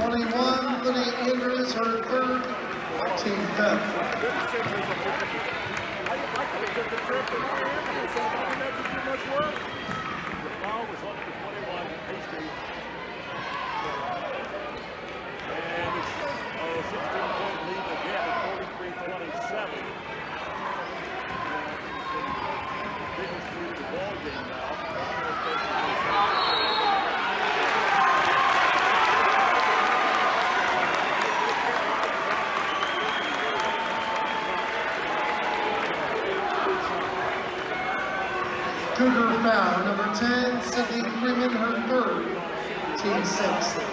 21, Lydia Andrews, her third, team fifth. And it's a 16-point lead again at 43-27. Biggest lead of the ball game now. Cougar foul, number 10, Sydney Freeman, her third, team sixth.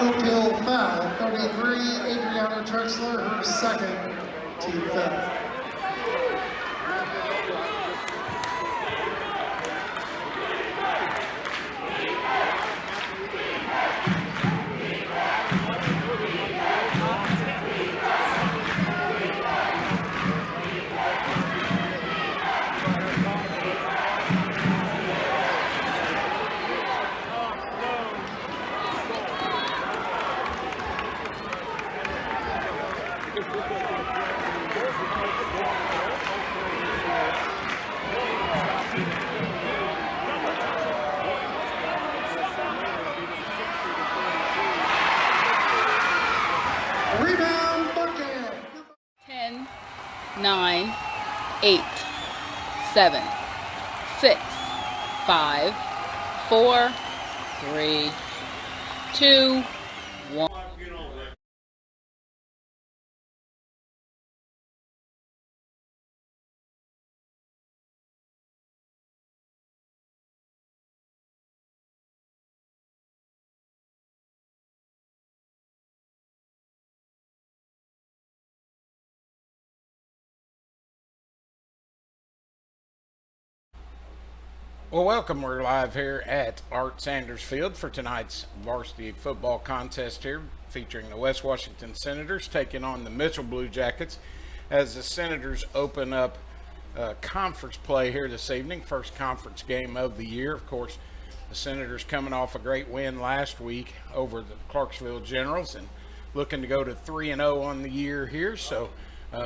Oak Hill foul, 33, Adriana Trexler, her second, team fifth. Rebound, Buckhead. 10, 9, 8, 7, 6, 5, 4, 3, 2, 1. Well, welcome. We're live here at Art Sanders Field for tonight's varsity football contest here, featuring the West Washington Senators taking on the Mitchell Blue Jackets as the Senators open up conference play here this evening, first conference game of the year. Of course, the Senators coming off a great win last week over the Clarksville Generals and looking to go to 3-0 on the year here. So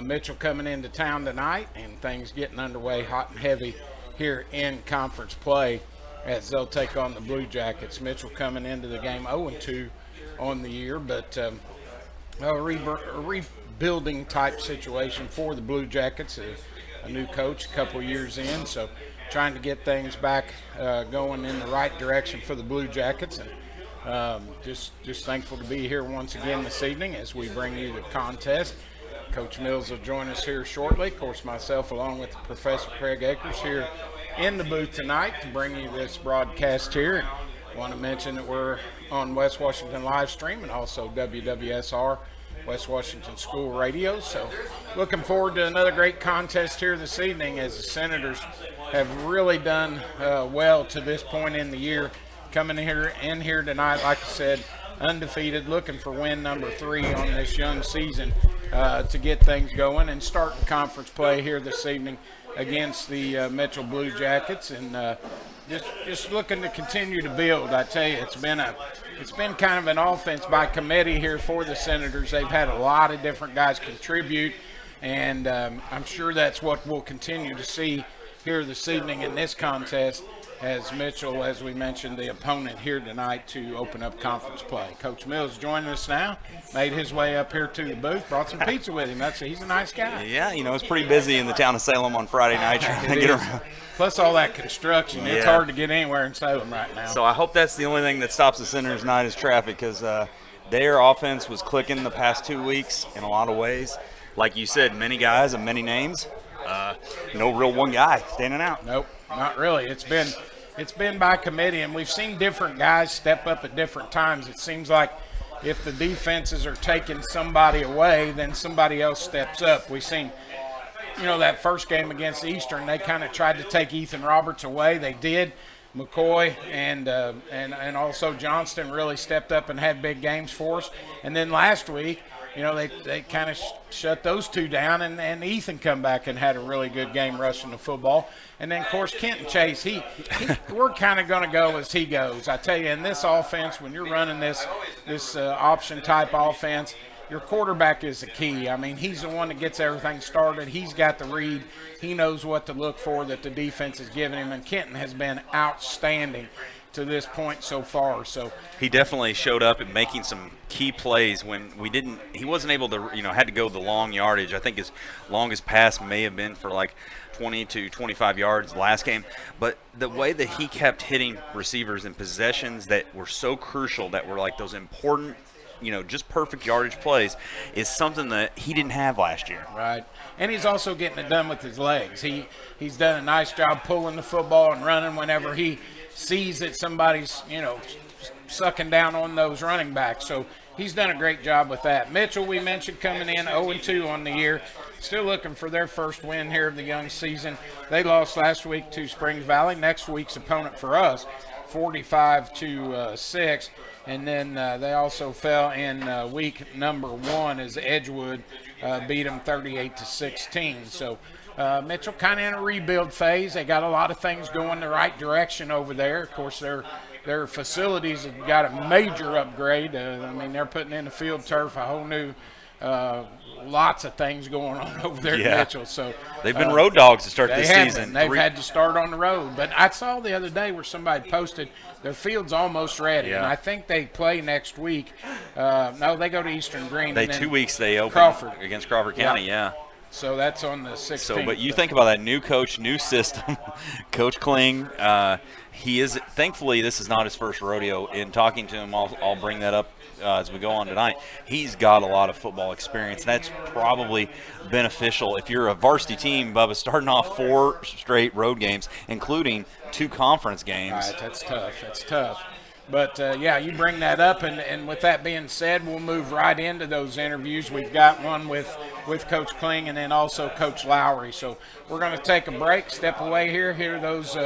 Mitchell coming into town tonight and things getting underway hot and heavy here in conference play as they'll take on the Blue Jackets. Mitchell coming into the game 0-2 on the year, but a rebuilding type situation for the Blue Jackets. A new coach a couple years in, so trying to get things back going in the right direction for the Blue Jackets. And just thankful to be here once again this evening as we bring you the contest. Coach Mills will join us here shortly. Of course, myself along with Professor Craig Akers here in the booth tonight to bring you this broadcast here. And I want to mention that we're on West Washington live stream and also WWSR, West Washington School Radio. So looking forward to another great contest here this evening as the Senators have really done well to this point in the year. Coming in here tonight, like I said, undefeated, looking for win number 3 on this young season to get things going and start the conference play here this evening against the Mitchell Blue Jackets, and just looking to continue to build. I tell you, it's been kind of an offense by committee here for the Senators. They've had a lot of different guys contribute, and I'm sure that's what we'll continue to see here this evening in this contest as Mitchell, as we mentioned, the opponent here tonight to open up conference play. Coach Mills joining us now, made his way up here to the booth, brought some pizza with him. He's a nice guy. Yeah, it's pretty busy in the town of Salem on Friday night trying to get around. Plus all that construction. It's hard to get anywhere in Salem right now. So I hope that's the only thing that stops the Senators tonight is traffic, because their offense was clicking the past 2 weeks in a lot of ways. Like you said, many guys and many names. No real one guy standing out. Nope, not really. It's been by committee, and we've seen different guys step up at different times. It seems like if the defenses are taking somebody away, then somebody else steps up. We've seen, that first game against Eastern, they kind of tried to take Ethan Roberts away. They did. McCoy and also Johnston really stepped up and had big games for us. And then last week, they kind of shut those two down, and Ethan come back and had a really good game rushing the football. And then, of course, Kenton Chase, we're kind of going to go as he goes. I tell you, in this offense, when you're running this option-type offense, your quarterback is the key. I mean, he's the one that gets everything started. He's got the read. He knows what to look for that the defense is giving him, and Kenton has been outstanding to this point so far. So he definitely showed up and making some key plays when he wasn't able to, had to go the long yardage. I think his longest pass may have been for like 20 to 25 yards last game. But the way that he kept hitting receivers in possessions that were so crucial, that were like those important, just perfect yardage plays, is something that he didn't have last year. Right. And he's also getting it done with his legs. He's done a nice job pulling the football and running whenever he sees that somebody's, sucking down on those running backs. So he's done a great job with that. Mitchell, we mentioned, coming in 0-2 on the year. Still looking for their first win here of the young season. They lost last week to Springs Valley. Next week's opponent for us, 45-6. And then they also fell in week number 1 as Edgewood beat them 38-16. So Mitchell kind of in a rebuild phase. They got a lot of things going the right direction over there. Of course, their facilities have got a major upgrade. They're putting in the field turf, a whole new lots of things going on over there at Mitchell. So they've been road dogs to start this season. They've had to start on the road. But I saw the other day where somebody posted their field's almost ready. Yeah. And I think they play next week. No, they go to Eastern Green. 2 weeks they open Crawford. against Crawford County, So that's on the 16th. So, but you think about that new coach, new system, Coach Kling. He is, thankfully, this is not his first rodeo. In talking to him, I'll bring that up as we go on tonight. He's got a lot of football experience. That's probably beneficial if you're a varsity team, Bubba, starting off 4 straight road games, including 2 conference games. All right, that's tough. But, you bring that up, and with that being said, we'll move right into those interviews. We've got one with Coach Kling and then also Coach Lowry. So we're going to take a break, step away here, hear those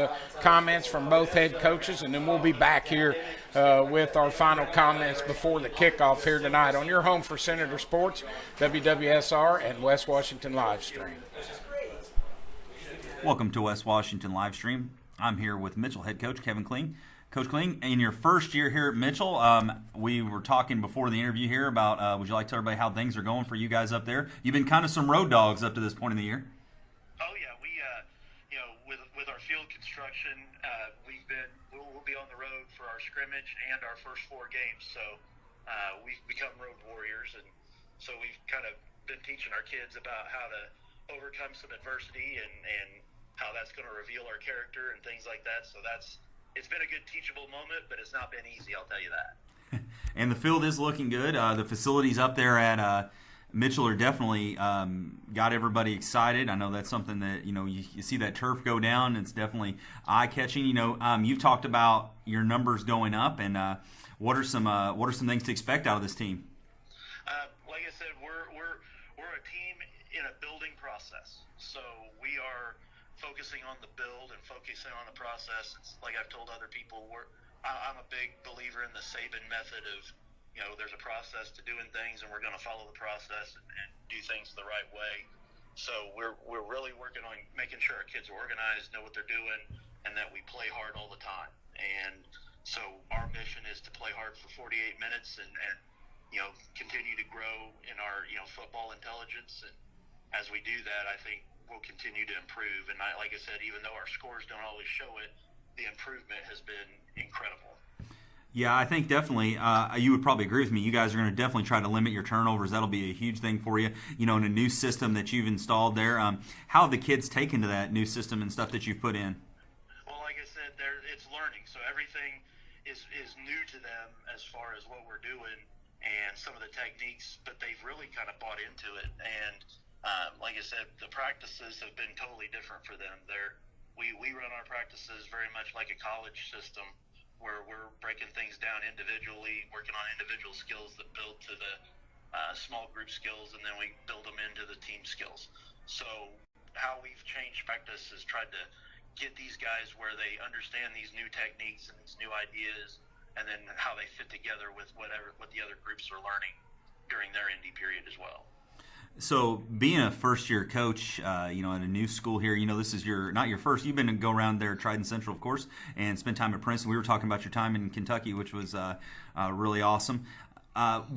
comments from both head coaches, and then we'll be back here with our final comments before the kickoff here tonight on your home for Senator Sports, WWSR, and West Washington Livestream. Welcome to West Washington Livestream. I'm here with Mitchell head coach Kevin Kling. Coach Kling, in your first year here at Mitchell, we were talking before the interview here about would you like to tell everybody how things are going for you guys up there? You've been kind of some road dogs up to this point in the year. Oh yeah, we with our field construction, we'll be on the road for our scrimmage and our first 4 games. So we've become road warriors, and so we've kind of been teaching our kids about how to overcome some adversity and how that's going to reveal our character and things like that. So it's been a good teachable moment, but it's not been easy, I'll tell you that. And the field is looking good. The facilities up there at Mitchell are definitely got everybody excited. I know that's something that, you see that turf go down. It's definitely eye-catching. You've talked about your numbers going up, and what are some things to expect out of this team? Like I said, we're a team in a building process. So we are focusing on the build and focusing on the process. It's like I've told other people, I'm a big believer in the Saban method of, there's a process to doing things, and we're going to follow the process and do things the right way. So we're really working on making sure our kids are organized, know what they're doing, and that we play hard all the time. And so our mission is to play hard for 48 minutes and continue to grow in our, football intelligence. And as we do that, I think we'll continue to improve. And like I said, even though our scores don't always show it, the improvement has been incredible. Yeah, I think definitely you would probably agree with me. You guys are going to definitely try to limit your turnovers. That'll be a huge thing for you, in a new system that you've installed there. How have the kids taken to that new system and stuff that you've put in? Well, like I said, it's learning, so everything is new to them as far as what we're doing and some of the techniques, but they've really kind of bought into it. And like I said, the practices have been totally different for them. We run our practices very much like a college system, where we're breaking things down individually, working on individual skills that build to the small group skills, and then we build them into the team skills. So how we've changed practice is tried to get these guys where they understand these new techniques and these new ideas, and then how they fit together with what the other groups are learning during their indie period as well. So, being a first-year coach, at a new school here, this is not your first. You've been to go around there, Trident Central, of course, and spend time at Princeton. We were talking about your time in Kentucky, which was really awesome.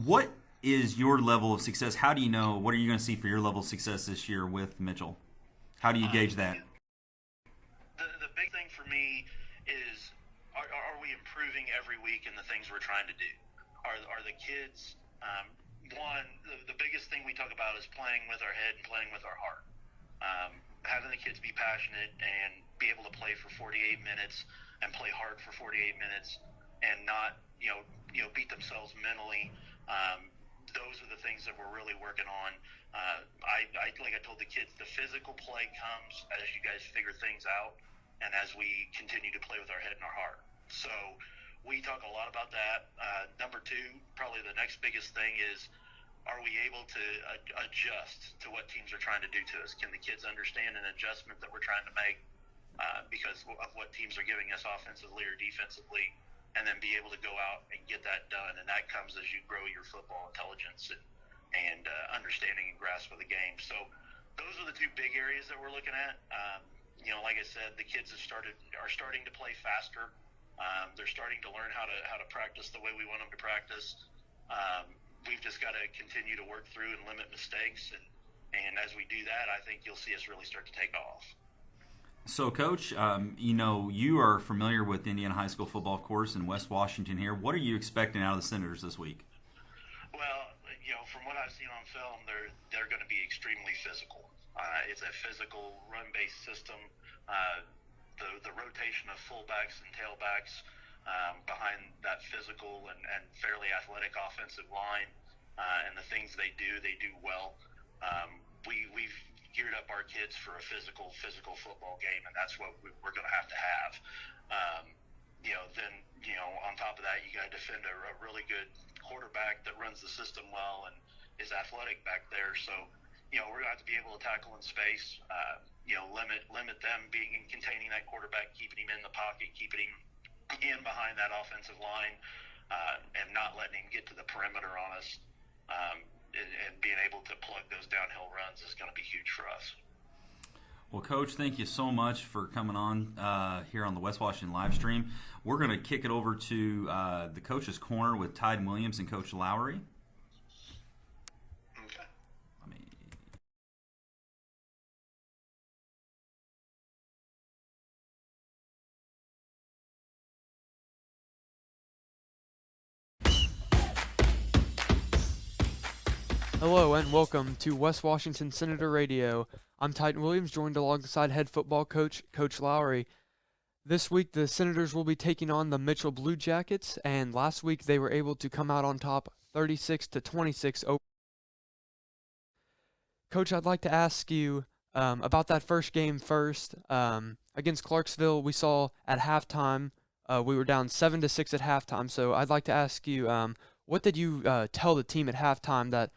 What is your level of success? How do you know? What are you going to see for your level of success this year with Mitchell? How do you gauge that? The big thing for me is, are we improving every week in the things we're trying to do? Are the kids? The biggest thing we talk about is playing with our head and playing with our heart. Having the kids be passionate and be able to play for 48 minutes and play hard for 48 minutes and not, beat themselves mentally. Those are the things that we're really working on. Like I told the kids, the physical play comes as you guys figure things out and as we continue to play with our head and our heart. So we talk a lot about that. Number two, probably the next biggest thing is, are we able to adjust to what teams are trying to do to us? Can the kids understand an adjustment that we're trying to make because of what teams are giving us offensively or defensively, and then be able to go out and get that done? And that comes as you grow your football intelligence and understanding and grasp of the game. So those are the two big areas that we're looking at. Like I said, the kids are starting to play faster. They're starting to learn how to practice the way we want them to practice. We've just got to continue to work through and limit mistakes. And as we do that, I think you'll see us really start to take off. So, Coach, you are familiar with Indiana High School football, of course, in West Washington here. What are you expecting out of the Senators this week? Well, from what I've seen on film, they're going to be extremely physical. It's a physical run-based system. The rotation of fullbacks and tailbacks behind that physical and fairly athletic offensive line, and the things they do well. We've geared up our kids for a physical football game, and that's what we're going to have. Then on top of that, you got to defend a really good quarterback that runs the system well and is athletic back there. So we're going to have to be able to tackle in space. Limit them containing that quarterback, keeping him in the pocket, keeping him in behind that offensive line, and not letting him get to the perimeter on us. And being able to plug those downhill runs is going to be huge for us. Well, Coach, thank you so much for coming on here on the West Washington live stream. We're going to kick it over to the Coach's Corner with Tyden Williams and Coach Lowry. Okay. Hello and welcome to West Washington Senator Radio. I'm Tyden Williams, joined alongside head football coach, Coach Lowry. This week the Senators will be taking on the Mitchell Blue Jackets, and last week they were able to come out on top 36-26. Coach, I'd like to ask you about that first game first. Against Clarksville, we saw at halftime, we were down 7-6 at halftime, so I'd like to ask you, what did you tell the team at halftime that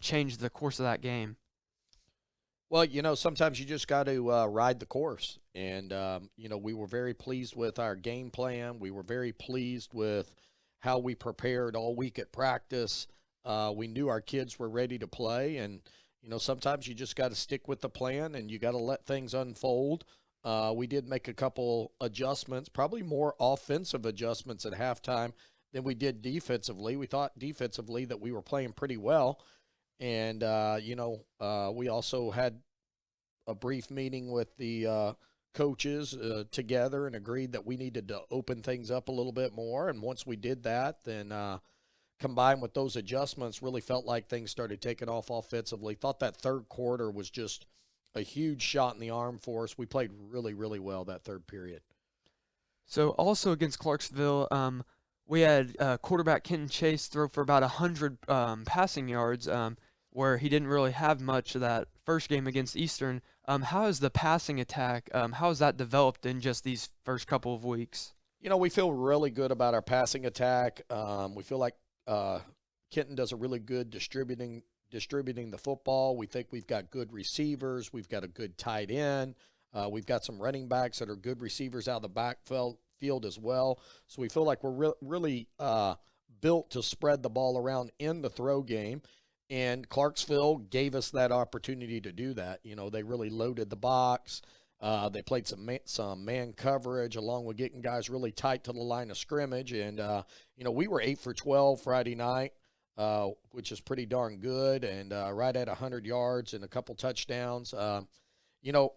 changed the course of that game? Well, sometimes you just got to ride the course. And, we were very pleased with our game plan. We were very pleased with how we prepared all week at practice. We knew our kids were ready to play. And, sometimes you just got to stick with the plan and you got to let things unfold. We did make a couple adjustments, probably more offensive adjustments at halftime than we did defensively. We thought defensively that we were playing pretty well. And, we also had a brief meeting with the coaches together and agreed that we needed to open things up a little bit more. And once we did that, then combined with those adjustments, really felt like things started taking off offensively. Thought that third quarter was just a huge shot in the arm for us. We played really, really well that third period. So also against Clarksville, we had quarterback Kenton Chase throw for about 100 passing yards, where he didn't really have much of that first game against Eastern. How is the passing attack, how has that developed in just these first couple of weeks? You know, we feel really good about our passing attack. We feel like Kenton does a really good distributing the football. We think we've got good receivers. We've got a good tight end. We've got some running backs that are good receivers out of the backfield as well. So we feel like we're really built to spread the ball around in the throw game. And Clarksville gave us that opportunity to do that. You know, they really loaded the box. They played some man coverage along with getting guys really tight to the line of scrimmage. And, you know, we were 8 for 12 Friday night, which is pretty darn good, and right at 100 yards and a couple touchdowns. You know,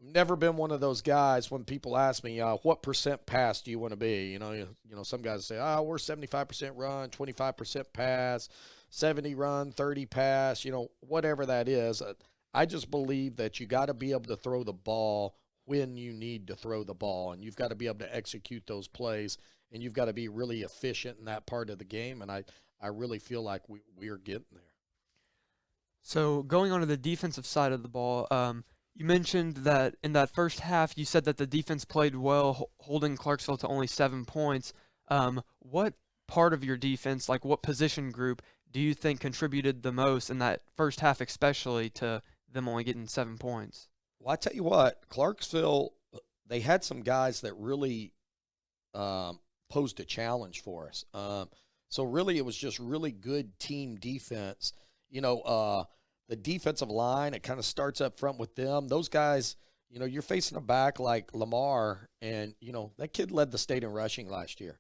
I've never been one of those guys when people ask me, what percent pass do you want to be? You know, some guys say, we're 75% run, 25% pass, 70 run, 30 pass, you know, whatever that is. I just believe that you got to be able to throw the ball when you need to throw the ball, and you've got to be able to execute those plays, and you've got to be really efficient in that part of the game, and I really feel like we are getting there. So going on to the defensive side of the ball, you mentioned that in that first half, you said that the defense played well, holding Clarksville to only 7 points. What part of your defense, like what position group, do you think contributed the most in that first half, especially to them only getting 7 points? Well, I tell you what, Clarksville, they had some guys that really posed a challenge for us. So really, it was just really good team defense. You know, the defensive line, it kind of starts up front with them. Those guys, you know, you're facing a back like Lamar, and, you know, that kid led the state in rushing last year.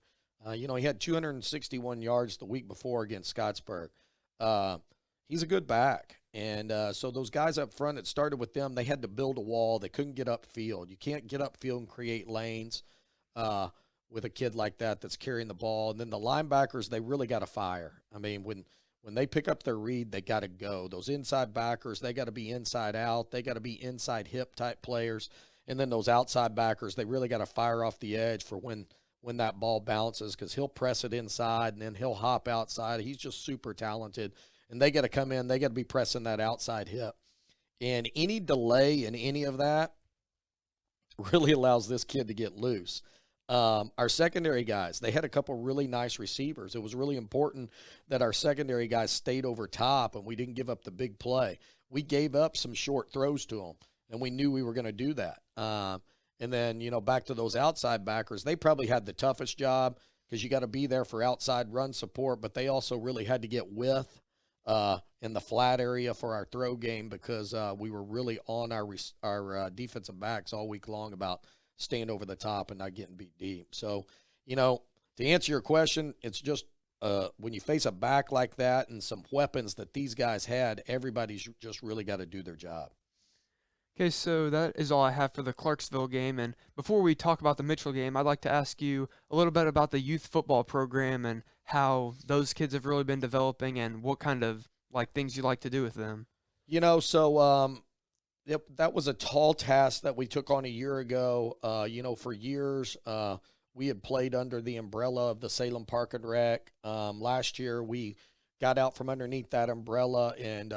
You know, he had 261 yards the week before against Scottsburg. He's a good back. And so those guys up front, it started with them. They had to build a wall. They couldn't get upfield. You can't get upfield and create lanes with a kid like that that's carrying the ball. And then the linebackers, they really got to fire. I mean, when they pick up their read, they got to go. Those inside backers, they got to be inside out. They got to be inside hip type players. And then those outside backers, they really got to fire off the edge for when that ball bounces, because he'll press it inside and then he'll hop outside. He's just super talented. And they got to come in. They got to be pressing that outside hip. And any delay in any of that really allows this kid to get loose. Our secondary guys, they had a couple really nice receivers. It was really important that our secondary guys stayed over top and we didn't give up the big play. We gave up some short throws to them, and we knew we were going to do that. And then, you know, back to those outside backers, they probably had the toughest job because you got to be there for outside run support, but they also really had to get width in the flat area for our throw game because we were really on our defensive backs all week long about staying over the top and not getting beat deep. So, you know, to answer your question, it's just when you face a back like that and some weapons that these guys had, everybody's just really got to do their job. Okay, so that is all I have for the Clarksville game. And before we talk about the Mitchell game, I'd like to ask you a little bit about the youth football program and how those kids have really been developing and what kind of like things you like to do with them. You know, so that was a tall task that we took on a year ago. You know, for years we had played under the umbrella of the Salem Park and Rec. Last year we got out from underneath that umbrella and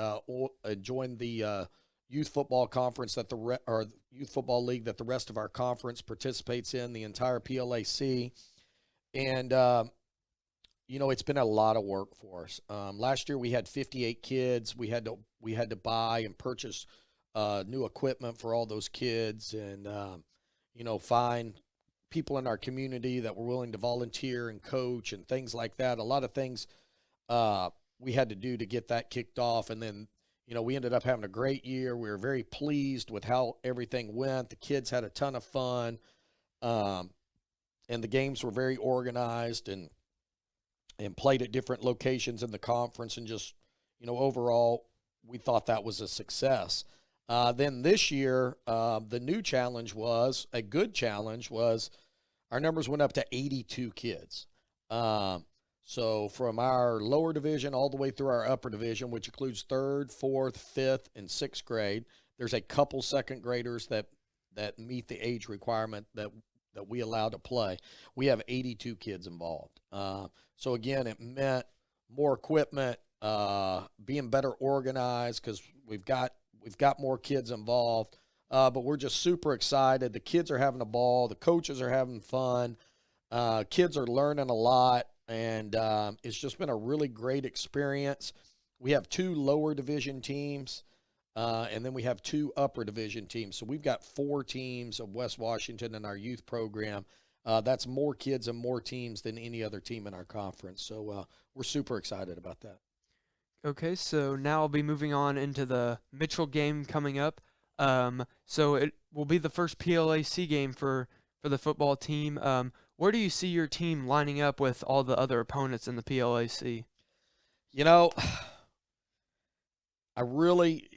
joined the youth football conference that or youth football league that the rest of our conference participates in, the entire PLAC. And, you know, it's been a lot of work for us. Last year we had 58 kids. We had to buy and purchase new equipment for all those kids and, you know, find people in our community that were willing to volunteer and coach and things like that. A lot of things we had to do to get that kicked off. And then, you know, we ended up having a great year. We were very pleased with how everything went. The kids had a ton of fun. And the games were very organized and played at different locations in the conference. And just, you know, overall, we thought that was a success. Then this year, the new challenge was, a good challenge was, our numbers went up to 82 kids. So from our lower division all the way through our upper division, which includes 3rd, 4th, 5th, and 6th grade, there's a couple second graders that meet the age requirement that we allow to play. We have 82 kids involved. So again, it meant more equipment, being better organized because we've got more kids involved. But we're just super excited. The kids are having a ball. The coaches are having fun. Kids are learning a lot. And it's just been a really great experience. We have 2 lower division teams, and then we have 2 upper division teams. So we've got 4 teams of West Washington in our youth program. That's more kids and more teams than any other team in our conference. So we're super excited about that. Okay, so now I'll be moving on into the Mitchell game coming up. So it will be the first PLAC game for the football team. Where do you see your team lining up with all the other opponents in the PLAC? You know, I really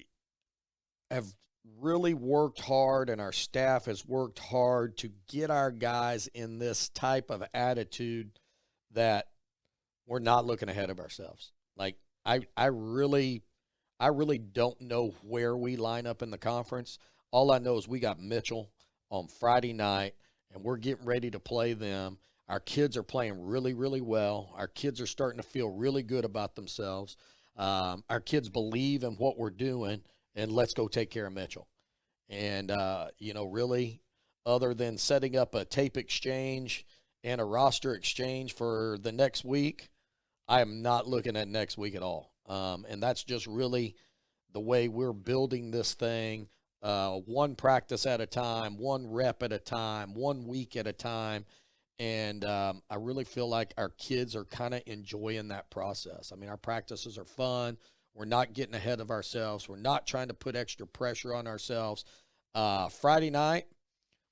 have worked hard, and our staff has worked hard to get our guys in this type of attitude that we're not looking ahead of ourselves. Like, I really don't know where we line up in the conference. All I know is we got Mitchell on Friday night, and we're getting ready to play them. Our kids are playing really, really well. Our kids are starting to feel really good about themselves. Our kids believe in what we're doing, and let's go take care of Mitchell. And, really, other than setting up a tape exchange and a roster exchange for the next week, I am not looking at next week at all. And that's just really the way we're building this thing. One practice at a time, one rep at a time, 1 week at a time. And I really feel like our kids are kind of enjoying that process. I mean, our practices are fun. We're not getting ahead of ourselves. We're not trying to put extra pressure on ourselves. Friday night,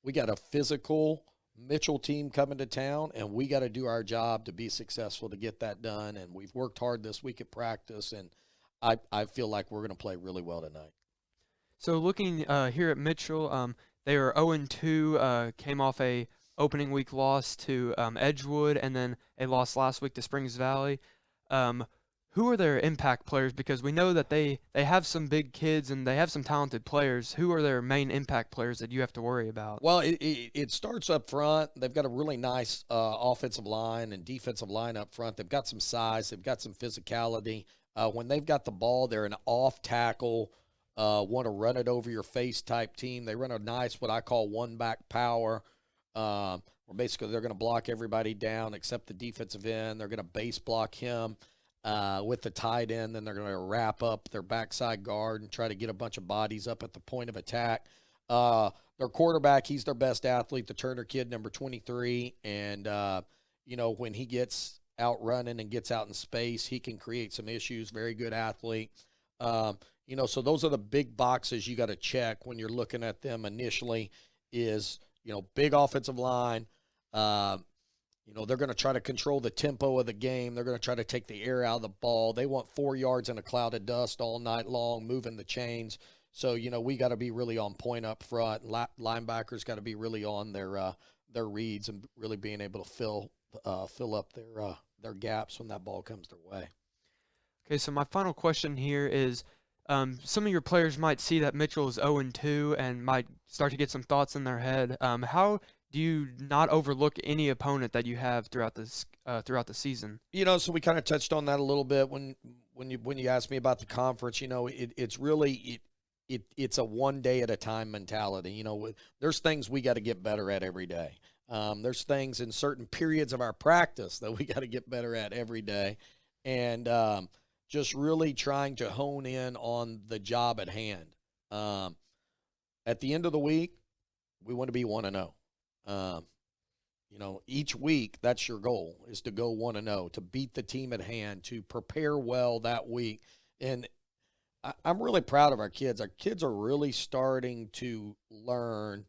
we got a physical Mitchell team coming to town, and we got to do our job to be successful to get that done. And we've worked hard this week at practice, and I feel like we're going to play really well tonight. So looking here at Mitchell, they are 0-2, came off a opening week loss to Edgewood, and then a loss last week to Springs Valley. Who are their impact players? Because we know that they have some big kids and they have some talented players. Who are their main impact players that you have to worry about? Well, it starts up front. They've got a really nice offensive line and defensive line up front. They've got some size. They've got some physicality. When they've got the ball, they're an off-tackle, want to run it over your face type team. They run a nice, what I call one-back power, where basically they're going to block everybody down except the defensive end. They're going to base block him with the tight end. Then they're going to wrap up their backside guard and try to get a bunch of bodies up at the point of attack. Their quarterback, he's their best athlete, the Turner kid, number 23. And, when he gets out running and gets out in space, he can create some issues. Very good athlete. So those are the big boxes you got to check when you're looking at them initially is, big offensive line. They're going to try to control the tempo of the game. They're going to try to take the air out of the ball. They want 4 yards in a cloud of dust all night long, moving the chains. So, we got to be really on point up front. Linebackers got to be really on their reads and really being able to fill up their gaps when that ball comes their way. Okay, so my final question here is, some of your players might see that Mitchell is 0-2 and might start to get some thoughts in their head. How do you not overlook any opponent that you have throughout the season? So we kind of touched on that a little bit when you asked me about the conference. It's really it's a one day at a time mentality. There's things we got to get better at every day. There's things in certain periods of our practice that we got to get better at every day, and just really trying to hone in on the job at hand. At the end of the week, we want to be 1-0. Each week, that's your goal, is to go 1-0, to beat the team at hand, to prepare well that week. And I'm really proud of our kids. Our kids are really starting to learn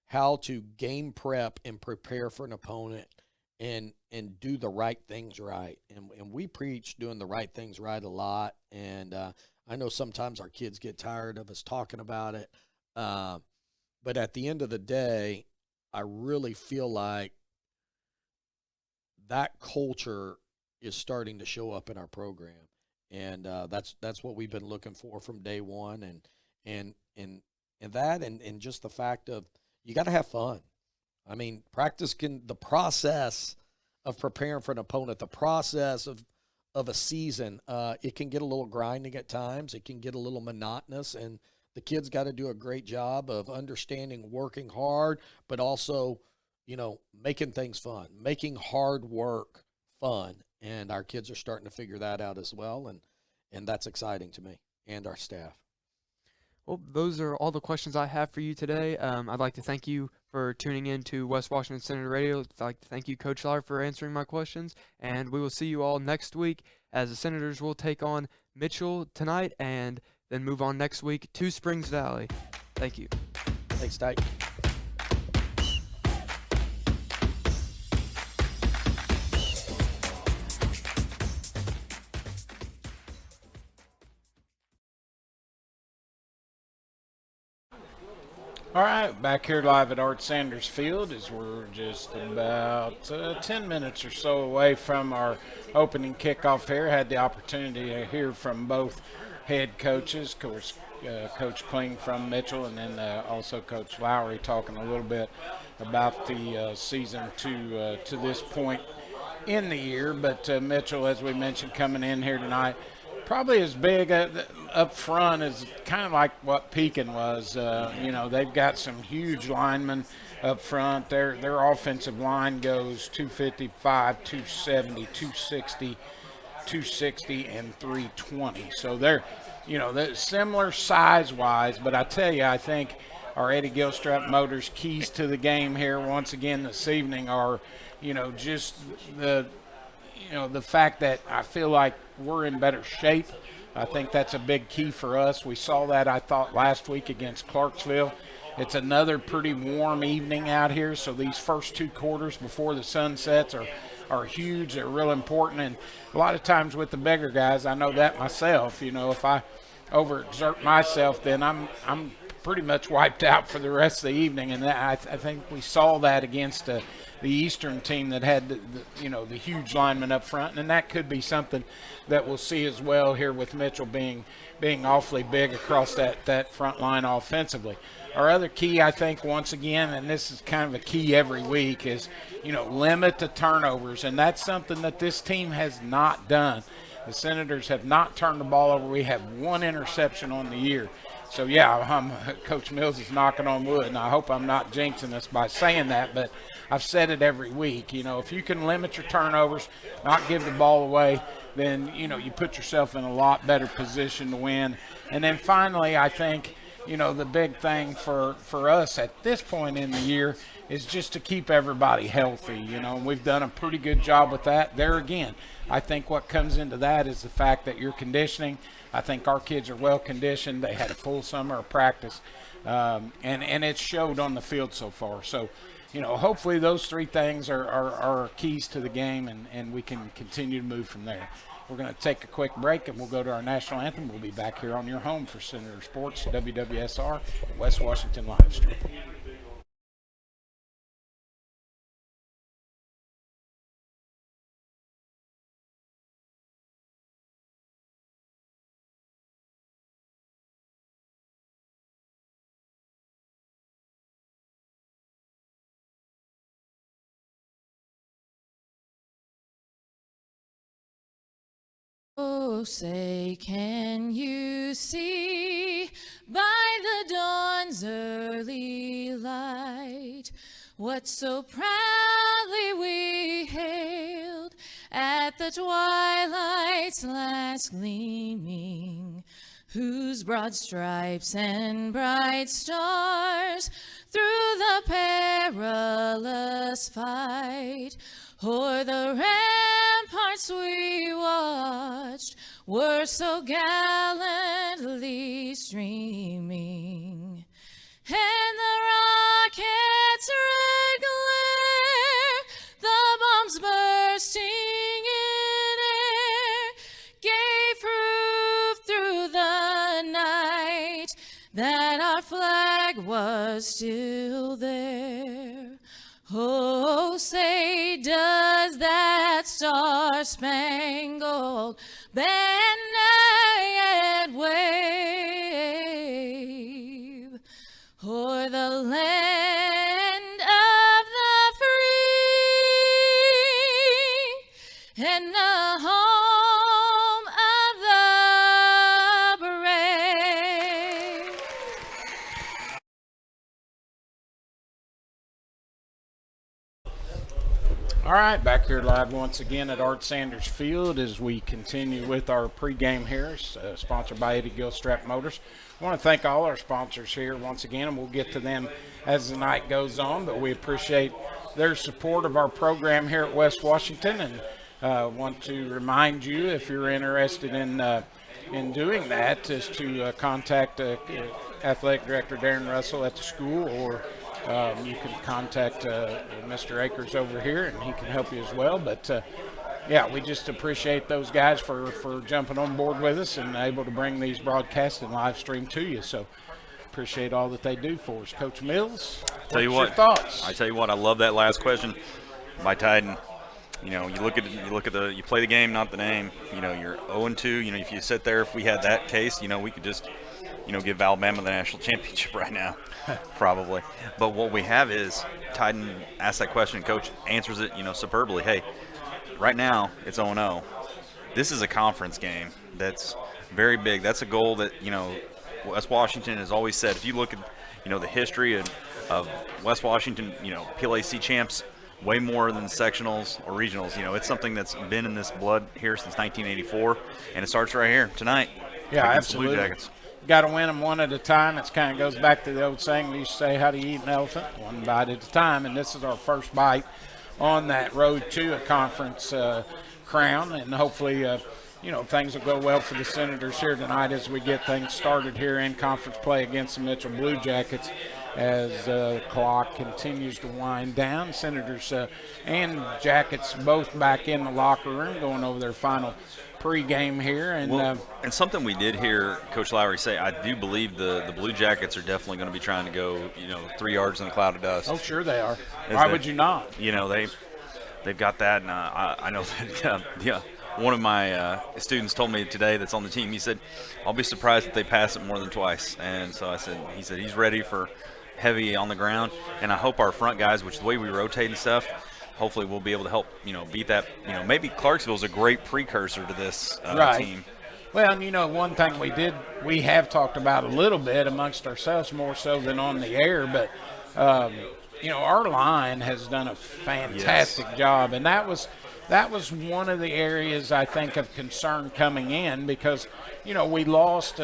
how to game prep and prepare for an opponent and do the right things right. And we preach doing the right things right a lot. And I know sometimes our kids get tired of us talking about it, but at the end of the day, I really feel like that culture is starting to show up in our program, and that's what we've been looking for from day one, and that and just the fact of you got to have fun. I mean, the process of preparing for an opponent, the process of a season, it can get a little grinding at times. It can get a little monotonous, and the kids got to do a great job of understanding, working hard, but also, making things fun, making hard work fun. And our kids are starting to figure that out as well, and that's exciting to me and our staff. Well, those are all the questions I have for you today. I'd like to thank you for tuning in to West Washington Senator Radio. I'd like to thank you, Coach Lauer, for answering my questions. And we will see you all next week as the Senators will take on Mitchell tonight and then move on next week to Springs Valley. Thank you. Thanks, Dyke. All right, back here live at Art Sanders Field as we're just about 10 minutes or so away from our opening kickoff here. Had the opportunity to hear from both head coaches, of course, Coach Kling from Mitchell, and then also Coach Lowry talking a little bit about the season to this point in the year. But Mitchell, as we mentioned, coming in here tonight, probably as big up front as kind of like what Pekin was. They've got some huge linemen up front. Their offensive line goes 255, 270, 260, 260, and 320. So they're similar size-wise, but I tell you, I think our Eddie Gilstrap Motors keys to the game here once again this evening are, just the fact that I feel like we're in better shape. I think that's a big key for us. We saw that, I thought, last week against Clarksville. It's another pretty warm evening out here, so these first two quarters before the sun sets are huge. They're real important, and a lot of times with the bigger guys, I know that myself. If I overexert myself, then I'm pretty much wiped out for the rest of the evening, and I think we saw that against the Eastern team that had the huge linemen up front, and that could be something that we'll see as well here with Mitchell being awfully big across that front line offensively. Our other key, I think, once again, and this is kind of a key every week, is limit the turnovers, and that's something that this team has not done. The Senators have not turned the ball over. We have one interception on the year. So, Coach Mills is knocking on wood, and I hope I'm not jinxing us by saying that, but I've said it every week. If you can limit your turnovers, not give the ball away, then, you put yourself in a lot better position to win. And then finally, I think, the big thing for us at this point in the year is just to keep everybody healthy, and we've done a pretty good job with that. There again, I think what comes into that is the fact that you're conditioning. I think our kids are well conditioned. They had a full summer of practice, and it showed on the field so far. So, hopefully those three things are keys to the game, and we can continue to move from there. We're going to take a quick break, and we'll go to our national anthem. We'll be back here on your home for Senator Sports, WWSR, West Washington live stream. Oh, say, can you see by the dawn's early light what so proudly we hailed at the twilight's last gleaming, whose broad stripes and bright stars through the perilous fight o'er the ramparts we watched were so gallantly streaming, and the rocket's red glare, the bombs bursting in air, gave proof through the flag was still there. Oh, say does that star-spangled banner yet wave o'er the land of the free and the home of the brave? All right, back here live once again at Art Sanders Field as we continue with our pregame here, sponsored by Eddie Gilstrap Motors. I want to thank all our sponsors here once again, and we'll get to them as the night goes on, but we appreciate their support of our program here at West Washington, and want to remind you, if you're interested in doing that, is to contact Athletic Director Darren Russell at the school, or you can contact Mr. Akers over here, and he can help you as well. But, yeah, we just appreciate those guys for jumping on board with us and able to bring these broadcasts and live stream to you. So appreciate all that they do for us. Coach Mills, what's your thoughts? I tell you what, I love that last question by Titan. You know, you play the game, not the name. You know, you're 0-2. You know, if you sit there, if we had that case, you know, we could just, you know, give Alabama the national championship right now, probably. But what we have is Titan asks that question, Coach answers it, you know, superbly. Hey, right now it's 0-0. This is a conference game that's very big. That's a goal that, you know, West Washington has always said. If you look at, you know, the history of West Washington, you know, PLAC champs, way more than sectionals or regionals. You know, it's something that's been in this blood here since 1984, and it starts right here tonight. Yeah, against the absolutely. Blue Jackets. Got to win them one at a time. It kind of goes back to the old saying we used to say, how do you eat an elephant? One bite at a time. And this is our first bite on that road to a conference crown. And hopefully, you know, things will go well for the Senators here tonight as we get things started here in conference play against the Mitchell Blue Jackets as the clock continues to wind down. Senators and Jackets both back in the locker room going over their final pregame here. And and something we did hear Coach Lowry say, I do believe the Blue Jackets are definitely going to be trying to go, you know, 3 yards in a cloud of dust. Oh, sure they are. Why would you not? You know, they've got that, and I know that yeah, one of my students told me today that's on the team, he said, I'll be surprised if they pass it more than twice. And so he said he's ready for heavy on the ground, and I hope our front guys, which the way we rotate and stuff, hopefully we'll be able to help, you know, beat that. You know, maybe Clarksville's a great precursor to this team. Well, and you know, one thing we have talked about a little bit amongst ourselves, more so than on the air, but you know, our line has done a fantastic job, and that was one of the areas I think of concern coming in, because, you know, we lost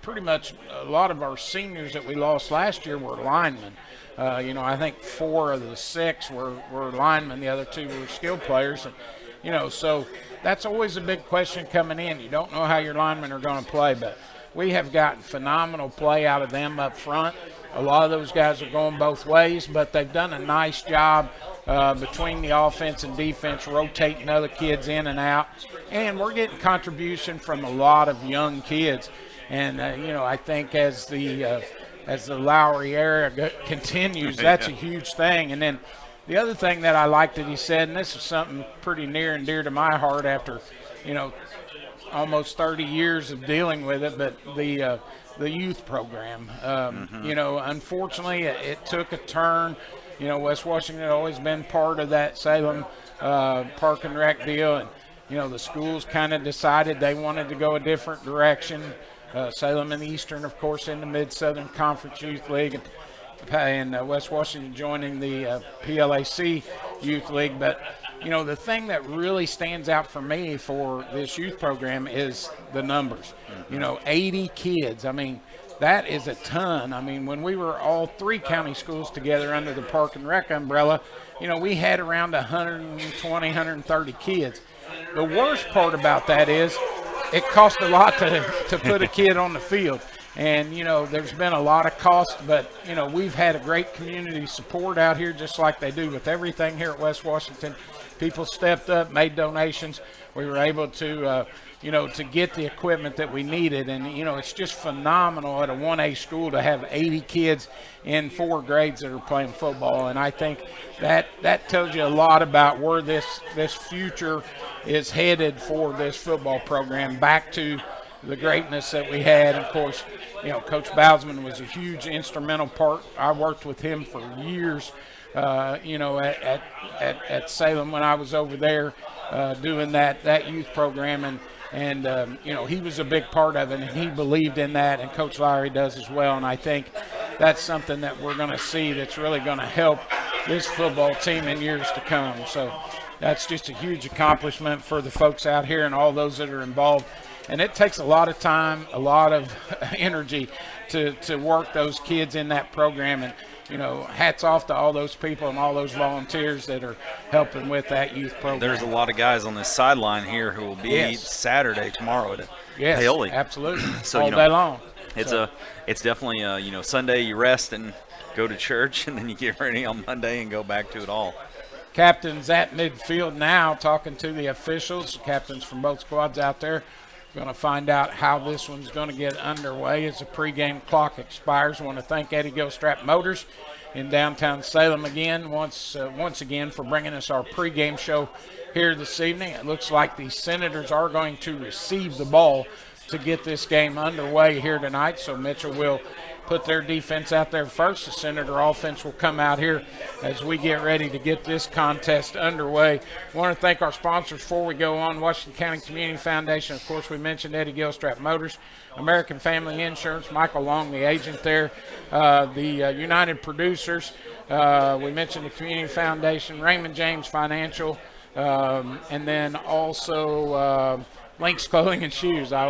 pretty much a lot of our seniors that we lost last year were linemen. You know, I think 4 of the 6 were linemen. The other 2 were skill players. And, you know, so that's always a big question coming in. You don't know how your linemen are going to play, but we have gotten phenomenal play out of them up front. A lot of those guys are going both ways, but they've done a nice job between the offense and defense, rotating other kids in and out. And we're getting contribution from a lot of young kids. And, you know, I think as the Lowry era continues, that's a huge thing. And then the other thing that I like that he said, and this is something pretty near and dear to my heart after, you know, almost 30 years of dealing with it, but the youth program. You know, unfortunately, it took a turn. You know, West Washington had always been part of that Salem Park and Rec deal, and, you know, the schools kind of decided they wanted to go a different direction. Salem and Eastern, of course, in the Mid-Southern Conference Youth League, and West Washington joining the PLAC Youth League. But, you know, the thing that really stands out for me for this youth program is the numbers. You know, 80 kids. I mean, that is a ton. I mean, when we were all 3 county schools together under the Park and Rec umbrella, you know, we had around 120, 130 kids. The worst part about that is it cost a lot to put a kid on the field. And, you know, there's been a lot of cost, but, you know, we've had a great community support out here, just like they do with everything here at West Washington. People stepped up, made donations. We were able to, you know, to get the equipment that we needed. And, you know, it's just phenomenal at a 1A school to have 80 kids in 4 grades that are playing football. And I think that tells you a lot about where this future is headed for this football program, back to the greatness that we had. Of course, you know, Coach Bousman was a huge instrumental part. I worked with him for years, you know, at Salem when I was over there doing that youth program. And you know, he was a big part of it, and he believed in that, and Coach Lowry does as well. And I think that's something that we're going to see that's really going to help this football team in years to come. So that's just a huge accomplishment for the folks out here and all those that are involved. And it takes a lot of time, a lot of energy to work those kids in that program. And, you know, hats off to all those people and all those volunteers that are helping with that youth program. There's a lot of guys on this sideline here who will be Saturday, tomorrow at Paoli. Absolutely. So, all you know, day long. It's definitely, you know, Sunday you rest and go to church, and then you get ready on Monday and go back to it all. Captain's at midfield now talking to the officials. Captains from both squads out there. Going to find out how this one's going to get underway as the pregame clock expires. I want to thank Eddie Gilstrap Motors in downtown Salem again, once again, for bringing us our pregame show here this evening. It looks like the Senators are going to receive the ball to get this game underway here tonight. So Mitchell will put their defense out there first. The Senator offense will come out here as we get ready to get this contest underway. I want to thank our sponsors before we go on. Washington County Community Foundation, of course, we mentioned Eddie Gilstrap Motors, American Family Insurance, Michael Long, the agent there, the United Producers, we mentioned the Community Foundation, Raymond James Financial, and then also Lynx Clothing and Shoes. I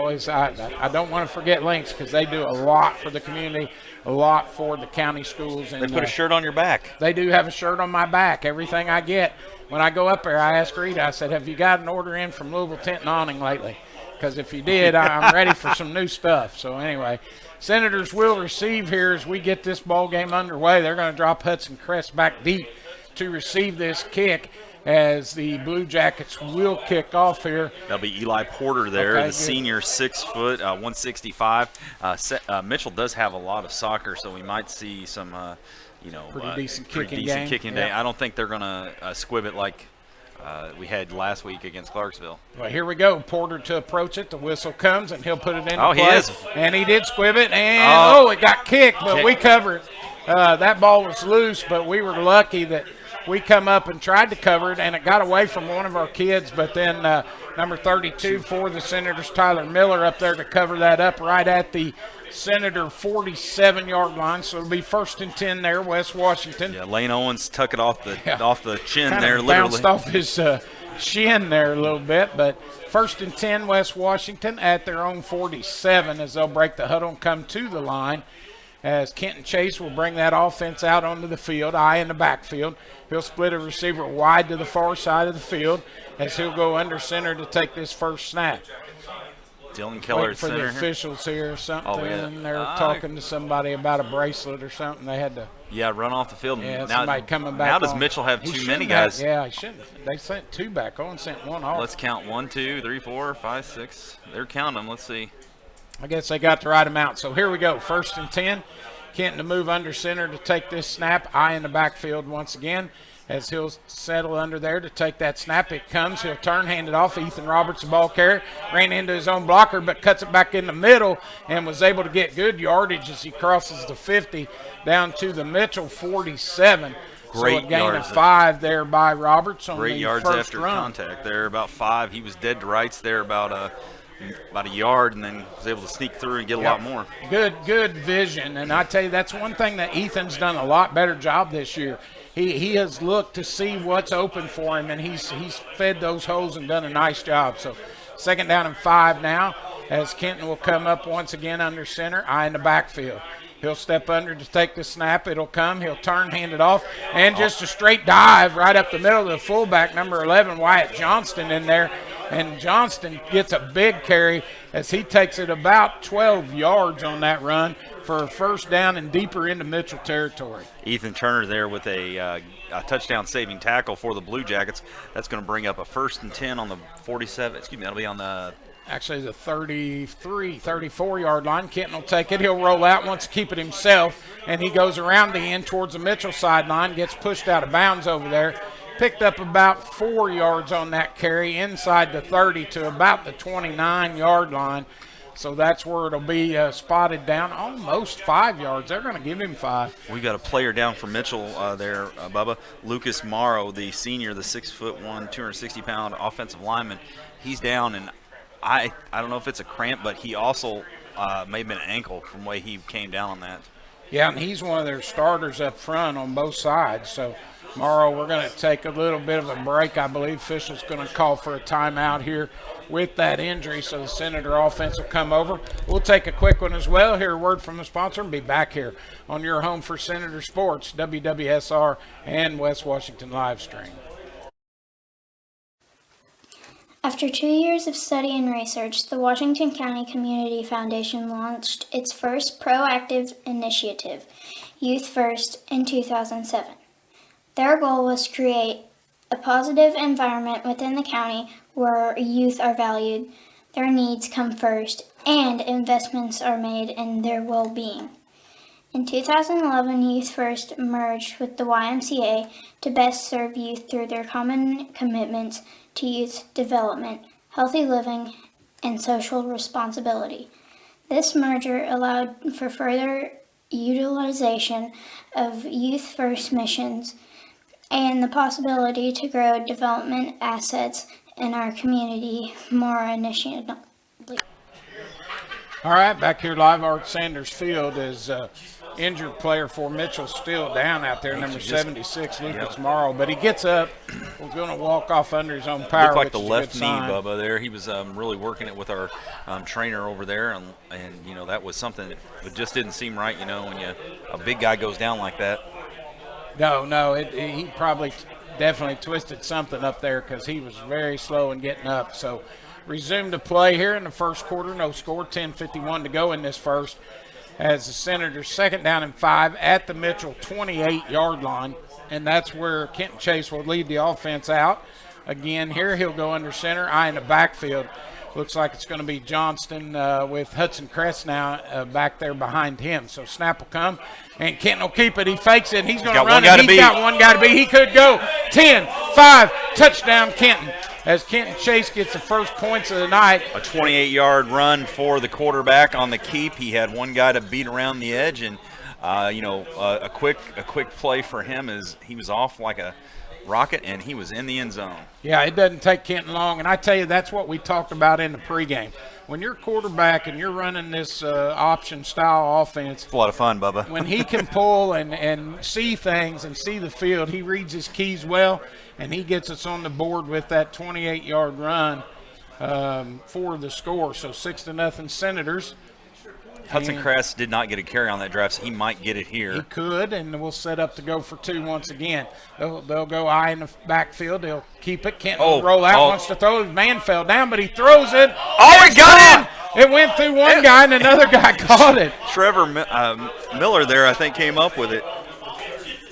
don't want to forget Lynx, because they do a lot for the community, a lot for the county schools. And they put a shirt on your back. They do have a shirt on my back. Everything I get, when I go up there, I ask Rita, I said, have you got an order in from Louisville Tent and Awning lately? Because if you did, I'm ready for some new stuff. So anyway, Senators will receive here as we get this ball game underway. They're going to drop Hudson Crest back deep to receive this kick, as the Blue Jackets will kick off here. That'll be Eli Porter there, the senior, 6 foot, 165. Mitchell does have a lot of soccer, so we might see some, you know, pretty decent kicking day. I don't think they're going to squib it like we had last week against Clarksville. Well, here we go. Porter to approach it. The whistle comes, and he'll put it in. He is. And he did squib it, and it got kicked, but we covered it. That ball was loose, but we were lucky that we come up and tried to cover it, and it got away from one of our kids. But then number 32 for the Senators, Tyler Miller, up there to cover that up right at the Senator 47-yard line. So it'll be 1st and 10 there, West Washington. Yeah, Lane Owens took it off the chin kind there, of literally. Bounced off his shin there a little bit. But 1st and 10, West Washington at their own 47 as they'll break the huddle and come to the line, as Kenton Chase will bring that offense out onto the field, eye in the backfield. He'll split a receiver wide to the far side of the field as he'll go under center to take this first snap. Dylan Keller for the officials here or something. They're talking to somebody about a bracelet or something. They had to run off the field. Yeah, now, somebody coming back. Now does Mitchell have too many guys? He shouldn't. They sent 2 back on, sent 1 off. Let's count 1, 2, 3, 4, 5, 6. They're counting them. Let's see. I guess they got the right amount. So here we go. 1st and 10. Kenton to move under center to take this snap. Eye in the backfield once again as he'll settle under there to take that snap. It comes. He'll turn, hand it off. Ethan Roberts, the ball carrier, ran into his own blocker, but cuts it back in the middle and was able to get good yardage as he crosses the 50 down to the Mitchell 47. Great so a gain yards of 5 there by Roberts on Great the yards first after run. contact there, about 5. He was dead to rights there about a yard, and then was able to sneak through and get a lot more. Good vision, and I tell you, that's one thing that Ethan's done a lot better job this year. He has looked to see what's open for him, and he's fed those holes and done a nice job. So 2nd down and 5 now as Kenton will come up once again under center, eye in the backfield. He'll step under to take the snap. It'll come. He'll turn, hand it off, and just a straight dive right up the middle of the fullback, number 11, Wyatt Johnston, in there. And Johnston gets a big carry as he takes it about 12 yards on that run for a first down and deeper into Mitchell territory. Ethan Turner there with a touchdown saving tackle for the Blue Jackets. That's going to bring up a 1st and 10 on the 47. Excuse me, that'll be on the actually the 33, 34-yard line. Kenton will take it. He'll roll out, wants to keep it himself, and he goes around the end towards the Mitchell sideline, gets pushed out of bounds over there. Picked up about 4 yards on that carry inside the 30 to about the 29-yard line. So that's where it'll be spotted down, almost 5 yards. They're going to give him 5. We got a player down for Mitchell there, Bubba. Lucas Morrow, the senior, the 6'1", 260-pound offensive lineman. He's down, and I don't know if it's a cramp, but he also may have been an ankle from the way he came down on that. Yeah, and he's one of their starters up front on both sides. So, Morrow, we're going to take a little bit of a break. I believe official's going to call for a timeout here with that injury, so the Senator offense will come over. We'll take a quick one as well. Hear a word from the sponsor and be back here on your home for Senator Sports, WWSR and West Washington live stream. After 2 years of study and research, the Washington County Community Foundation launched its first proactive initiative, Youth First, in 2007. Their goal was to create a positive environment within the county where youth are valued, their needs come first, and investments are made in their well-being. In 2011, Youth First merged with the YMCA to best serve youth through their common commitments to youth development, healthy living, and social responsibility. This merger allowed for further utilization of Youth First missions and the possibility to grow development assets in our community more initially. All right, back here live, Art Sanders Field is injured player for Mitchell still down out there, number 76, Lucas Morrow. But he gets up, was going to walk off under his own power. Looked like the which is a left good knee, sign. Bubba, there. He was really working it with our trainer over there, and you know, that was something that just didn't seem right, you know, when a big guy goes down like that. No, he probably definitely twisted something up there because he was very slow in getting up. So resumed to play here in the first quarter. No score, 10:51 to go in this first. As the Senators 2nd down and 5 at the Mitchell 28-yard line. And that's where Kenton Chase will lead the offense out. Again, here he'll go under center, eye in the backfield. Looks like it's going to be Johnston with Hudson Crest now back there behind him. So snap will come, and Kenton will keep it. He fakes it, and he's going to run it. He's got one guy to beat. He could go 10, 5, touchdown Kenton. As Kenton Chase gets the first points of the night. A 28-yard run for the quarterback on the keep. He had one guy to beat around the edge, and a quick play for him is he was off like a rocket, and he was in the end zone. Yeah, it doesn't take Kenton long, and I tell you, that's what we talked about in the pregame. When you're quarterback and you're running this option-style offense, it's a lot of fun, Bubba. When he can pull and see things and see the field, he reads his keys well, and he gets us on the board with that 28-yard run for the score. So 6-0 Senators. Hudson Crest did not get a carry on that drive, so he might get it here. He could, and we'll set up to go for 2 once again. They'll go eye in the backfield. They'll keep it. Kenton will roll out, wants to throw. His man fell down, but he throws it. Oh, he got it! It went through one guy, and another guy caught it. Trevor Miller there, I think, came up with it.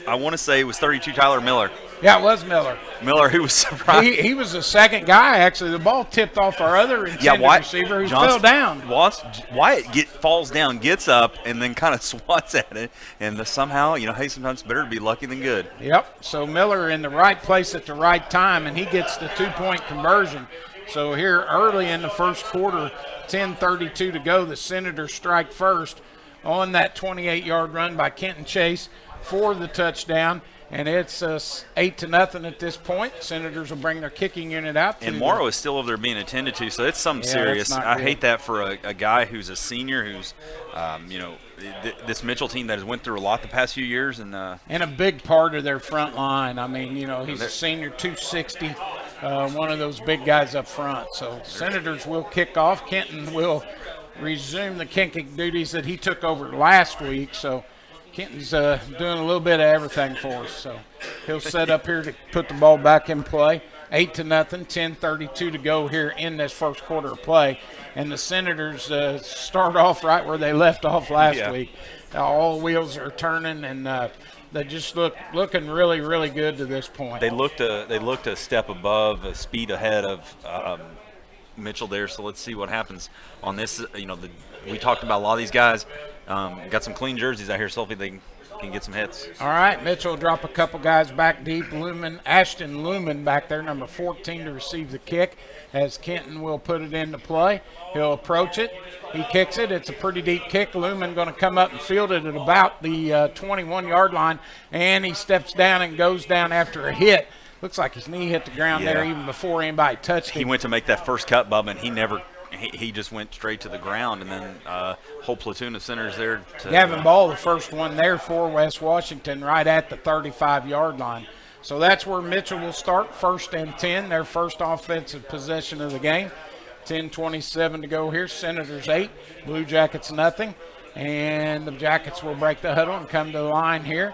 I want to say it was 32 Tyler Miller. Yeah, it was Miller. Miller, who was surprised. He was the second guy, actually. The ball tipped off our other intended receiver who fell down. Wyatt falls down, gets up, and then kind of swats at it. And somehow, hey, sometimes it's better to be lucky than good. Yep. So Miller in the right place at the right time, and he gets the 2-point conversion. So here early in the first quarter, 10:32 to go, the Senators strike first on that 28-yard run by Kenton Chase for the touchdown. And it's 8-0 at this point. Senators will bring their kicking unit out. And Morrow is still over there being attended to, so it's something serious. I hate that for a guy who's a senior who's, this Mitchell team that has went through a lot the past few years. And a big part of their front line. I mean, he's a senior, 260, one of those big guys up front. So Senators will kick off. Kenton will resume the kicking duties that he took over last week. So Kenton's doing a little bit of everything for us, so he'll set up here to put the ball back in play. 8-0, 10:32 to go here in this first quarter of play. And the Senators start off right where they left off last week. All wheels are turning, and they just looking really, really good to this point. They looked a step above, a speed ahead of Mitchell there. So let's see what happens on this. We talked about a lot of these guys. Got some clean jerseys out here, so hopefully they can get some hits. All right, Mitchell will drop a couple guys back deep. Ashton Lumen back there, number 14, to receive the kick, as Kenton will put it into play. He'll approach it. He kicks it. It's a pretty deep kick. Lumen going to come up and field it at about the 21-yard line, and he steps down and goes down after a hit. Looks like his knee hit the ground there even before anybody touched him. He went to make that first cut, Bubba, and he just went straight to the ground, and then whole platoon of centers there. Gavin Ball, the first one there for West Washington, right at the 35-yard line. So that's where Mitchell will start, 1st and 10, their first offensive possession of the game. 10:27 to go here. Senators 8, Blue Jackets nothing. And the Jackets will break the huddle and come to the line here.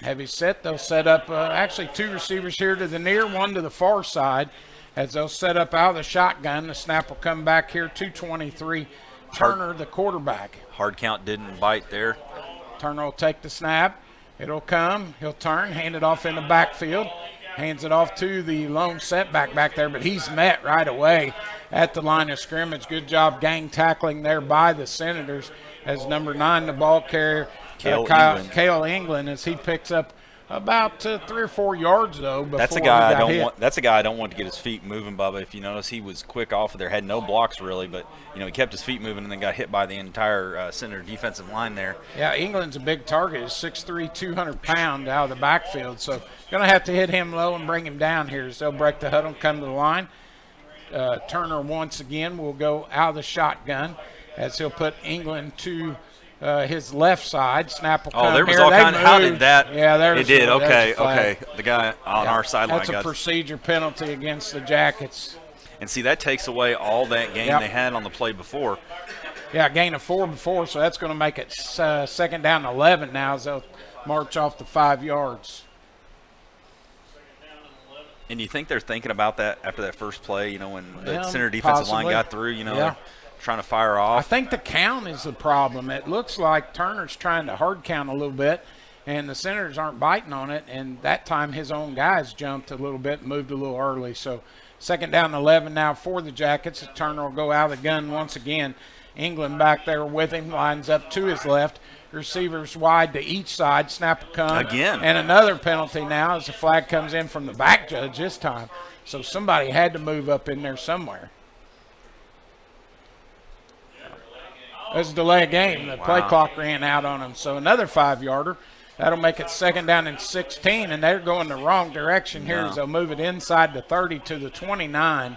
Heavy set. They'll set up actually 2 receivers here to the near, 1 to the far side. As they'll set up out of the shotgun, the snap will come back here. 2:23. Turner, the quarterback. Hard count didn't bite there. Turner will take the snap. It'll come. He'll turn, hand it off in the backfield. Hands it off to the lone setback back there, but he's met right away at the line of scrimmage. Good job gang tackling there by the Senators, as number 9, the ball carrier, Cale England, as he picks up about 3 or 4 yards though. That's a guy I don't want to get his feet moving, Bubba. If you notice, he was quick off of there, had no blocks really, but he kept his feet moving and then got hit by the entire Senator defensive line there. Yeah, England's a big target. He's 6'3", 200 pound out of the backfield, so going to have to hit him low and bring him down here. So they'll break the huddle and come to the line. Turner once again will go out of the shotgun, as he'll put England to his left side. Snap will come there was here. all kind of, how did that? Yeah, it did. Okay. The guy on our sideline got. That's a procedure penalty against the Jackets. And see, that takes away all that gain they had on the play before. Yeah, gain of 4 before, so that's going to make it 2nd down and 11 now, as they'll march off the 5 yards. And you think they're thinking about that after that first play, when the center defensive line got through, they're trying to fire off? I think the count is the problem. It looks like Turner's trying to hard count a little bit, and the Senators aren't biting on it, and that time his own guys jumped a little bit and moved a little early. So 2nd down and 11 now for the Jackets. Turner will go out of the gun once again. England back there with him, lines up to his left. Receivers wide to each side. Snap will come. Again. And another penalty now as the flag comes in from the back judge this time. So somebody had to move up in there somewhere. There's a delay of game. The play clock ran out on them. So another 5-yarder. That'll make it 2nd down and 16, and they're going the wrong direction here as they'll move it inside the 30 to the 29.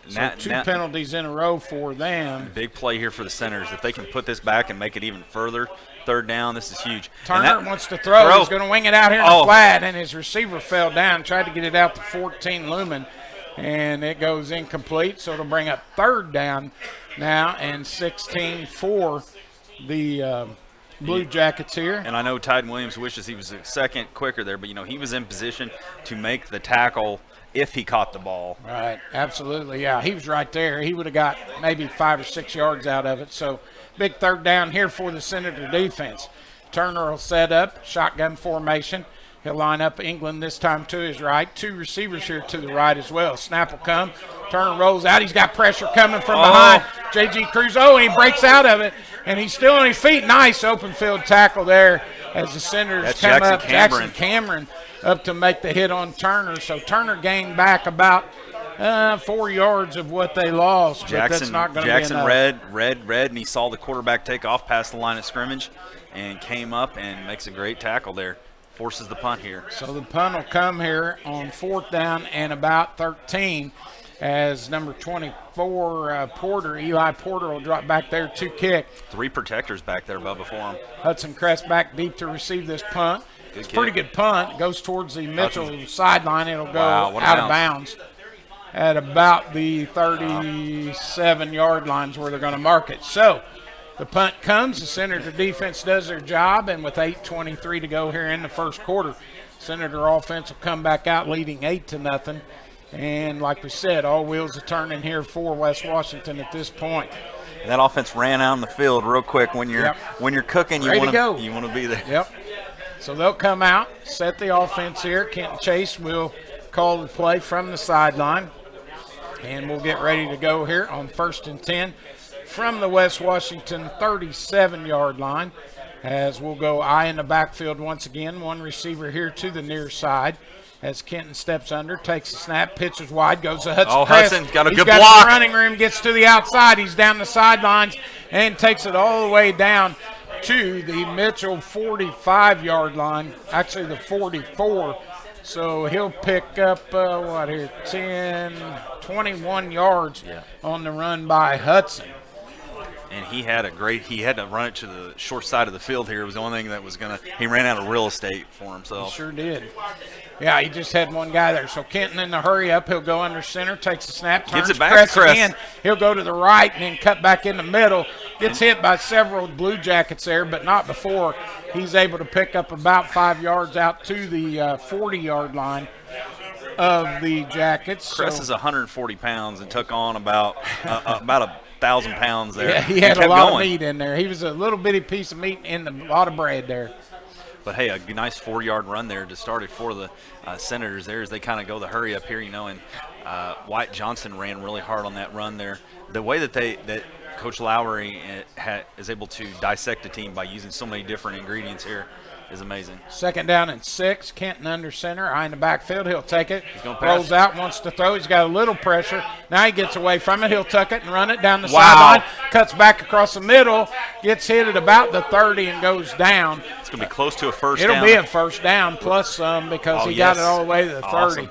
So 2 penalties in a row for them. Big play here for the Senators. If they can put this back and make it even further, 3rd down, this is huge. Turner wants to throw. He's going to wing it out here in the flat, and his receiver fell down, tried to get it out to 14 Lumen, and it goes incomplete. So it'll bring up 3rd down now and 16 for the Blue Jackets here. And I know Tyden Williams wishes he was a second quicker there, but he was in position to make the tackle if he caught the ball. Right, absolutely, yeah. He was right there. He would have got maybe 5 or 6 yards out of it. So big 3rd down here for the Senator defense. Turner will set up, shotgun formation. He'll line up England this time to his right. 2 receivers here to the right as well. Snap will come. Turner rolls out. He's got pressure coming from behind. J.G. Cruz, and he breaks out of it. And he's still on his feet. Nice open field tackle there as the Senators come up. Jackson Cameron up to make the hit on Turner. So Turner gained back about 4 yards of what they lost. But that's not going to be enough. read, and he saw the quarterback take off past the line of scrimmage and came up and makes a great tackle there. Forces the punt here. So the punt will come here on 4th down and about 13 as number 24, Eli Porter will drop back there to kick. 3 protectors back there, Bubba, for him. Hudson Crest back deep to receive this punt. It's a pretty good punt. Goes towards the Mitchell sideline. It'll go out of bounds at about the 37-yard lines where they're going to mark it. So The punt comes. The Senator defense does their job, and with 8:23 to go here in the first quarter, Senator offense will come back out leading 8-0. And like we said, all wheels are turning here for West Washington at this point. That offense ran out on the field real quick. When you're cooking, you want to be there. Yep. So they'll come out, set the offense here. Kenton Chase will call the play from the sideline. And we'll get ready to go here on 1st and 10 from the West Washington 37-yard line, as we'll go eye in the backfield once again. One receiver here to the near side as Kenton steps under, takes a snap, pitches wide, goes to Hudson. Hudson's got a good block. block. The running room, gets to the outside. He's down the sidelines and takes it all the way down to the Mitchell 45-yard line, actually the 44. So he'll pick up, 21 yards on the run by Hudson. And he had to run it to the short side of the field here. It was the only thing that was he ran out of real estate for himself. He sure did. Yeah, he just had one guy there. So Kenton in the hurry up, he'll go under center, takes a snap, turns, gives it back to Cress again. He'll go to the right and then cut back in the middle. Gets hit by several Blue Jackets there, but not before he's able to pick up about 5 yards out to the 40-yard line of the Jackets. Cress is 140 pounds and took on about 1,000 pounds there. Yeah, he had a lot going. of meat in there. He was a little bitty piece of meat and a lot of bread there. But, hey, a nice 4-yard run there to start it for the Senators there as they kind of go the hurry up here, and White Johnson ran really hard on that run there. The way that Coach Lowry is able to dissect a team by using so many different ingredients here is amazing. 2nd down and 6. Kenton under center, eye in the backfield. He'll take it. He's gonna rolls pass. out, wants to throw. He's got a little pressure. Now he gets away from it. He'll tuck it and run it down the sideline. Cuts back across the middle. Gets hit at about the 30 and goes down. It's going to be close to a first down. It'll be a first down plus some because he got it all the way to the 30. Awesome.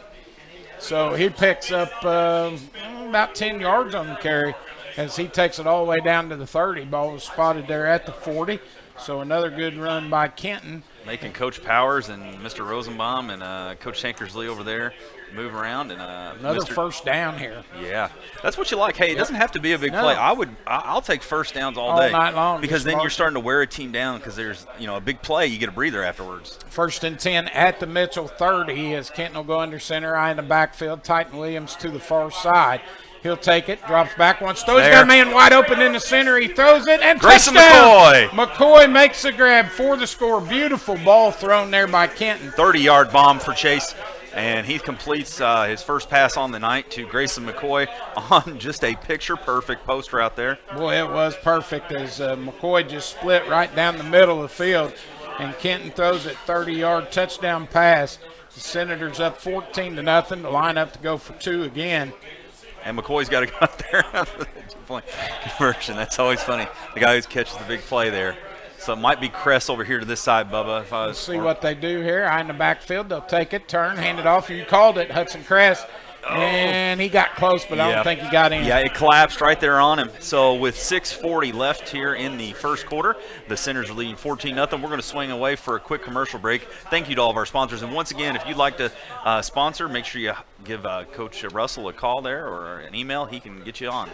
So he picks up about 10 yards on the carry as he takes it all the way down to the 30. Ball was spotted there at the 40. So another good run by Kenton. Making Coach Powers and Mr. Rosenbaum and Coach Tankersley over there move around. And another first down here. Yeah, that's what you like. Hey, it doesn't have to be a big play. I'll take first downs all day night long, because then you're starting to wear a team down because there's a big play. You get a breather afterwards. 1st and 10 at the Mitchell 30 as Kenton will go under center, eye in the backfield. Titan Williams to the far side. He'll take it, drops back once, throws. He's got a man wide open in the center. He throws it, and Grayson touchdown! McCoy makes the grab for the score. Beautiful ball thrown there by Kenton. 30-yard bomb for Chase, and he completes his first pass on the night to Grayson McCoy on just a picture-perfect post route there. Boy, it was perfect as McCoy just split right down the middle of the field, and Kenton throws it 30-yard touchdown pass. The Senators up 14-0. The line up to go for 2 again. And McCoy's got to go out there after the two-point conversion. That's always funny. The guy who catches the big play there. So it might be Cress over here to this side, Bubba. Let's see what they do here. Eye in the backfield. They'll take it, turn, hand it off. You called it, Hudson Cress. And he got close, but I don't think he got in. Yeah, it collapsed right there on him. So with 6:40 left here in the first quarter, the Senators are leading 14-0. We're going to swing away for a quick commercial break. Thank you to all of our sponsors. And once again, if you'd like to sponsor, make sure you give Coach Russell a call there or an email. He can get you on.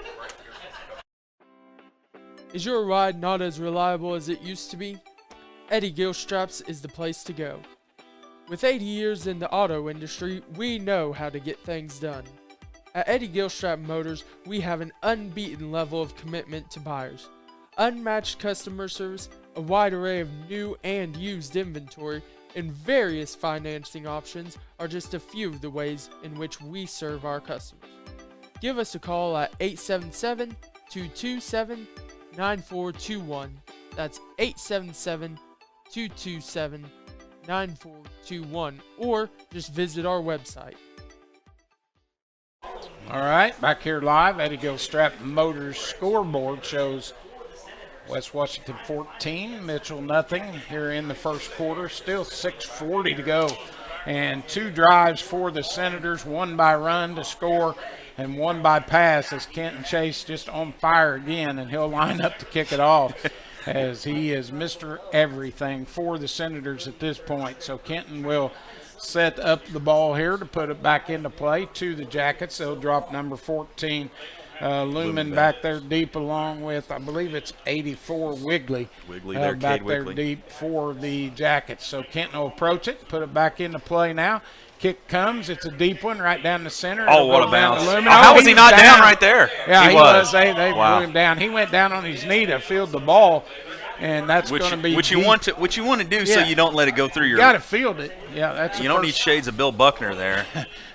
Is your ride not as reliable as it used to be? Eddie Gilstraps is the place to go. With 80 years in the auto industry, we know how to get things done. At Eddie Gilstrap Motors, we have an unbeaten level of commitment to buyers. Unmatched customer service, a wide array of new and used inventory, and various financing options are just a few of the ways in which we serve our customers. Give us a call at 877-227-9421. That's 877-227-9421, or just visit our website. All right, back here live, Eddie Gilstrap Motors scoreboard shows West Washington 14, Mitchell nothing here in the first quarter. Still 6:40 to go, and 2 drives for the Senators, 1 by run to score and 1 by pass as Kenton Chase just on fire again, and he'll line up to kick it off. As he is Mr. Everything for the Senators at this point. So Kenton will set up the ball here to put it back into play to the Jackets. They'll drop number 14 Lumen back there deep, along with, I believe it's 84 Wiggly. Wiggly there, back Cade there Wiggly. deep for the Jackets. So Kenton will approach it, put it back into play now. Kick comes. It's a deep one right down the center. Oh, It'll what go a down to bounce. Lumen. How was he not down right there? Yeah, He he was. was. They Wow. blew him down. He went down on his knee to field the ball, and that's Which, going to be which you deep. want to do so Yeah. you don't let it go through your. You got to field it. Yeah, that's You the don't need first, shades of Bill Buckner there.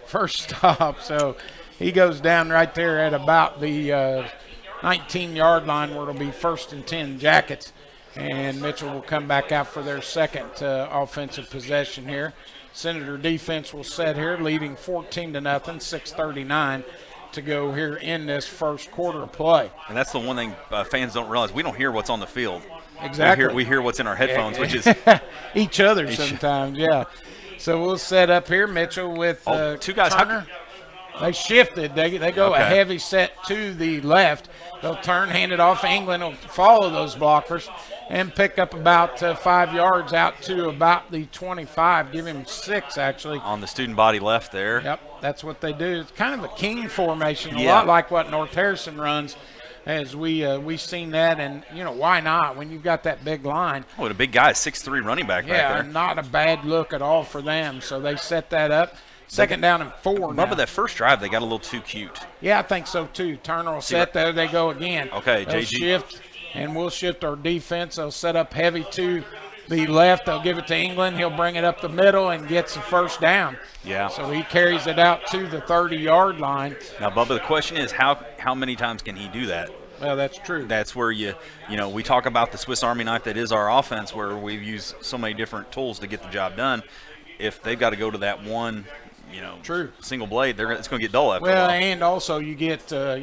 first stop. So he goes down right there at about the 19-yard line, where it'll be 1st and 10 Jackets. And Mitchell will come back out for their second offensive possession here. Senator defense will set here, leading 14-0, 6:39 to go here in this first quarter of play. And that's the one thing fans don't realize. We don't hear what's on the field. Exactly. We hear what's in our headphones, which is each other sometimes, yeah. So we'll set up here. Mitchell with two guys. Turner. They shifted. They go Okay. a heavy set to the left. They'll turn, hand it off. England will follow those blockers and pick up about 5 yards out to about the 25. Give him 6, actually. on the student body left there. Yep, that's what they do. It's kind of a king formation, a Yeah. lot like what North Harrison runs, as we've seen that. And, why not? When you've got that big line, Oh, and a big guy, 6'3" running back yeah, back there. not a bad look at all for them. So they set that up. Second down and 4 now. Remember that first drive, they got a little too cute. Yeah, I think so too. Turner will set there. They go again. Okay, They'll JG. shift, and we'll shift our defense. They'll set up heavy to the left. They'll give it to England. He'll bring it up the middle and gets the first down. Yeah. So he carries it out to the 30-yard line. Now, Bubba, the question is how many times can he do that? Well, that's true. That's where we talk about the Swiss Army knife that is our offense, where we've used so many different tools to get the job done. If they've got to go to that one, True. single blade, it's going to get dull after a Well, while. and also you get that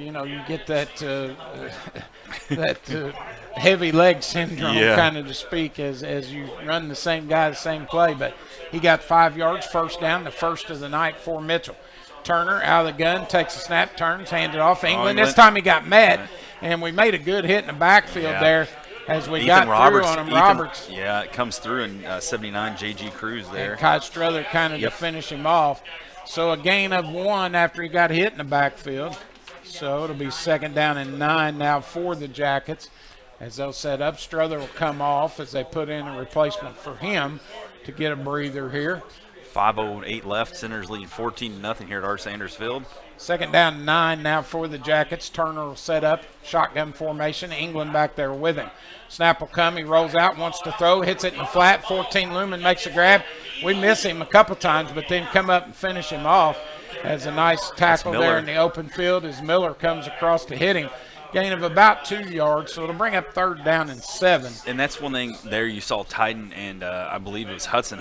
heavy leg syndrome, Yeah. kind of to speak, as you run the same guy, the same play. But he got 5 yards, first down, the first of the night for Mitchell. Turner out of the gun, takes a snap, turns, hands it off. England. This time he got met, and we made a good hit in the backfield there as we got through on him. Roberts. Yeah, it comes through in 79, J.G. Cruz there. And Kai Struther kind of to finish him off. So a gain of 1 after he got hit in the backfield. So it'll be second down and 9 now for the Jackets. As they'll set up, Struther will come off as they put in a replacement for him to get a breather here. 5:08 left. Senators leading 14-0 here at Art Sanders Field. Second down and 9 now for the Jackets. Turner will set up, shotgun formation. England back there with him. Snap will come. He rolls out, wants to throw, hits it in the flat. 14 Lumen makes a grab. We miss him a couple times, but then come up and finish him off. As a nice tackle Miller. there in the open field as Miller comes across to hit him. Gain of about 2 yards, so it'll bring up third down and 7. And that's one thing there you saw Titan and I believe it was Hudson.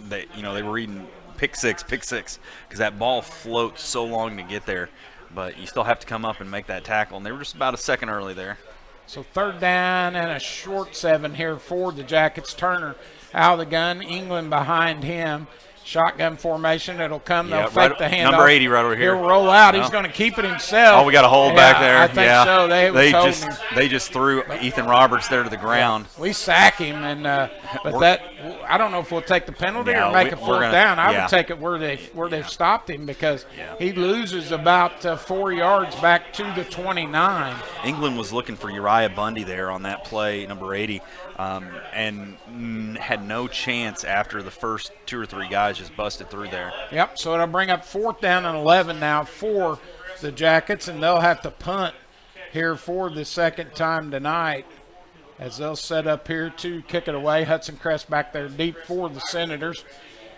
They were reading pick six, because that ball floats so long to get there. But you still have to come up and make that tackle, and they were just about a second early there. So third down and a short 7 here for the Jackets. Turner out of the gun, England behind him. Shotgun formation. It'll come. They'll fake the handoff. Number 80 right over here. He'll roll out. No. He's going to keep it himself. Oh, we got a hold back there. I think so. They just threw Ethan Roberts there to the ground. We sack him, and I don't know if we'll take the penalty No, or make a we're fourth gonna- down. I yeah. would take it where they've stopped him because he loses about 4 yards back to the 29. England was looking for Uriah Bundy there on that play, number 80, and had no chance after the first 2 or 3 guys just busted through there. Yep, so it'll bring up fourth down and 11 now for the Jackets, and they'll have to punt here for the second time tonight as they'll set up here to kick it away. Hudson Crest back there deep for the Senators.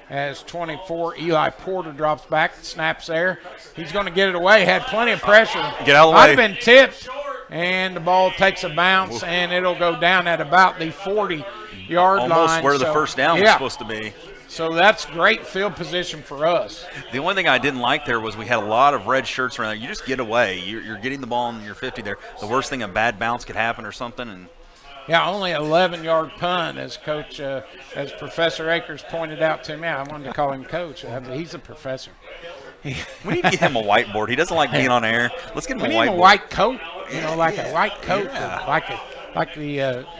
As 24, Eli Porter drops back, snaps there. He's going to get it away, had plenty of pressure. Get out of the Might way. have been tipped, and the ball takes a bounce, and it'll go down at about the 40-yard line. Almost where the So, first down was yeah. supposed to be. So that's great field position for us. The only thing I didn't like there was we had a lot of red shirts around there. You just get away. You're getting the ball on your 50 there. The worst thing, a bad bounce could happen or something. And Yeah, only 11-yard punt, as as Professor Akers pointed out to me. I wanted to call him Coach. He's a professor. we need to get him a whiteboard. He doesn't like being on air. Let's get him We a need whiteboard. him a white coat, like a white coat,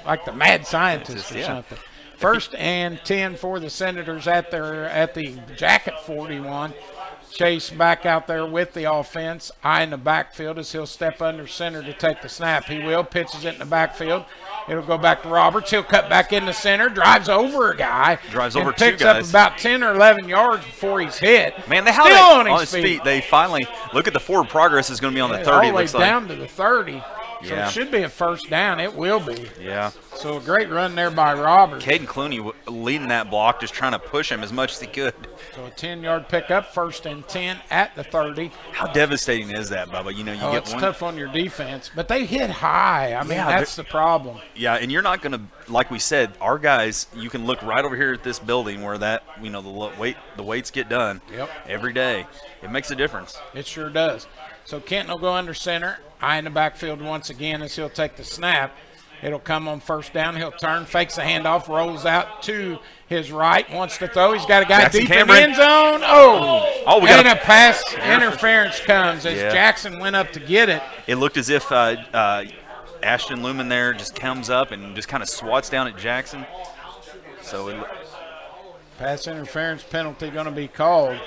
like the mad scientist or something. First and 10 for the Senators at the Jacket 41. Chase back out there with the offense, eyeing the backfield as he'll step under center to take the snap. He will, pitches it in the backfield. It'll go back to Roberts. He'll cut back into center, drives over a guy. Drives and over two picks guys. up about 10 or 11 yards before he's hit. Man, Still on on his feet. They finally look at the forward progress is going to be on the 30. All the It way looks like. down to the 30. So Yeah. it should be a first down. It will be. Yeah. So a great run there by Roberts. Caden Clooney leading that block, just trying to push him as much as he could. So a 10-yard pickup, 1st and 10 at the 30. How devastating is that, Bubba? You know, you get It's one. tough on your defense, but they hit high. I mean, Yeah, that's the problem. Yeah, and you're not going to, like we said, our guys, you can look right over here at this building where that, you know, the weights get done every day. It makes a difference. It sure does. So Kenton will go under center, eye in the backfield once again as he'll take the snap. It'll come on first down. He'll turn, fakes a handoff, rolls out to his right, wants to throw. He's got a guy Jackson deep Cameron. in the end zone. Oh, we got and a pass interference comes as Yeah. Jackson went up to get it. It looked as if Ashton Lumen there just comes up and just kind of swats down at Jackson. So Pass interference penalty going to be called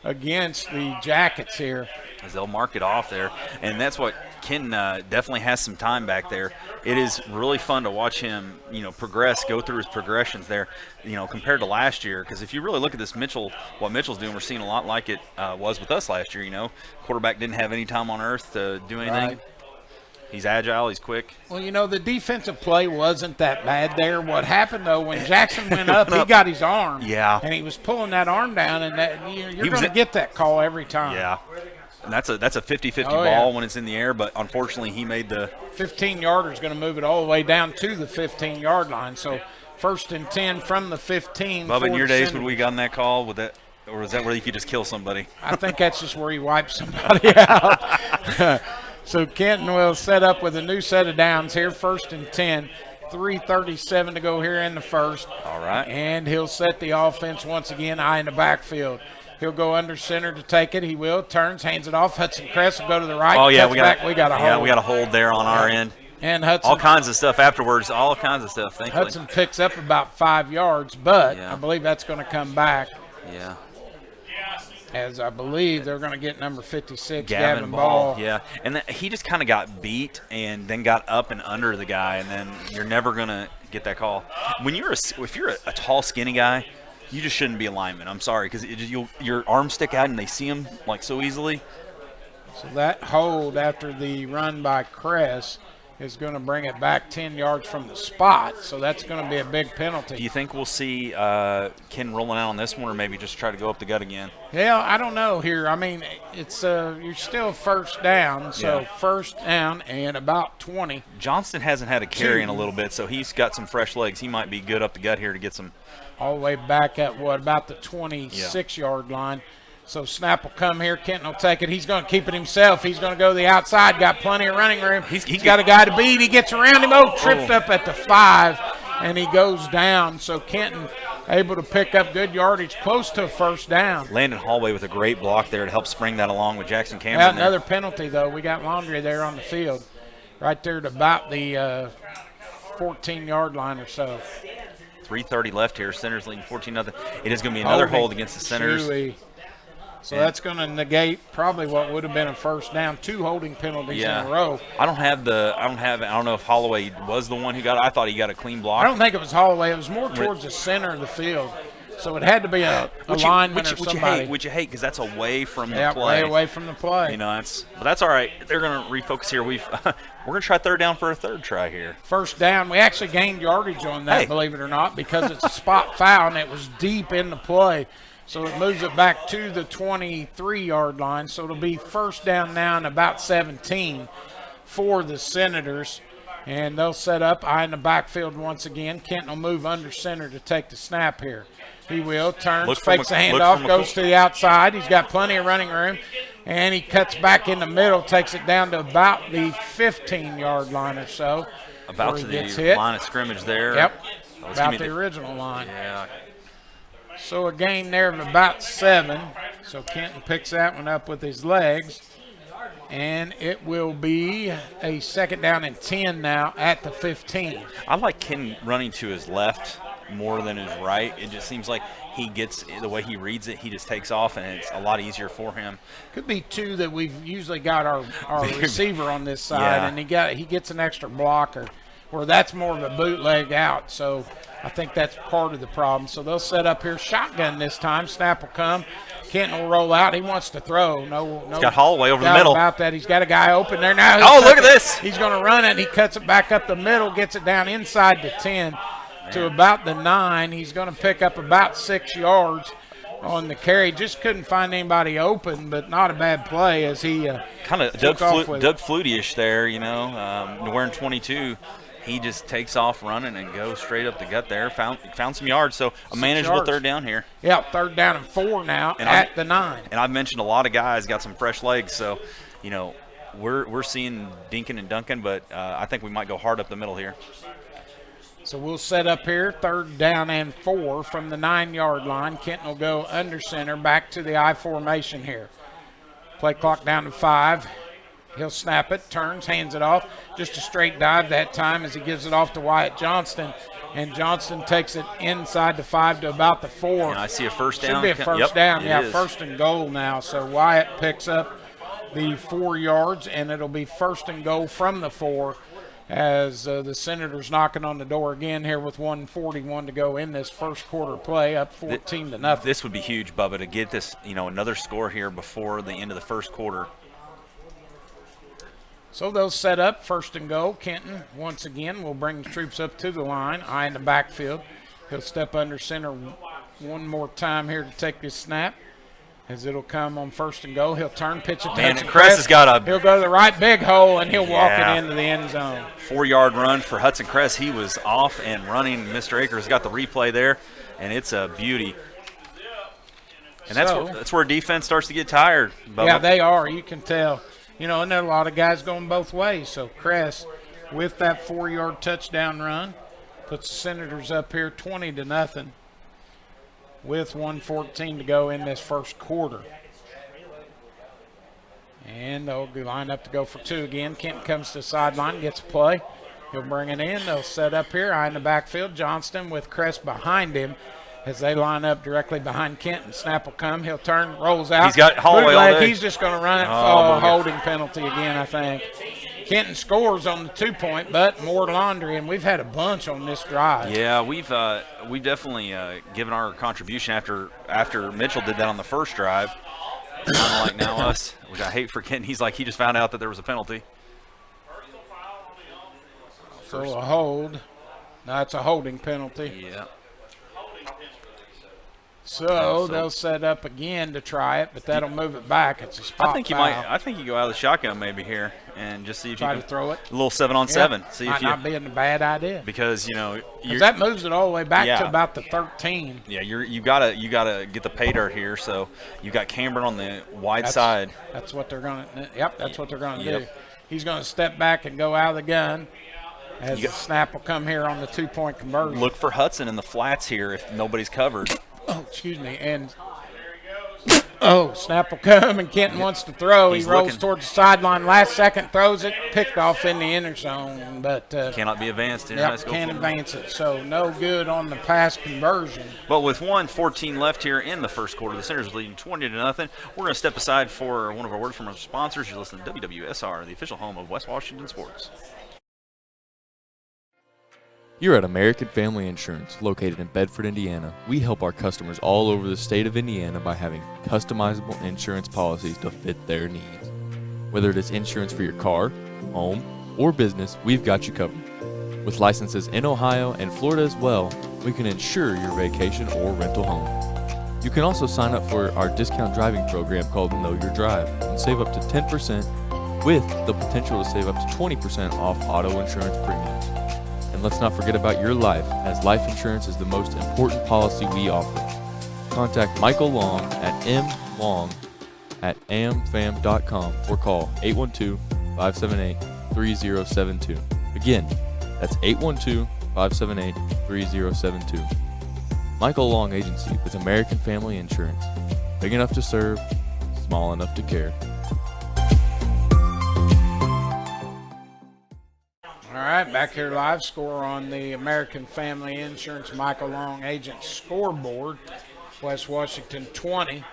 against the Jackets here. as they'll mark it off there. And that's what Ken definitely has some time back there. It is really fun to watch him, you know, progress, go through his progressions there, you know, compared to last year. Because if you really look at this what Mitchell's doing, we're seeing a lot like it was with us last year, you know. Quarterback didn't have any time on earth to do anything. Right. He's agile, he's quick. Well, you know, the defensive play wasn't that bad there. What happened, though, when Jackson went up, he got his arm. Yeah. And he was pulling that arm down, and that you're was going to in- get that call every time. Yeah. And that's a 50-50 Oh, ball yeah. when it's in the air, but unfortunately he made the 15-yarder is going to move it all the way down to the 15-yard line. So 1st and 10 from the 15. Bubba, in for your the days, Senators. would we gotten that call? Would that, or was that where you could just kill somebody? I think that's just where you wipe somebody out. So Kenton will set up with a new set of downs here, 1st and 10. 3:37 to go here in the first. All right. And he'll set the offense once again, eye in the backfield. He'll go under center to take it. He will. Turns, hands it off. Hudson Crest will go to the right. Oh yeah, cuts back. We got a hold. Yeah, we got a hold there on our end. And Hudson. All kinds of stuff afterwards. All kinds of stuff. Thankfully. Hudson picks up about 5 yards, but Yeah. I believe that's going to come back, Yeah. as I believe they're going to get number 56, Gavin Gavin Ball. Ball. Yeah, and he just kind of got beat and then got up and under the guy, and then you're never gonna get that call. When if you're a tall, skinny guy, you just shouldn't be a lineman. I'm sorry, because your arms stick out and they see him like so easily. So that hold after the run by Cress is going to bring it back 10 yards from the spot. So that's going to be a big penalty. Do you think we'll see Ken rolling out on this one, or maybe just try to go up the gut again? Yeah, I don't know here. I mean, it's you're still first down, so Yeah. first down and about 20. Johnston hasn't had a carry in a little bit, so he's got some fresh legs. He might be good up the gut here to get some. All the way back at about the 26-yard line. So snap will come here. Kenton will take it. He's going to keep it himself. He's going to go to the outside. Got plenty of running room. He's got a guy to beat. He gets around him. Tripped up at the 5, and he goes down. So Kenton able to pick up good yardage, close to a first down. Landon Hallway with a great block there to help spring that along with Jackson Cameron. Yeah, there. another penalty, though. We got Laundry there on the field, right there at about the 14-yard line or so. 3:30 left here. Centers leading 14-0. It is going to be another hold against the Centers. Chewy. So Yeah. that's going to negate probably what would have been a first down. 2 holding penalties in a row. I don't know if Holloway was the one who got it. I thought he got a clean block. I don't think it was Holloway. It was more towards the center of the field. So it had to be a lineman or somebody. Which you hate because that's away from the Yeah, play. way away from the play. You know, but that's all right. They're going to refocus here. We're going to try third down for a third try here. First down. We actually gained yardage on that, Hey. believe it or not, because it's a spot foul and it was deep in the play. So it moves it back to the 23-yard line. So it'll be first down now and about 17 for the Senators. And they'll set up, eye in the backfield once again. Kenton will move under center to take the snap here. He will, turns, Look from fakes a a- look handoff, from a- goes to the outside. He's got plenty of running room. And he cuts back in the middle, takes it down to about the 15-yard line or so. About where to he gets the hit. line of scrimmage there. Yep, Let's about give me the original line. Yeah. So a gain there of about 7. So Kenton picks that one up with his legs. And it will be a second down and 10 now at the 15. I like Ken running to his left more than his right. It just seems like he gets the way he reads it, he just takes off, and it's a lot easier for him. Could be two that we've usually got our receiver on this side, Yeah. and he gets an extra blocker, where that's more of a bootleg out. So I think that's part of the problem. So they'll set up here, shotgun this time. Snap will come. Kenton will roll out. He wants to throw. No. He's got Holloway over the doubt middle. about that. He's got a guy open there now. Oh, look at this. He's going to run it. He cuts it back up the middle, gets it down inside the 10 to about the 9. He's going to pick up about 6 yards on the carry. Just couldn't find anybody open, but not a bad play as he kind of Doug Flutie-ish there, wearing 22. He just takes off running and goes straight up the gut there. Found some yards, so a manageable third down here. Yeah, 3rd down and 4 now at the 9. And I've mentioned a lot of guys got some fresh legs, so we're seeing Dinkin and Duncan, but I think we might go hard up the middle here. So we'll set up here, 3rd down and 4 from the 9-yard line. Kenton will go under center, back to the I formation here. Play clock down to 5. He'll snap it, turns, hands it off. Just a straight dive that time as he gives it off to Wyatt Johnston. And Johnston takes it inside the 5 to about the 4. And I see a first down. Should be a first down, yeah, 1st and goal now. So Wyatt picks up the 4 yards, and it'll be 1st and goal from the 4 as the Senators knocking on the door again here with 1:41 to go in this first quarter play, up 14-0. This would be huge, Bubba, to get this, another score here before the end of the first quarter. So they'll set up 1st and goal. Kenton, once again, will bring the troops up to the line, eye in the backfield. He'll step under center one more time here to take this snap. As it'll come on 1st and goal, he'll turn, pitch it. Man, Kress has got a. He'll go to the right big hole, and he'll walk it into the end zone. 4-yard run for Hudson Kress. He was off and running. Mr. Akers got the replay there, and it's a beauty. And that's where defense starts to get tired, Bubba. Yeah, they are. You can tell. And there are a lot of guys going both ways. So Kress, with that 4-yard touchdown run, puts the Senators up here 20-0 with 1:14 to go in this first quarter. And they'll line up to go for 2 again. Kenton comes to the sideline, gets a play. He'll bring it in. They'll set up here, eye in the backfield. Johnston with Kress behind him as they line up directly behind Kenton. Snap will come. He'll turn, rolls out. He's got Holloway all day. He's just going to run it. Holding penalty again, I think. Kenton scores on the 2-point, but more laundry, and we've had a bunch on this drive. Yeah, we've definitely given our contribution after Mitchell did that on the first drive. Kind of like now us, which I hate for Kenton. He's like he just found out that there was a penalty. So a hold. That's a holding penalty. Yeah. So they'll set up again to try it, but that'll move it back. It's a spot I think you foul. I think you go out of the shotgun maybe here and just see if Try you to throw it. A little 7-on-7. See Might if you not be a bad idea. because that moves it all the way back to about the 13. Yeah, you gotta get the pay dirt here. So you got Cameron on the wide side. That's what they're gonna. Yep, that's what they're gonna do. He's gonna step back and go out of the gun. As the snap will come here on the 2-point conversion. Look for Hudson in the flats here if nobody's covered. Oh, excuse me. And snap will come, and Kenton wants to throw. He rolls towards the sideline. Last second, throws it, picked off in the inner zone, but cannot be advanced. Can't advance it. So no good on the pass conversion. But with 1:14 left here in the first quarter, the Senators leading 20-0. We're going to step aside for one of our words from our sponsors. You're listening to WWSR, the official home of West Washington sports. Here at American Family Insurance, located in Bedford, Indiana, we help our customers all over the state of Indiana by having customizable insurance policies to fit their needs. Whether it is insurance for your car, home, or business, we've got you covered. With licenses in Ohio and Florida as well, we can insure your vacation or rental home. You can also sign up for our discount driving program called Know Your Drive and save up to 10% with the potential to save up to 20% off auto insurance premiums. And let's not forget about your life, as life insurance is the most important policy we offer. Contact Michael Long at mlong@amfam.com or call 812-578-3072. Again, that's 812-578-3072. Michael Long Agency with American Family Insurance. Big enough to serve, small enough to care. All right, back here live score on the American Family Insurance Michael Long Agent scoreboard. West Washington 20.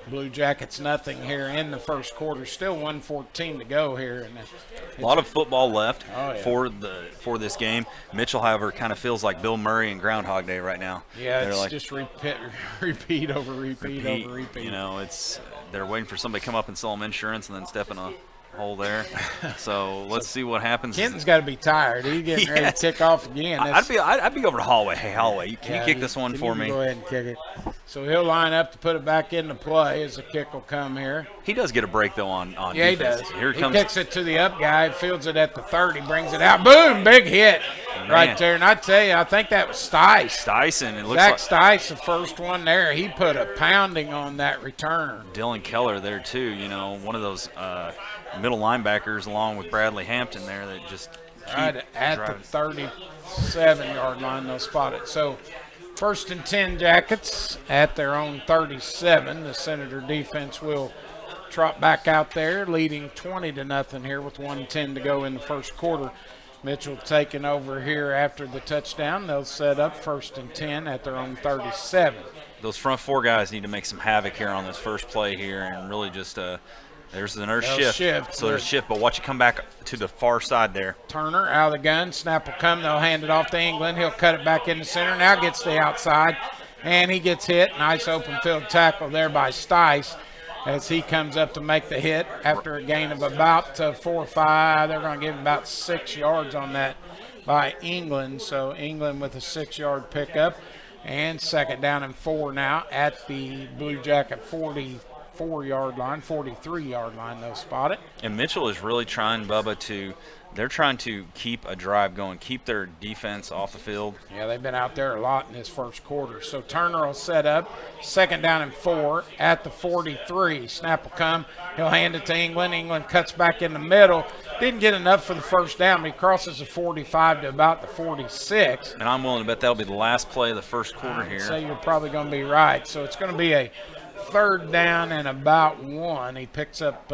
Blue Jackets nothing here in the first quarter. Still 1:14 to go here. And a lot of football left Oh, yeah. for this game. Mitchell, however, kind of feels like Bill Murray and Groundhog Day right now. Yeah, They're it's like, just repeat over repeat over repeat. You know, they're waiting for somebody to come up and sell them insurance and then step in a hole there. So let's see what happens. Kenton's got to be tired. He's getting ready to kick off again. I'd be over to Holloway. Hey, Holloway, can you kick this one for me? Go ahead and kick it. So he'll line up to put it back into play as the kick will come here. He does get a break, though, on Yeah, defense. he does. Here it He comes. kicks it to the up guy, fields it at the 30, brings it out. Boom, big hit right there. And I tell you, I think that was Stice. Dyson, it looks Zach like Stice, the first one there. He put a pounding on that returner. Dylan Keller there, too. You know, one of those middle linebackers along with Bradley Hampton there that just Right at the 37-yard line, they'll spot it. So first and 10 Jackets at their own 37. The Senator defense will trot back out there, leading 20-0 here with 1:10 to go in the first quarter. Mitchell taking over here after the touchdown. They'll set up first and 10 at their own 37. Those front four guys need to make some havoc here on this first play here and really just there's another shift. So there's shift, but watch it come back to the far side there. Turner out of the gun. Snap will come. They'll hand it off to England. He'll cut it back in the center. Now gets the outside, and he gets hit. Nice open field tackle there by Stice as he comes up to make the hit after a gain of about 4 or 5. They're going to give him about 6 yards on that by England. So England with a 6-yard pickup. And second down and 4 now at the Blue Jacket 44-yard line, 43-yard line, they'll spot it. And Mitchell is really trying, Bubba, they're trying to keep a drive going, keep their defense off the field. Yeah, they've been out there a lot in this first quarter. So Turner will set up, second down and 4 at the 43. Snap will come. He'll hand it to England. England cuts back in the middle. Didn't get enough for the first down, but he crosses the 45 to about the 46. And I'm willing to bet that'll be the last play of the first quarter here. So you're probably going to be right. So it's going to be a third down and about 1. He picks up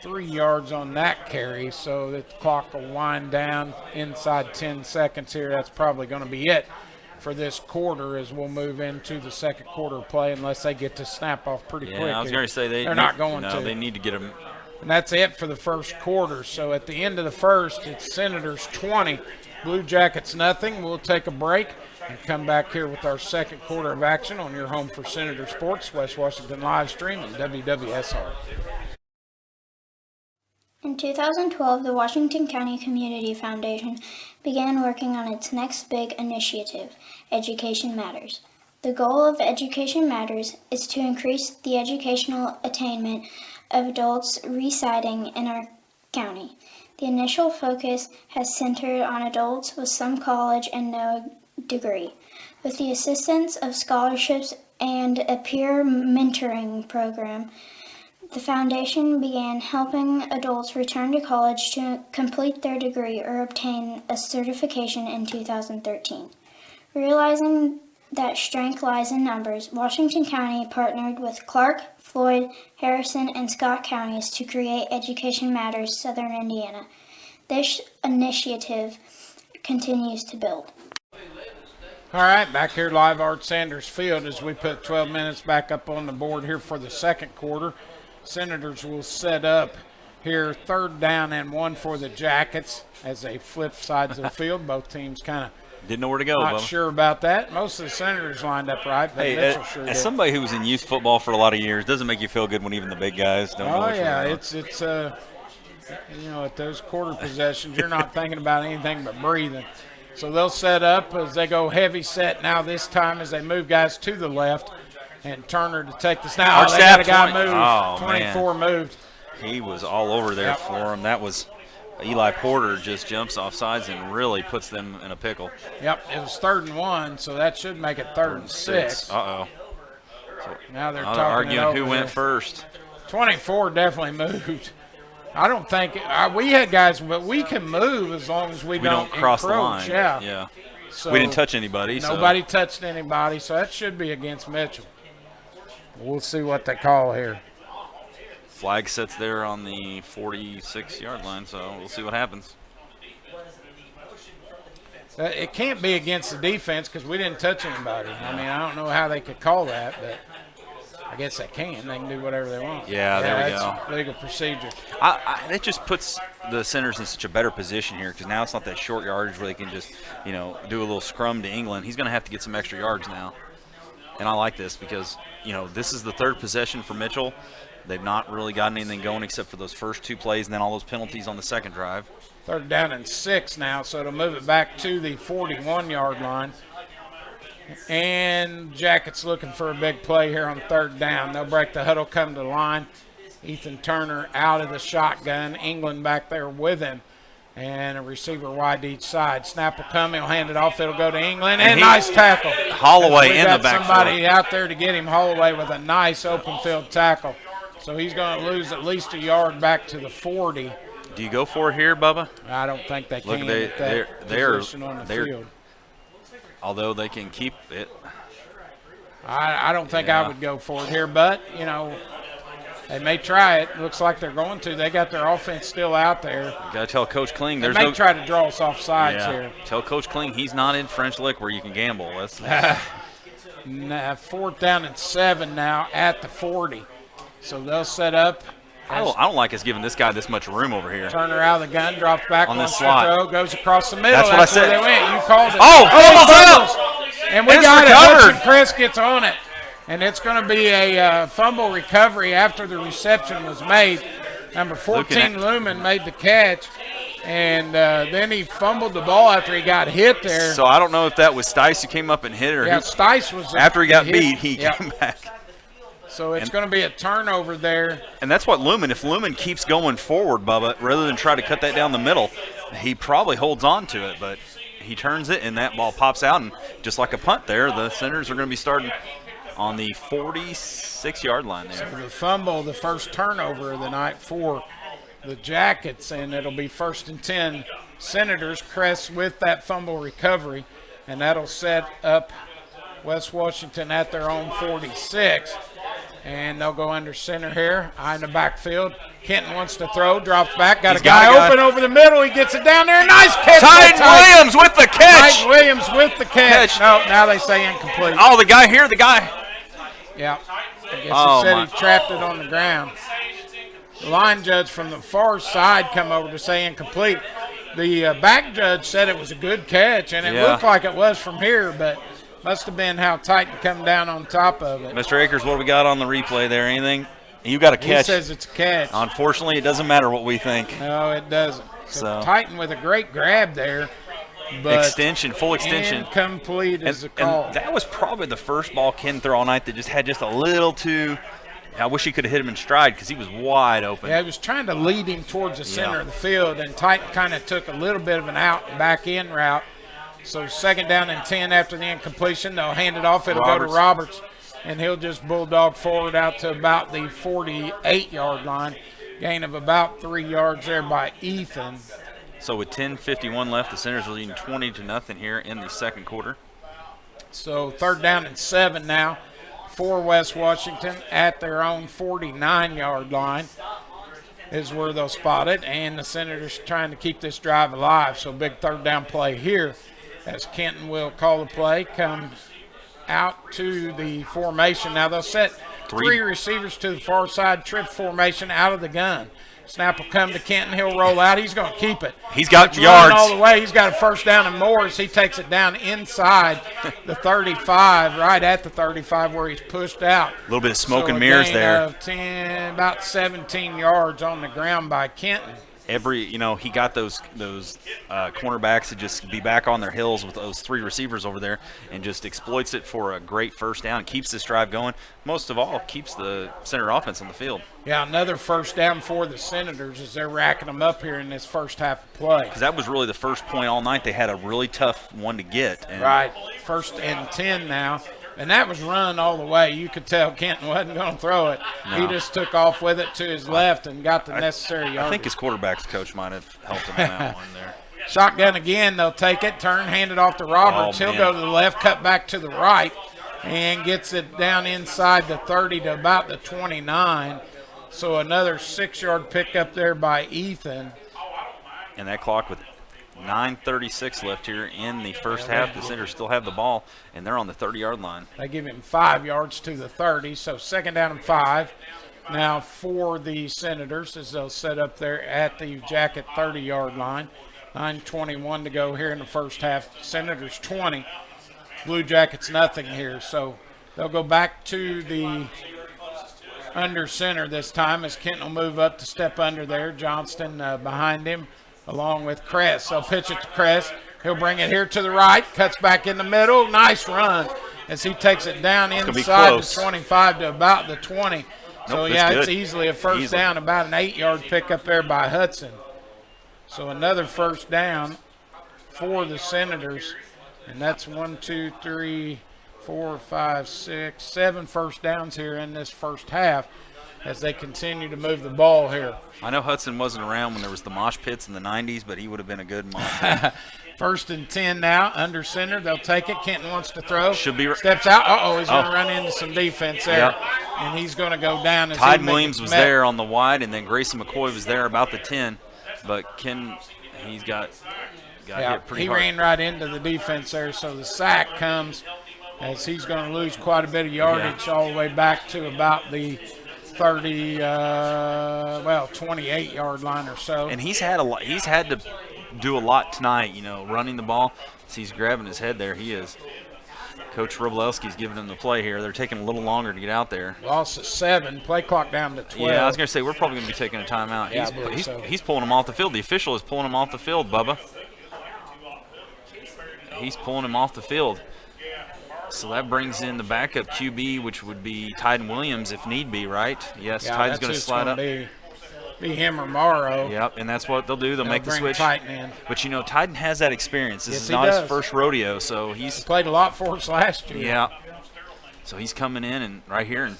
3 yards on that carry, so the clock will wind down inside 10 seconds here. That's probably going to be it for this quarter as we'll move into the second quarter play unless they get to snap off pretty quick. I was going to say they're not going to. They need to get them. And that's it for the first quarter. So at the end of the first, it's Senators 20, Blue Jackets nothing. We'll take a break and come back here with our second quarter of action on your home for Senator Sports, West Washington live stream and WWSR. In 2012, the Washington County Community Foundation began working on its next big initiative, Education Matters. The goal of Education Matters is to increase the educational attainment of adults residing in our county. The initial focus has centered on adults with some college and no degree. With the assistance of scholarships and a peer mentoring program, the foundation began helping adults return to college to complete their degree or obtain a certification in 2013. Realizing that strength lies in numbers, Washington County partnered with Clark, Floyd, Harrison, and Scott counties to create Education Matters Southern Indiana. This initiative continues to build. All right, back here live Art Sanders Field as we put 12 minutes back up on the board here for the second quarter. Senators will set up here third down and 1 for the Jackets as they flip sides of the field. Both teams kind of didn't know where to go. Not Bubba. Sure about that. Most of the Senators lined up right, but Hey, Mitchell sure did. as somebody who was in youth football for a lot of years, doesn't make you feel good when even the big guys don't know. Oh what's yeah, going on. it's you know, at those quarter possessions, you're not thinking about anything but breathing. So they'll set up as they go heavy set now. This time as they move guys to the left, and Turner to take the snap. Arch They got a that guy 20. moved. Oh, 24 moved. He was all over there Yep. for him. That was Eli Porter just jumps off sides and really puts them in a pickle. Yep, it was 3rd and 1, so that should make it 3rd and 6. Uh-oh. Now they're Now talking arguing it over who went here. first. 24 definitely moved. I don't think we had guys, but we can move as long as we don't cross the encroach. line. Yeah. So we didn't touch anybody. Nobody touched anybody, so that should be against Mitchell. We'll see what they call here. Flag sits there on the 46-yard line, so we'll see what happens. It can't be against the defense because we didn't touch anybody. I mean, I don't know how they could call that, but I guess they can. They can do whatever they want. Yeah, there we that's go. Legal procedure. It just puts the Senators in such a better position here because now it's not that short yardage where they can just, do a little scrum to England. He's going to have to get some extra yards now. And I like this because, this is the third possession for Mitchell. They've not really gotten anything going except for those first 2 plays and then all those penalties on the second drive. 3rd down and 6 now, so it'll move it back to the 41-yard line. And Jackets looking for a big play here on 3rd down. They'll break the huddle, come to the line. Ethan Turner out of the shotgun. England back there with him. And a receiver wide to each side. Snap will come. He'll hand it off. It'll go to England. And nice tackle. Holloway in the backfield. Somebody out there to get him. Holloway with a nice open field tackle. So he's going to lose at least a yard back to the 40. Do you go for it here, Bubba? I don't think they can Look, at that position on the field. Although they can keep it. I don't think I would go for it here, but, they may try it. Looks like they're going to. They got their offense still out there. Got to tell Coach Kling. They may try to draw us off sides here. Tell Coach Kling he's not in French Lick where you can gamble. 4th down and 7 now at the 40. So they'll set up. I don't like us giving this guy this much room over here. Turner out of the gun, drops back on this slot. slot. Goes across the middle. That's what I said. Where they went. You called it. Fumbles out. And we got it. Hudson Chris gets on it. And it's going to be a fumble recovery after the reception was made. Number 14, Lumen, made the catch. And then he fumbled the ball after he got hit there. So I don't know if that was Stice who came up and hit or Stice was after he got beat, he came back. So it's going to be a turnover there. And that's what Lumen, if Lumen keeps going forward, Bubba, rather than try to cut that down the middle, he probably holds on to it. But he turns it, and that ball pops out. And just like a punt there, the Senators are going to be starting on the 46-yard line there. So the fumble, the first turnover of the night for the Jackets, and it'll be 1st and 10 Senators. Crest with that fumble recovery, and that'll set up West Washington at their own 46. And they'll go under center here, eye in the backfield. Kenton wants to throw, drops back, got a guy open over the middle. He gets it down there. Nice catch. Titan Williams with the catch. Titan Williams with the catch. No, now they say incomplete. Oh, the guy here, the guy. Yeah. I guess he said he trapped it on the ground. The line judge from the far side come over to say incomplete. The back judge said it was a good catch, and it looked like it was from here, but must have been how Titan come down on top of it. Mr. Akers, what do we got on the replay there? Anything? You got a catch. He says it's a catch. Unfortunately, it doesn't matter what we think. No, it doesn't. So Titan with a great grab there. But full extension. Incomplete is the call. And that was probably the first ball Ken threw all night that just had just a little too – I wish he could have hit him in stride because he was wide open. Yeah, he was trying to lead him towards the center of the field, and Titan kind of took a little bit of an out and back in route. So 2nd down and 10 after the incompletion. They'll hand it off. It'll go to Roberts, and he'll just bulldog forward out to about the 48-yard line. Gain of about 3 yards there by Ethan. So with 10:51 left, the Senators are leading 20-0 here in the second quarter. So 3rd down and 7 now for West Washington at their own 49-yard line is where they'll spot it. And the Senators trying to keep this drive alive. So big 3rd down play here as Kenton will call the play, come out to the formation. Now they'll set 3 receivers to the far side, trip formation out of the gun. Snap will come to Kenton. He'll roll out. He's going to keep it. He's got yards all the way. He's got a 1st down and more as he takes it down inside the 35, right at the 35 where he's pushed out. A little bit of smoke and mirrors there. Of 10, about 17 yards on the ground by Kenton. He got those cornerbacks to just be back on their heels with those 3 receivers over there and just exploits it for a great 1st down, keeps this drive going. Most of all, keeps the Senator offense on the field. Yeah, another 1st down for the Senators as they're racking them up here in this first half of play. Because that was really the first point all night. They had a really tough one to get. Right, 1st and 10 now. And that was run all the way. You could tell Kenton wasn't going to throw it. No. He just took off with it to his left and got the necessary yardage. I think his quarterback's coach might have helped him in that one there. Shotgun again. They'll take it, turn, hand it off to Roberts. He'll go to the left, cut back to the right, and gets it down inside the 30 to about the 29. So another 6-yard pickup there by Ethan. And that clock with 9:36 left here in the first half. The Senators still have the ball, and they're on the 30-yard line. They give him 5 yards to the 30, so 2nd down and 5. Now for the Senators as they'll set up there at the Jacket 30-yard line. 9:21 to go here in the first half. Senators 20, Blue Jackets nothing here. So they'll go back to the under center this time as Kenton will move up to step under there. Johnston behind him along with Kress. They'll pitch it to Kress. He'll bring it here to the right, cuts back in the middle. Nice run as he takes it down inside the 25 to about the 20. So, yeah, it's easily a first down, about an 8-yard pickup there by Hudson. So another first down for the Senators, and that's 1, 2, 3, 4, 5, 6, 7 first downs here in this first half as they continue to move the ball here. I know Hudson wasn't around when there was the mosh pits in the 90s, but he would have been a good mosh pit. 1st and 10 now, under center. They'll take it. Kenton wants to throw. Should be. Steps out. He's going to run into some defense there. Yep. And he's going to go down. As Tyden Williams was there on the wide, and then Grayson McCoy was there about the 10. But Ken, he's got hit pretty hard. He ran right into the defense there, so the sack comes as he's going to lose quite a bit of yardage all the way back to about the 28-yard line or so. And he's had to do a lot tonight, running the ball. So he's grabbing his head there. He is. Coach Roblewski's giving him the play here. They're taking a little longer to get out there. Loss at 7, play clock down to 12. Yeah, I was going to say, we're probably going to be taking a timeout. Yeah, he's pulling him off the field. The official is pulling him off the field, Bubba. He's pulling him off the field. So that brings in the backup QB, which would be Tyden Williams if need be, right? Yes, Tyden's going to slide up. Be him or Morrow. Yep, and that's what they'll do. They'll make the switch. Tyden in. But, Tyden has that experience. This is not his first rodeo, so he played a lot for us last year. Yeah. So he's coming in and right here, and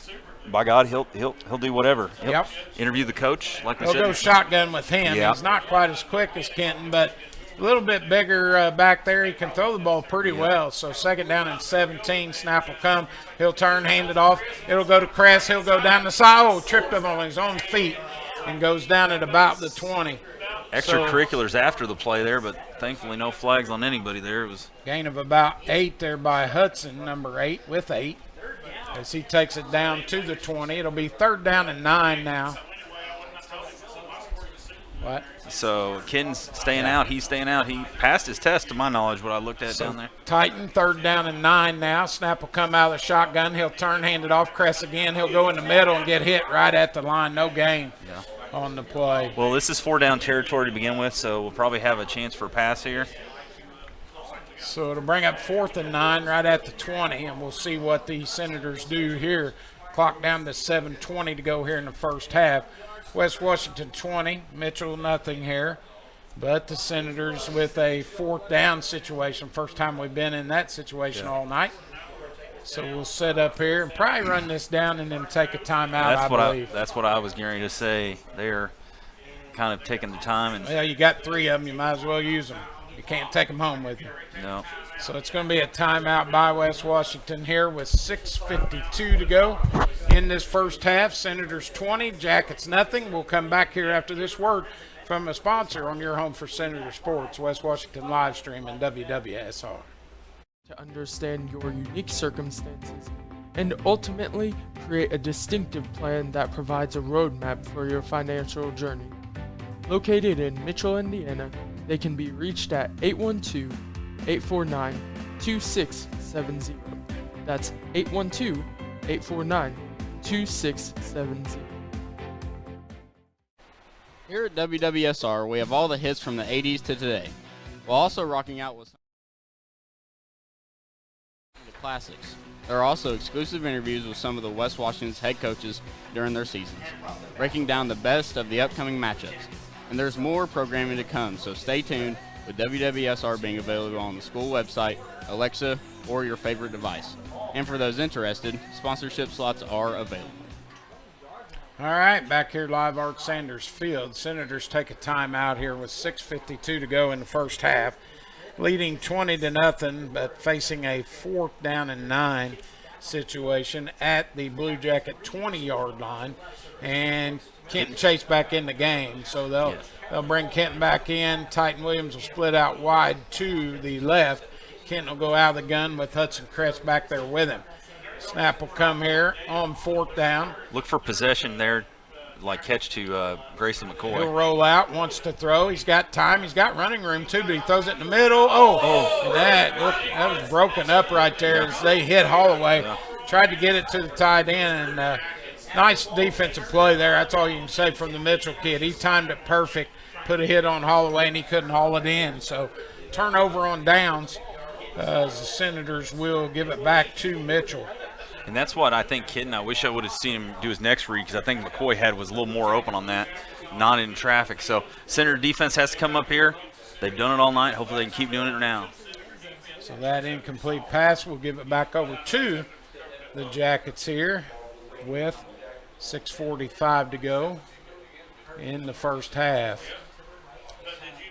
by God, he'll do whatever. He'll interview the coach like we said. He'll go shotgun with him. Yep. He's not quite as quick as Kenton, but a little bit bigger back there. He can throw the ball pretty well. So 2nd down and 17. Snap will come. He'll turn, hand it off. It'll go to Kress. He'll go down the side. Tripped him on his own feet and goes down at about the 20. Extracurriculars after the play there, but thankfully no flags on anybody there. It was gain of about 8 there by Hudson, number 8 with 8. As he takes it down to the 20. It'll be 3rd down and 9 now. What? So Ken's staying out. He's staying out. He passed his test, to my knowledge, what I looked at down there. Tyden, 3rd down and 9 now. Snap will come out of the shotgun. He'll turn, hand it off. Kress again. He'll go in the middle and get hit right at the line. No gain on the play. Well, this is 4-down territory to begin with, so we'll probably have a chance for a pass here. So it'll bring up 4th and 9 right at the 20, and we'll see what the Senators do here. Clock down to 7:20 to go here in the first half. West Washington 20, Mitchell nothing here. But the Senators with a 4th down situation. First time we've been in that situation all night. So we'll set up here and probably run this down and then take a timeout, I believe. That's what I was going to say. They're kind of taking the time. Well, you got 3 of them. You might as well use them. You can't take them home with you. No. So it's going to be a timeout by West Washington here with 6:52 to go in this first half. Senators 20, Jackets nothing. We'll come back here after this word from a sponsor on your home for Senator Sports, West Washington live stream and WWSR. To understand your unique circumstances and ultimately create a distinctive plan that provides a roadmap for your financial journey. Located in Mitchell, Indiana, they can be reached at 812-849-2670. That's 812-849-2670. Here at WWSR, we have all the hits from the 80s to today, while also rocking out with the classics. There are also exclusive interviews with some of the West Washington's head coaches during their seasons, breaking down the best of the upcoming matchups. And there's more programming to come, so stay tuned, with WWSR being available on the school website, Alexa, or your favorite device. And for those interested, sponsorship slots are available. All right, back here live Art Sanders Field. Senators take a timeout here with 6:52 to go in the first half, leading 20-0, but facing a 4th down and 9 situation at the Blue Jacket 20-yard line, and Kenton Chase back in the game. So they'll bring Kenton back in. Titan Williams will split out wide to the left. Kenton will go out of the gun with Hudson Crest back there with him. Snap will come here on 4th down. Look for possession there, like catch to Grayson McCoy. He'll roll out, wants to throw. He's got time. He's got running room, too, but he throws it in the middle. And that was broken up right there as they hit Holloway. Yeah. Tried to get it to the tight end, and nice defensive play there. That's all you can say from the Mitchell kid. He timed it perfect, put a hit on Holloway, and he couldn't haul it in. So turnover on downs as the Senators will give it back to Mitchell. And that's what I think Kidden, I wish I would have seen him do his next read, because I think McCoy was a little more open on that, not in traffic. So Senator defense has to come up here. They've done it all night. Hopefully they can keep doing it now. So that incomplete pass will give it back over to the Jackets here with 6:45 to go in the first half.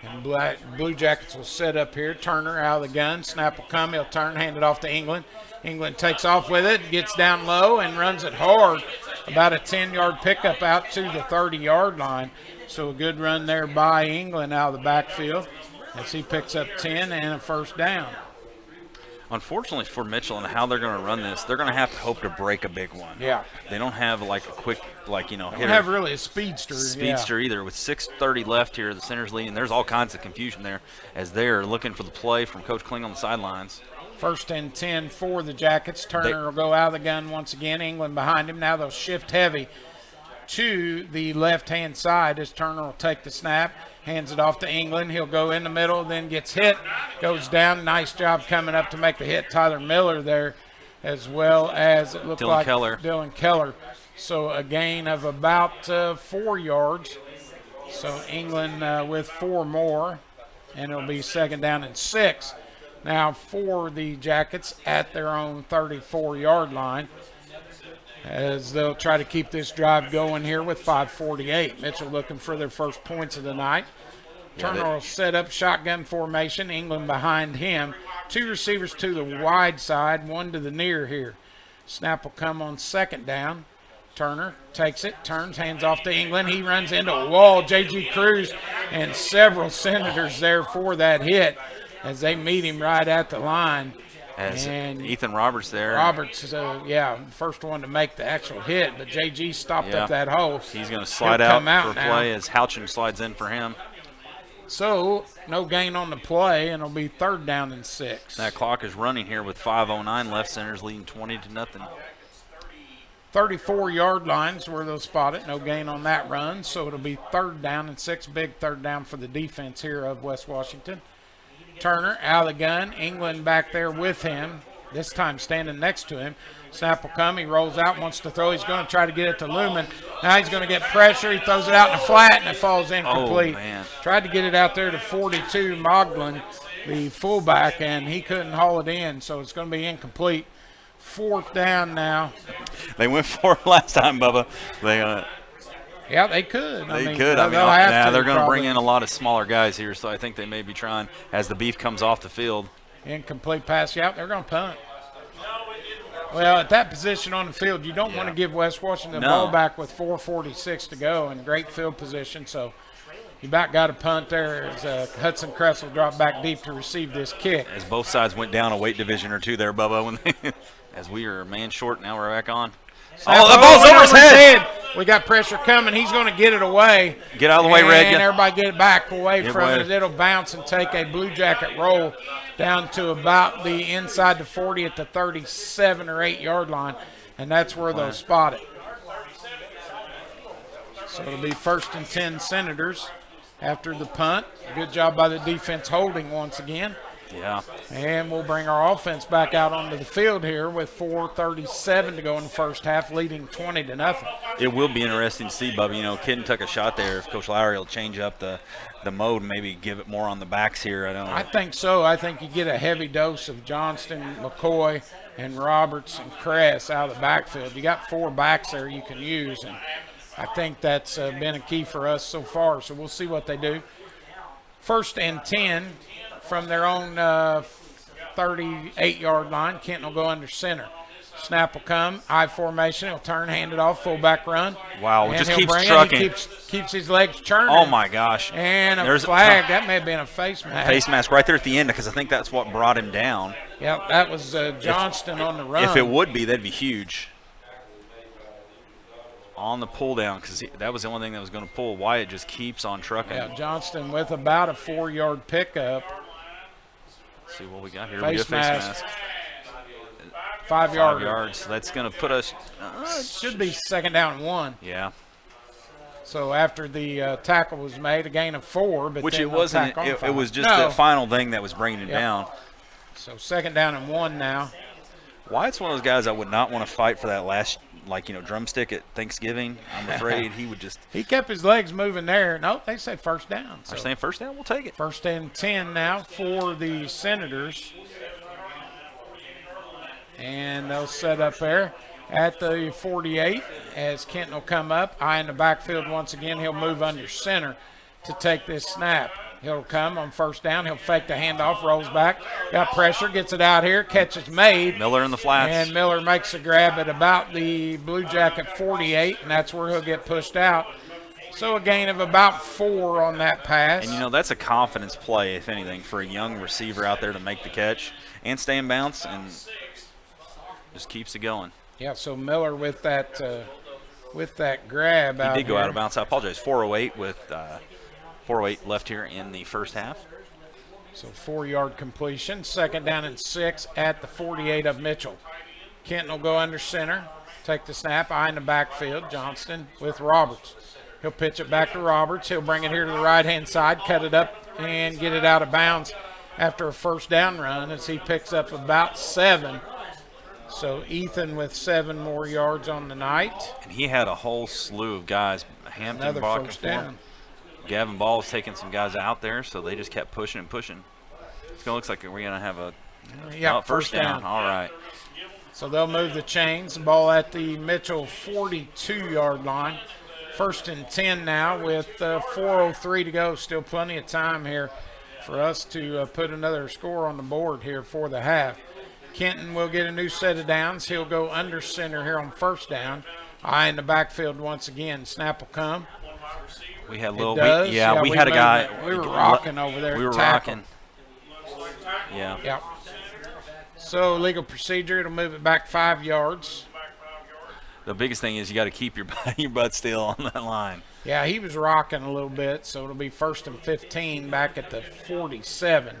And Blue Jackets will set up here. Turner out of the gun. Snap will come. He'll turn, hand it off to England. England takes off with it, gets down low, and runs it hard. About a 10-yard pickup out to the 30-yard line. So a good run there by England out of the backfield as he picks up 10 and a first down. Unfortunately for Mitchell and how they're going to run this, they're going to have to hope to break a big one. Yeah. They don't have like a quick, they don't have really a speedster. Either. With 6:30 left here, the center's leading. There's all kinds of confusion there as they're looking for the play from Coach Kling on the sidelines. 1st and 10 for the Jackets. Turner will go out of the gun once again. England behind him. Now they'll shift heavy to the left-hand side as Turner will take the snap, hands it off to England. He'll go in the middle, then gets hit, goes down. Nice job coming up to make the hit. Tyler Miller there, as well as it looked like Dylan Keller. So a gain of about 4 yards. So England with 4 more, and it'll be 2nd down and 6. Now for the Jackets at their own 34-yard line, as they'll try to keep this drive going here with 5:48. Mitchell looking for their first points of the night. Turner will set up shotgun formation. England behind him. 2 receivers to the wide side, 1 to the near here. Snap will come on 2nd down. Turner takes it, turns, hands off to England. He runs into a wall. J.G. Cruz and several Senators there for that hit as they meet him right at the line. And Ethan Roberts there. Roberts, first one to make the actual hit, but J.G. stopped up that hole. He's going to slide out for a play as Houchin slides in for him. So, no gain on the play, and it'll be 3rd down and 6. That clock is running here with 5:09 left. Center's leading 20-0. 34-yard lines where they'll spot it. No gain on that run, so it'll be 3rd down and 6. Big 3rd down for the defense here of West Washington. Turner out of the gun. England back there with him, this time standing next to him. Snap will come. He rolls out, wants to throw. He's going to try to get it to Lumen. Now he's going to get pressure. He throws it out in the flat, and it falls incomplete. Oh, man. Tried to get it out there to 42, Moglen, the fullback, and he couldn't haul it in, so it's going to be incomplete. 4th down now. They went for it last time, Bubba. Yeah, they could. They could. Now they're going to bring in a lot of smaller guys here, so I think they may be trying as the beef comes off the field. Incomplete pass. Yeah, they're going to punt. Well, at that position on the field, you don't want to give West Washington the ball back with 4:46 to go in great field position. So you about got a punt there as Hudson Crest will drop back deep to receive this kick. As both sides went down a weight division or two there, Bubba, as we are man short, now we're back on. The ball's over his head. We got pressure coming. He's going to get it away. Get out of the way, Red. And everybody get it back away from it. It'll bounce and take a Blue Jacket roll down to about the inside the 40 at the 37 or 8-yard line, and that's where they'll spot it. So it'll be 1st and 10 Senators after the punt. Good job by the defense holding once again. Yeah. And we'll bring our offense back out onto the field here with 4:37 to go in the first half, leading 20-0. It will be interesting to see, Bubba. Kidden took a shot there. If Coach Lowry will change up the mode and maybe give it more on the backs here. I think so. I think you get a heavy dose of Johnston, McCoy, and Roberts and Kress out of the backfield. You got 4 backs there you can use, and I think that's been a key for us so far. So we'll see what they do. 1st and 10 from their own 38-yard line. Kenton will go under center. Snap will come, I formation. He'll turn, hand it off, fullback run. Wow, and just he'll keeps bring it. trucking. He keeps his legs churning. Oh, my gosh. And There's a flag. That may have been a face mask. Face mask right there at the end because I think that's what brought him down. Yep, that was Johnston on the run. If it would be, that'd be huge. On the pull down, because that was the only thing that was going to pull. Wyatt just keeps on trucking. Yeah, Johnston with about a 4-yard pickup. Let's see what we got here. Face We get mask. 5 5 yards. So that's going to put us. Should be 2nd down and 1. Yeah. So after the tackle was made, a gain of 4, but which then it wasn't. It was just the final thing that was bringing it down. So 2nd down and 1 now. Wyatt's one of those guys I would not want to fight for that last, drumstick at Thanksgiving. I'm afraid he would just. He kept his legs moving there. No, they said 1st down. They're saying 1st down. We'll take it. 1st and 10 now for the Senators. And they'll set up there at the 48 as Kenton will come up. Eye in the backfield once again. He'll move under center to take this snap. He'll come on 1st down. He'll fake the handoff, rolls back. Got pressure, gets it out here. Catch is made. Miller in the flats. And Miller makes a grab at about the Blue Jacket 48, and that's where he'll get pushed out. So a gain of about 4 on that pass. And, that's a confidence play, if anything, for a young receiver out there to make the catch and stay in bounds and just keeps it going. Yeah, so Miller with that grab out He did go here. out of bounds. I apologize. 4:08 with 4:08 left here in the first half. So 4-yard completion. 2nd down and 6 at the 48 of Mitchell. Kenton will go under center. Take the snap. Eye in the backfield. Johnston with Roberts. He'll pitch it back to Roberts. He'll bring it here to the right-hand side, cut it up, and get it out of bounds after a 1st down run as he picks up about 7. So Ethan with 7 more yards on the night. And he had a whole slew of guys. Hampton, Another Bach, 1st and Ford. down. Gavin Ball was taking some guys out there, so they just kept pushing and pushing. It's going to look like we're going to have a first down. All right. So they'll move the chains. Ball at the Mitchell 42-yard line. 1st and 10 now with 4:03 to go. Still plenty of time here for us to put another score on the board here for the half. Kenton will get a new set of downs. He'll go under center here on 1st down. Eye in the backfield once again. Snap will come. We had a little. We had a guy. We were rocking over there. We were tackle. rocking. Yeah. Yep. So legal procedure. It'll move it back 5 yards. The biggest thing is you got to keep your butt still on that line. Yeah, he was rocking a little bit, so it'll be 1st and 15 back at the 47.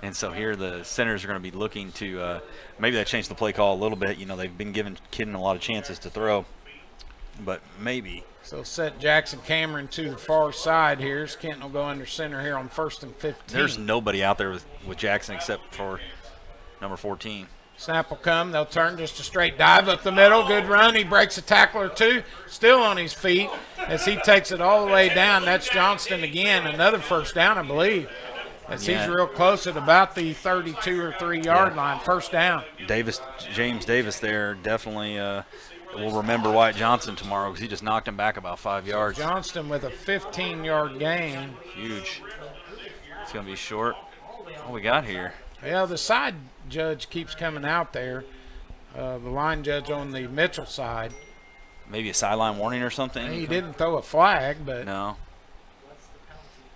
And so here the Senators are going to be looking to maybe they changed the play call a little bit. They've been giving Kidden a lot of chances to throw, but maybe. So set Jackson Cameron to the far side here. Kenton will go under center here on 1st and 15. There's nobody out there with Jackson except for number 14. Snap will come. They'll turn just a straight dive up the middle. Good run. He breaks a tackle or two. Still on his feet as he takes it all the way down. That's Johnston again. Another 1st down, I believe. As he's real close at about the 32 or 3-yard line. 1st down. James Davis there definitely will remember Wyatt Johnson tomorrow because he just knocked him back about 5 yards. Johnston with a 15-yard gain. Huge. It's going to be short. What we got here? Yeah, the side judge keeps coming out there. The line judge on the Mitchell side. Maybe a sideline warning or something? He didn't throw a flag, but no.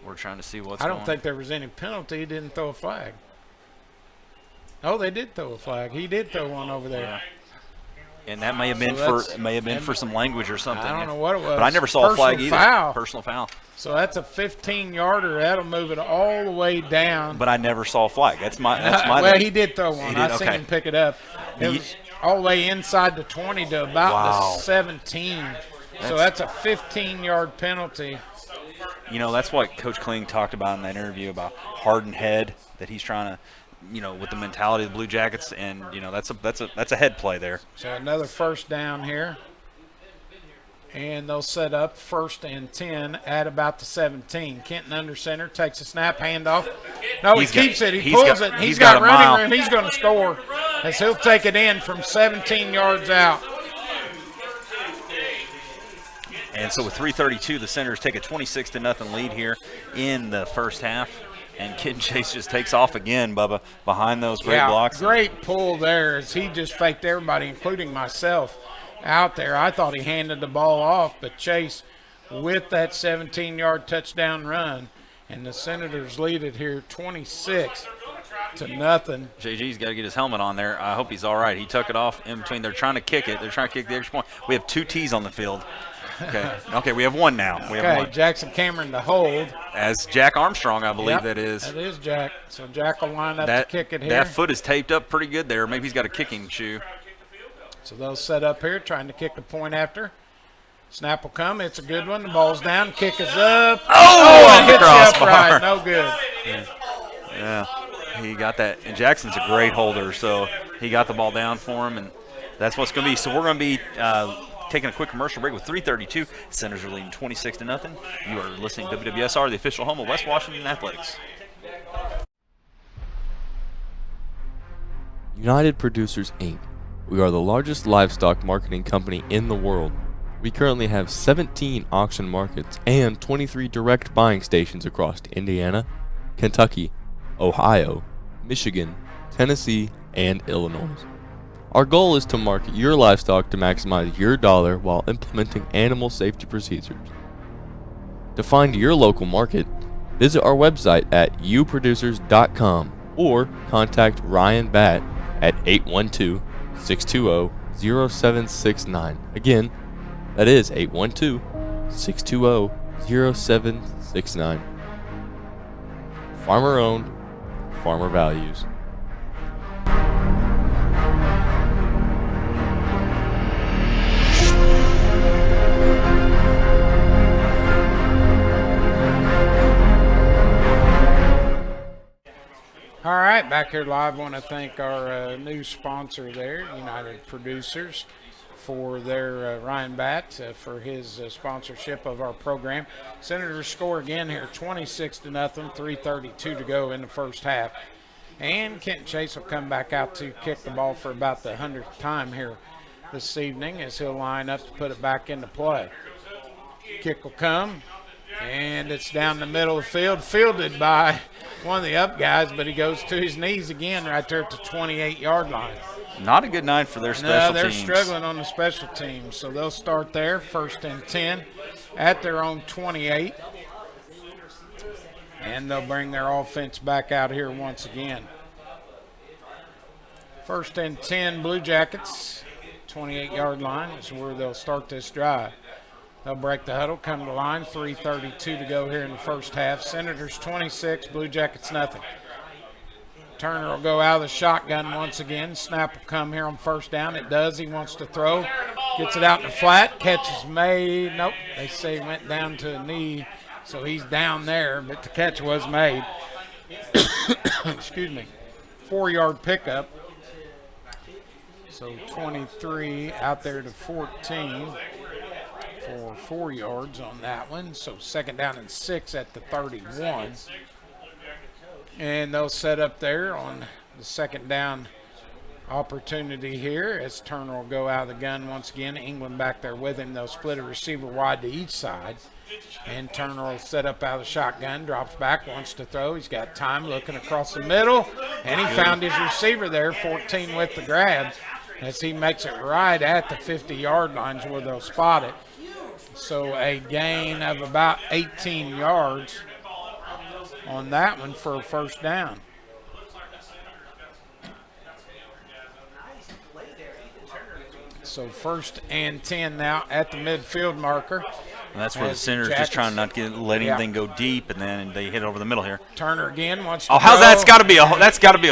We're trying to see what's I going on. don't think there was any penalty. He didn't throw a flag. Oh, they did throw a flag. He did throw one over there. Yeah. And that may have been for some language or something. I don't know what it was. But I never saw a flag either. Foul. Personal foul. So that's a 15-yarder. That'll move it all the way down. But I never saw a flag. That's my. Well, he did throw one. I seen okay. him pick it up. It was all the way inside the 20 to about the 17. So that's a 15-yard penalty. That's what Coach Kling talked about in that interview about hardened head, that he's trying to, with the mentality of the Blue Jackets, and that's a head play there. So another 1st down here. And they'll set up 1st and 10 at about the 17. Kenton under center, takes a snap, handoff. No, he keeps it. He pulls it. He's got running room. He's going to score as he'll take it in from 17 yards out. And so with 3:32, the Senators take a 26-0 lead here in the first half. And Kid Chase just takes off again, Bubba, behind those great blocks. Great pull there as he just faked everybody, including myself, out there. I thought he handed the ball off, but Chase with that 17-yard touchdown run, and the Senators lead it here 26-0. JG's got to get his helmet on there. I hope he's all right. He took it off in between. They're trying to kick it. They're trying to kick the extra point. We have 2 T's on the field. Okay, we have 1 now. We have 1. Jackson Cameron to hold. As Jack Armstrong, I believe that is. That is Jack. So Jack will line up to kick it here. That foot is taped up pretty good there. Maybe he's got a kicking shoe. So they'll set up here, trying to kick the point after. Snap will come. It's a good one. The ball's down. Kick is up. Oh, it hits the upright. No good. Yeah, he got that. And Jackson's a great holder, so he got the ball down for him, and that's what's going to be. So we're going to be taking a quick commercial break with 3:32. Senators are leading 26-0. You are listening to WWSR, the official home of West Washington Athletics. United Producers, Inc. We are the largest livestock marketing company in the world. We currently have 17 auction markets and 23 direct buying stations across Indiana, Kentucky, Ohio, Michigan, Tennessee, and Illinois. Our goal is to market your livestock to maximize your dollar while implementing animal safety procedures. To find your local market, visit our website at uproducers.com or contact Ryan Batt at 812-620-0769. Again, that is 812-620-0769. Farmer owned, farmer values. All right, back here live. I want to thank our new sponsor there, United Producers, for their Ryan Batt for his sponsorship of our program. Senators score again here, 26-0, 3:32 to go in the first half. And Kenton Chase will come back out to kick the ball for about the 100th time here this evening as he'll line up to put it back into play. Kick will come, and it's down the middle of the field, fielded by one of the up guys, but he goes to his knees again right there at the 28-yard line. Not a good night for their special teams. No, they're struggling on the special teams, so they'll start there, 1st and 10 at their own 28. And they'll bring their offense back out here once again. 1st and 10, Blue Jackets, 28-yard line is where they'll start this drive. They'll break the huddle, come to the line, 3:32 to go here in the first half. Senators 26, Blue Jackets nothing. Turner will go out of the shotgun once again. Snap will come here on 1st down. It does. He wants to throw. Gets it out in the flat. Catch is made. Nope. They say he went down to a knee, so he's down there, but the catch was made. Excuse me. 4-yard pickup. So 23 out there to 14 for 4 yards on that one. So 2nd down and 6 at the 31. And they'll set up there on the 2nd down opportunity here as Turner will go out of the gun once again. England back there with him. They'll split a receiver wide to each side. And Turner will set up out of the shotgun, drops back, wants to throw. He's got time looking across the middle. And he found his receiver there, 14 with the grab, as he makes it right at the 50-yard lines where they'll spot it. So a gain of about 18 yards on that one for a 1st down. So 1st and 10 now at the midfield marker. And that's where the Senators just trying not to let anything go deep, and then they hit over the middle here. Turner again wants to how's that's got to be a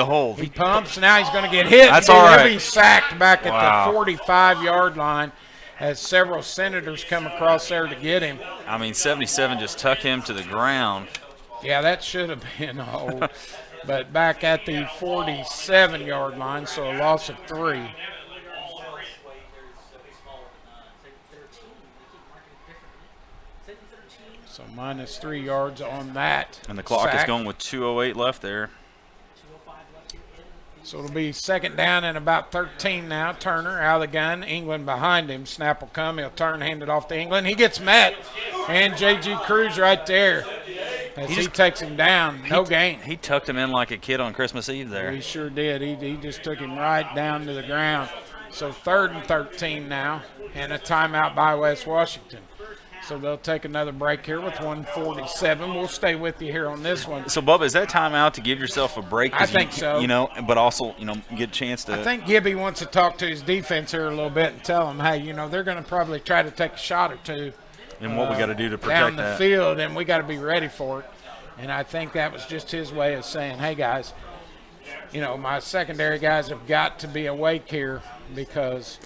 hold. He pumps. Now he's going to get hit. That's all right. He'll be sacked back at the 45-yard line as several Senators come across there to get him. I mean, 77 just tuck him to the ground. Yeah, that should have been a hold. But back at the 47-yard line, so a loss of 3. So minus 3 yards on that. And the clock sack. is going with 2:08 left there. So it'll be 2nd down and about 13 now. Turner out of the gun. England behind him. Snap will come. He'll turn, hand it off to England. He gets met. And J.G. Cruz right there. As he takes him down, no gain. He tucked him in like a kid on Christmas Eve there. He sure did. He just took him right down to the ground. So 3rd and 13 now, and a timeout by West Washington. So they'll take another break here with 1:47. We'll stay with you here on this one. So, Bubba, is that timeout to give yourself a break? I think so. You know, but also, get a chance to. I think Gibby wants to talk to his defense here a little bit and tell them, hey, they're going to probably try to take a shot or two. And what we got to do to protect down the that. field, and we got to be ready for it. And I think that was just his way of saying, hey, guys, my secondary guys have got to be awake here because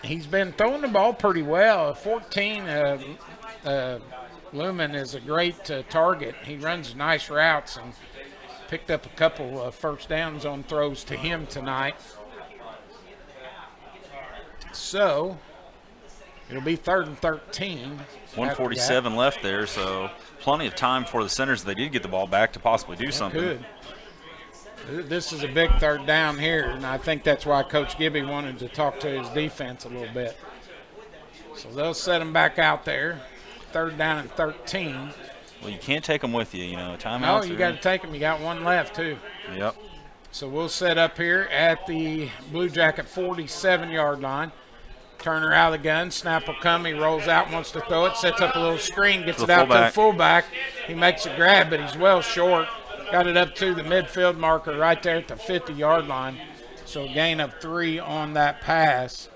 he's been throwing the ball pretty well. 14, Lumen is a great target. He runs nice routes and picked up a couple first downs on throws to him tonight. So it'll be 3rd and 13. 1:47 left there, so plenty of time for the Centers. They did get the ball back to possibly do something. Good. This is a big 3rd down here, and I think that's why Coach Gibby wanted to talk to his defense a little bit. So they'll set him back out there. 3rd down and 13. Well, you can't take them with you, timeouts. No, you got to take them. You got one left, too. Yep. So we'll set up here at the Blue Jacket 47-yard line. Turner out of the gun. Snap will come. He rolls out, wants to throw it, sets up a little screen, gets it out to the fullback. He makes a grab, but he's well short. Got it up to the midfield marker right there at the 50-yard line. So a gain of 3 on that pass.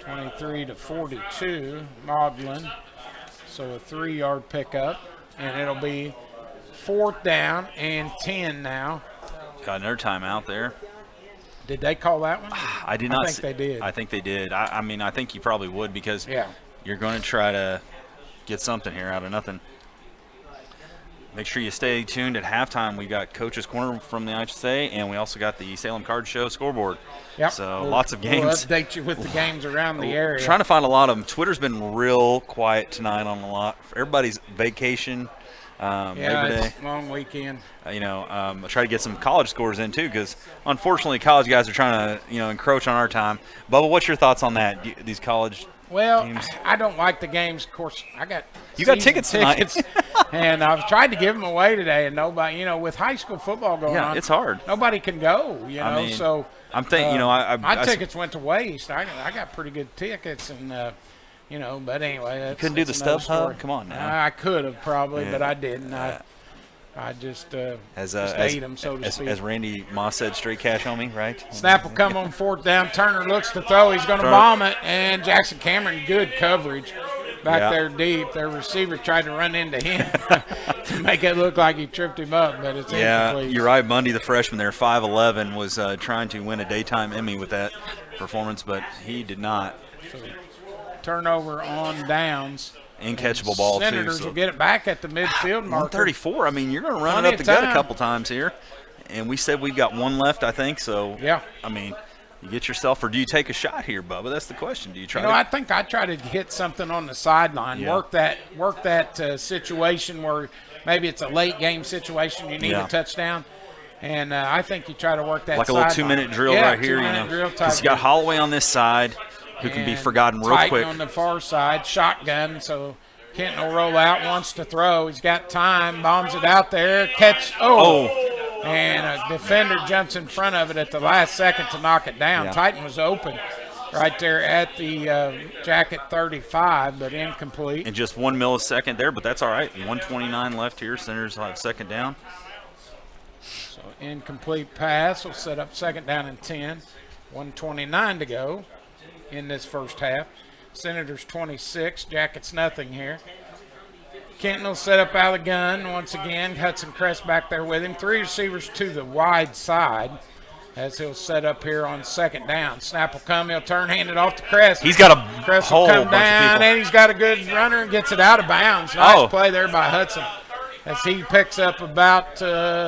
23-42, Maudlin. So a 3-yard pickup, and it'll be 4th down and 10 now. Got another timeout there. Did they call that one? I did not. I think they did. I think they did. I mean, I think you probably would because you're going to try to get something here out of nothing. Make sure you stay tuned at halftime. We got Coach's Corner from the IHSA, and we also got the Salem Card Show scoreboard. Yep. So lots of games. We'll update you with the games around the area. Trying to find a lot of them. Twitter's been real quiet tonight on a lot. Everybody's vacation. Labor Day. It's a long weekend. I try to get some college scores in too, because unfortunately, college guys are trying to encroach on our time. Bubba, what's your thoughts on that? These college games? I don't like the games. Of course, I got tickets tonight, and I've tried to give them away today, and nobody. With high school football going on, it's hard. Nobody can go. So I'm thinking. my tickets went to waste. I got pretty good tickets, and. But anyway, you couldn't do the StubHub. Come on now. I could have probably, but I didn't. I just ate them, so to speak. As Randy Moss said, straight cash on me, right? Snap will come on 4th down. Turner looks to throw. He's going to bomb it, and Jackson Cameron, good coverage back there deep. Their receiver tried to run into him to make it look like he tripped him up, but it's incomplete. Uriah Bundy, the freshman there, 5'11", was trying to win a daytime Emmy with that performance, but he did not. So, turnover on downs. Incatchable ball, Senators will get it back at the midfield marker. 134. I mean, you're going to run it up the gut a couple times here. And we said we've got one left, I think. So, I mean, you get yourself, or do you take a shot here, Bubba? That's the question. Do you try I think I try to hit something on the sideline, work that situation where maybe it's a late game situation, you need a touchdown. And I think you try to work that like a little 2-minute drill right here, because you got Holloway on this side, who can be forgotten real Titan quick. On the far side, shotgun, so Kenton will roll out, wants to throw. He's got time, bombs it out there, catch, and a defender jumps in front of it at the last second to knock it down. Titan was open right there at the Jacket 35, but incomplete. And just 1 millisecond there, but that's all right. 1:29 left here. Senators will have 2nd down. So incomplete pass will set up 2nd down and 10. 1:29 to go in this first half. Senators 26, Jackets nothing here. Kenton will set up out of the gun once again. Hudson Crest back there with him. 3 receivers to the wide side as he'll set up here on 2nd down. Snap will come. He'll turn, hand it off to Crest. He's got a Crest whole will come bunch of down, people. and he's got a good runner and gets it out of bounds. Nice play there by Hudson as he picks up about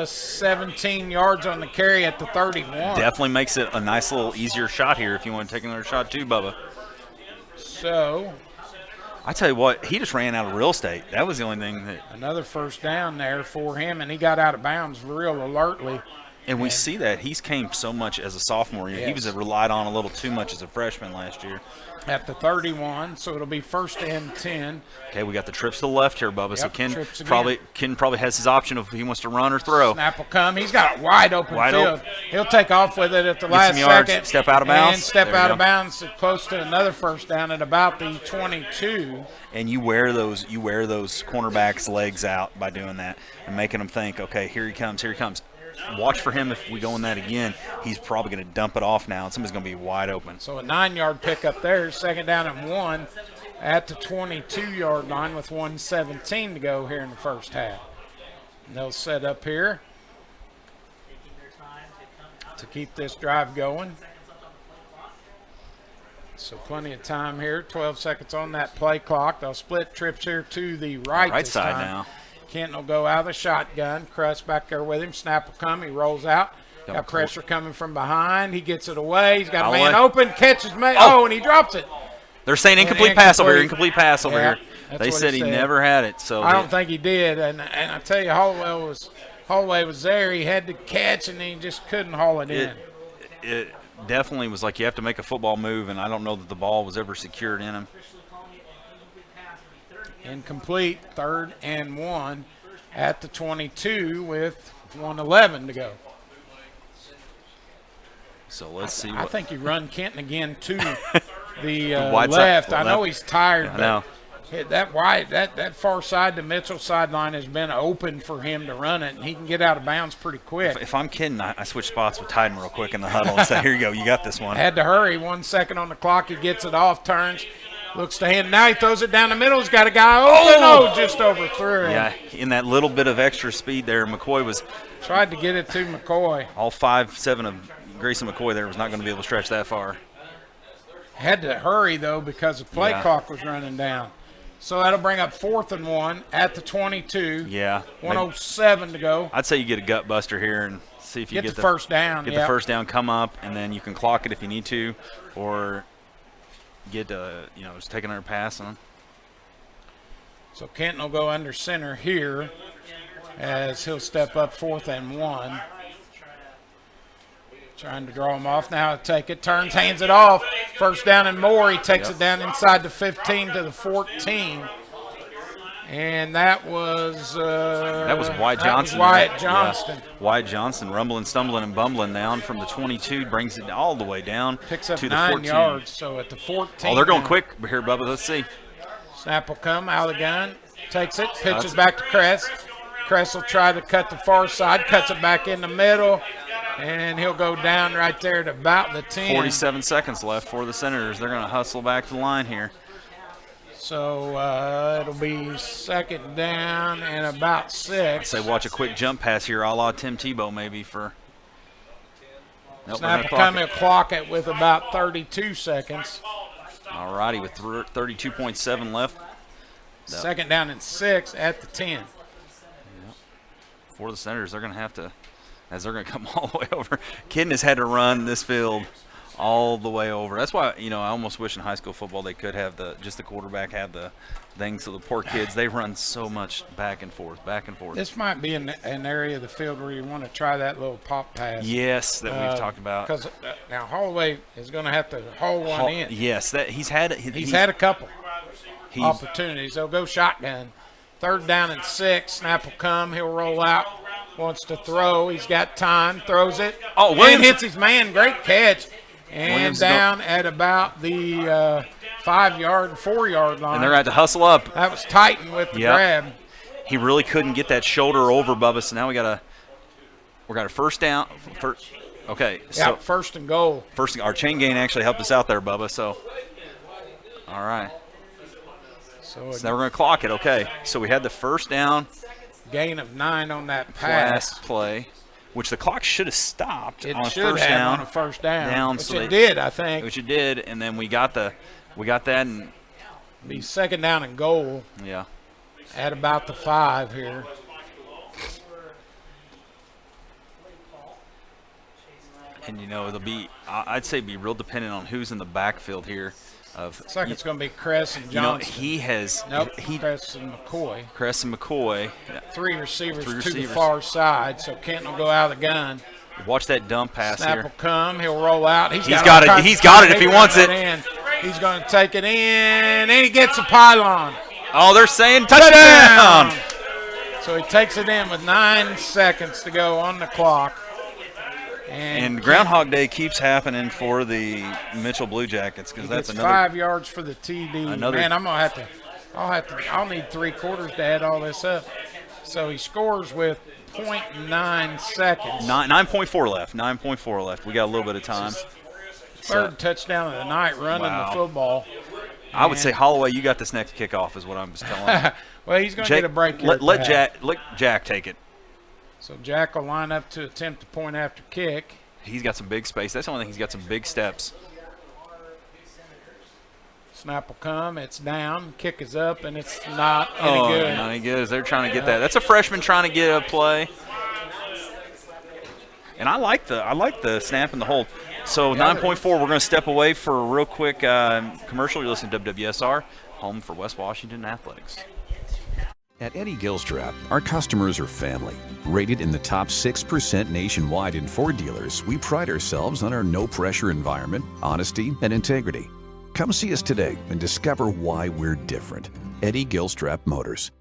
17 yards on the carry at the 31. Definitely makes it a nice little easier shot here if you want to take another shot too, Bubba. So I tell you what, he just ran out of real estate. That was the only thing that. Another first down there for him, and he got out of bounds real alertly And we see that he's came so much as a sophomore. He was relied on a little too much as a freshman last year. At the 31, so it'll be 1st and 10. Okay, we got the trips to the left here, Bubba. So trips Ken probably has his option if he wants to run or throw. Snap will come. He's got a wide open field. He'll take off with it at the last some yards, second. step out of bounds. And step There you out of go. bounds close to another first down at about the 22. And you wear those cornerbacks' legs out by doing that and making them think, okay, here he comes, here he comes. Watch for him if we go in that again. He's probably going to dump it off now, and somebody's going to be wide open. So a 9-yard pickup there, 2nd down and 1 at the 22-yard line with 1:17 to go here in the first half. And they'll set up here to keep this drive going. So plenty of time here, 12 seconds on that play clock. They'll split trips here to the right this side time. now. Kenton will go out of the shotgun. Crust back there with him. Snap will come. He rolls out. Got pressure coming from behind. He gets it away. He's got a man open. Catches man. Oh, and he drops it. They're saying incomplete pass over here. Incomplete pass over here. They said he never had it. So I don't think he did. And I tell you, Holloway was there. He had to catch, and he just couldn't haul it in. It definitely was like you have to make a football move, and I don't know that the ball was ever secured in him. Incomplete, 3rd and 1 at the 22 with 1:11 to go. So let's see. I think you run Kenton again to the Wide left. side, I know he's tired, I know. but that far side, the Mitchell sideline has been open for him to run it, and he can get out of bounds pretty quick. If I'm kidding, I switch spots with Tyden real quick in the huddle and say, here you go, you got this one. Had to hurry. 1 second on the clock. He gets it off, turns. Looks to hand. Now he throws it down the middle. He's got a guy open. Oh, just overthrew him. Yeah, in that little bit of extra speed there, McCoy was tried to get it to McCoy. All 5'7" of Grayson McCoy there was not going to be able to stretch that far. Had to hurry though because the play clock was running down. So that'll bring up 4th and 1 at the 22. Yeah. 1:07 to go. I'd say you get a gut buster here and see if you get the first down. Get the first down, come up, and then you can clock it if you need to, or get just take another pass on. So Kenton will go under center here as he'll step up 4th and 1. Trying to draw him off now. Take it, turns, hands it off. First down and more. He takes it down inside the 15 to the 14. And that was Wyatt Johnson. Wyatt Johnston. Yeah. Wyatt Johnson rumbling, stumbling, and bumbling down from the 22, brings it all the way down Picks up to the 9 14. yards. So at the 14. Oh, they're going now. quick here, Bubba. Let's see. Snap will come out of the gun. Takes it, pitches back to Crest. Crest will try to cut the far side, cuts it back in the middle, and he'll go down right there at about the 10. 47 seconds left for the Senators. They're going to hustle back to the line here. So it'll be 2nd down and about 6. Say watch a quick jump pass here, a la Tim Tebow maybe for. Nope, Snap will come and clock it with about 32 seconds. All righty, with 32.7 left. 2nd down and 6 at the 10. Yep. For the Senators, they're going to have to, as they're going to come all the way over. Kenton has had to run this field all the way over. That's why, I almost wish in high school football they could have the quarterback have the thing. So the poor kids, they run so much back and forth. This might be an area of the field where you want to try that little pop pass. Yes, that we've talked about. Because now Holloway is going to have to haul one in. Yes, he's had a couple opportunities. They'll go shotgun. 3rd down and 6. Snap will come. He'll roll out. Wants to throw. He's got time. Throws it. Oh, Williams hits his man. Great catch. And Williams down at about the 4-yard line. And they're going to have to hustle up. That was Titan with the grab. He really couldn't get that shoulder over, Bubba. So now we got a first down. Okay. So 1st and goal. Our chain gain actually helped us out there, Bubba. So, all right. So now we're going to clock it. Okay. So we had the first down. Gain of 9 on that pass play, which the clock should have stopped on a first down. Which it did, I think. Which it did, and then we got that, and be 2nd down and goal. Yeah. At about the 5 here. And it'll be, I'd say, be real dependent on who's in the backfield here. Looks like it's going to be Kress and Johnson. He has. Nope, Kress and McCoy. Kress and McCoy. 3 receivers to the far side, so Kenton will go out of the gun. Watch that dump pass Snap here. will come. He'll roll out. He's got it. He's got it if he wants it. He's going to take it in, and he gets a pylon. Oh, they're saying touchdown. So he takes it in with 9 seconds to go on the clock. And Groundhog Day keeps happening for the Mitchell Blue Jackets because that's another 5 yards for the TD. Another- Man, I'll need 3/4 to add all this up. So he scores with 0.9 seconds. 9.4 left. 9.4 left. We got a little bit of time. Third touchdown of the night running Wow. the football. I would say Holloway, you got this next kickoff, is what I'm just telling you. Well, he's going to get a break here. Let Jack take it. So Jack will line up to attempt a point after kick. He's got some big space. That's the only thing. He's got some big steps. Snap will come. It's down. Kick is up, and it's not any good. Not any good. They're trying to get that. That's a freshman trying to get a play. And I like the snap and the hold. So 9.4. We're going to step away for a real quick commercial. You're listening to WWSR, home for West Washington Athletics. At Eddie Gilstrap, our customers are family. Rated in the top 6% nationwide in Ford dealers, we pride ourselves on our no-pressure environment, honesty, and integrity. Come see us today and discover why we're different. Eddie Gilstrap Motors.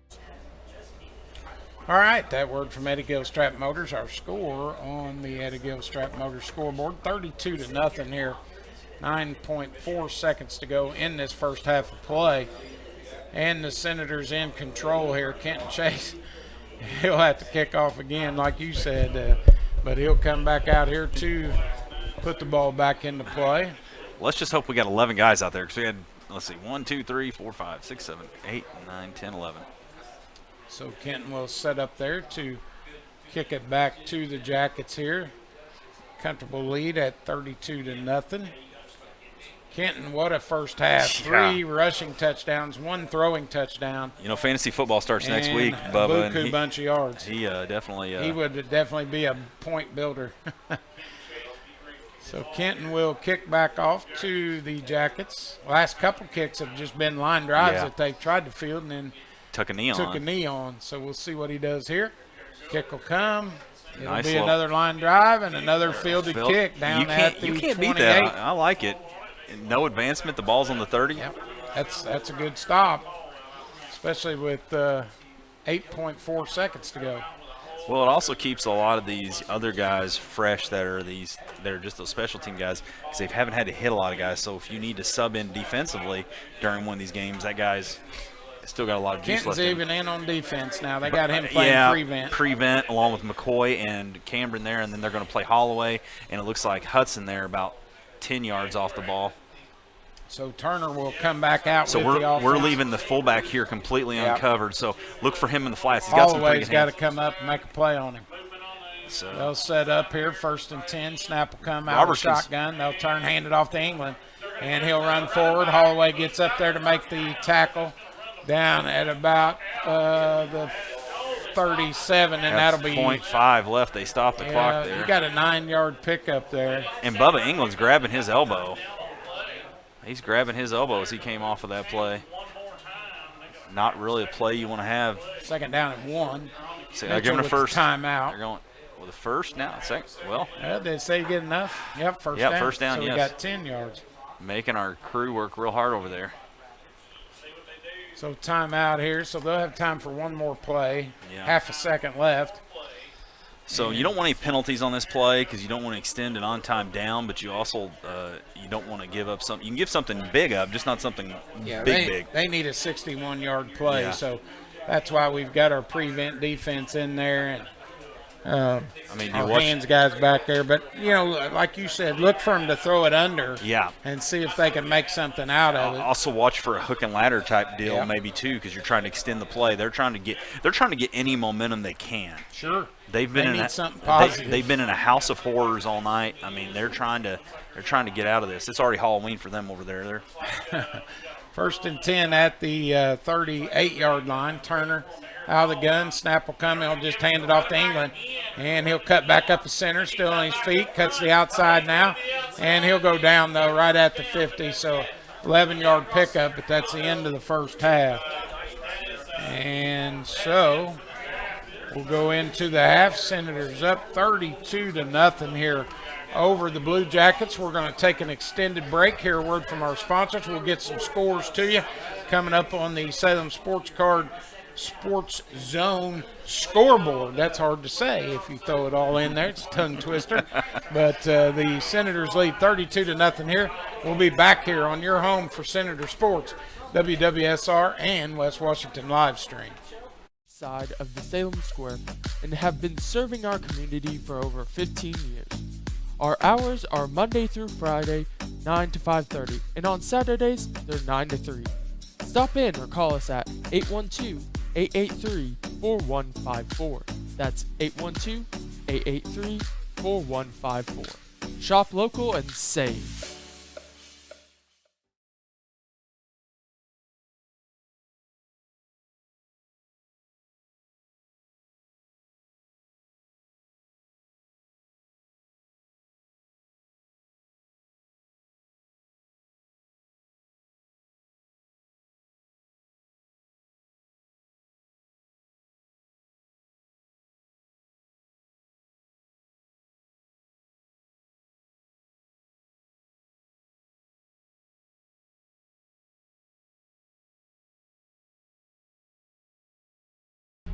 All right, that word from Eddie Gilstrap Motors. Our score on the Eddie Gilstrap Motors scoreboard, 32-0 here. 9.4 seconds to go in this first half of play. And the Senators in control here. Kenton Chase, he'll have to kick off again, like you said, but he'll come back out here to put the ball back into play. Let's just hope we got 11 guys out there because we had, let's see, 1, 2, 3, 4, 5, 6, 7, 8, 9, 10, 11. So Kenton will set up there to kick it back to the Jackets here. Comfortable lead at 32-0. Kenton, what a first half. 3 rushing touchdowns, 1 throwing touchdown. You know, fantasy football starts next week, a Bubba. buku bunch of yards. He definitely. He would definitely be a point builder. So Kenton will kick back off to the Jackets. Last couple kicks have just been line drives that they've tried to field and then took a knee on. So we'll see what he does here. Kick will come. It'll Nice be little- another line drive and another fielded kick down at the You can't 28. beat that. I like it. No advancement. The ball's on the 30. Yep. That's a good stop, especially with 8.4 seconds to go. Well, it also keeps a lot of these other guys fresh that are just those special team guys because they haven't had to hit a lot of guys. So if you need to sub in defensively during one of these games, that guy's still got a lot of juice Kenton's left. even in on defense now. They got him playing prevent along with McCoy and Cameron there, and then they're going to play Holloway, and it looks like Hudson there about 10 yards off the ball. So Turner will come back out So with the offense. we're leaving the fullback here completely uncovered. So look for him in the flats. He's got some pretty Holloway's good got to hands. come up and make a play on him. So they'll set up here, 1st and 10. Snap will come out Robertson's- of shotgun. They'll turn, hand it off to England, and he'll run forward. Holloway gets up there to make the tackle down at about the 37, and that'll be 0.5 left. They stopped the clock there. You got a 9-yard pickup there. And Bubba England's grabbing his elbow. He's grabbing his elbow as he came off of that play. Not really a play you want to have. 2nd down and 1. So they're giving a first timeout. They're going with a first now. Second. Well, did they say you get enough? Yep, first down. first down. So yes. we got 10 yards. Making our crew work real hard over there. So timeout here. So they'll have time for one more play. Yeah. Half a second left. So you don't want any penalties on this play because you don't want to extend an on-time down, but you also you don't want to give up something. You can give something big up, just not something big. They need a 61-yard play, Yeah. so that's why we've got our prevent defense in there, and our hands guys back there. But you know, like you said, look for them to throw it under. Yeah. And see if they can make something out of it. Also watch for a hook and ladder type deal, Yeah. maybe too, because you're trying to extend the play. They're trying to get any momentum they can. Sure. They've been They in need something positive. They've been in a house of horrors all night. I mean, they're trying to get out of this. It's already Halloween for them over there. 1st and 10 at the 38-yard line. Turner out of the gun. Snap will come. He'll just hand it off to England. And he'll cut back up the center, still on his feet. Cuts the outside now. And he'll go down, though, right at the 50. So 11-yard pickup, but that's the end of the first half. And so We'll go into the half. Senators up 32-0 here over the Blue Jackets. We're going to take an extended break. Hear a word from our sponsors. We'll get some scores to you coming up on the Salem Sports Card Sports Zone scoreboard. That's hard to say if you throw it all in there. It's a tongue twister. But the Senators lead 32-0 here. We'll be back here on your home for Senator Sports, WWSR and West Washington live stream. Side of the Salem Square and have been serving our community for over 15 years. Our hours are Monday through Friday, 9 to 5:30, and on Saturdays, they're 9 to 3. Stop in or call us at 812-883-4154. That's 812-883-4154. Shop local and save.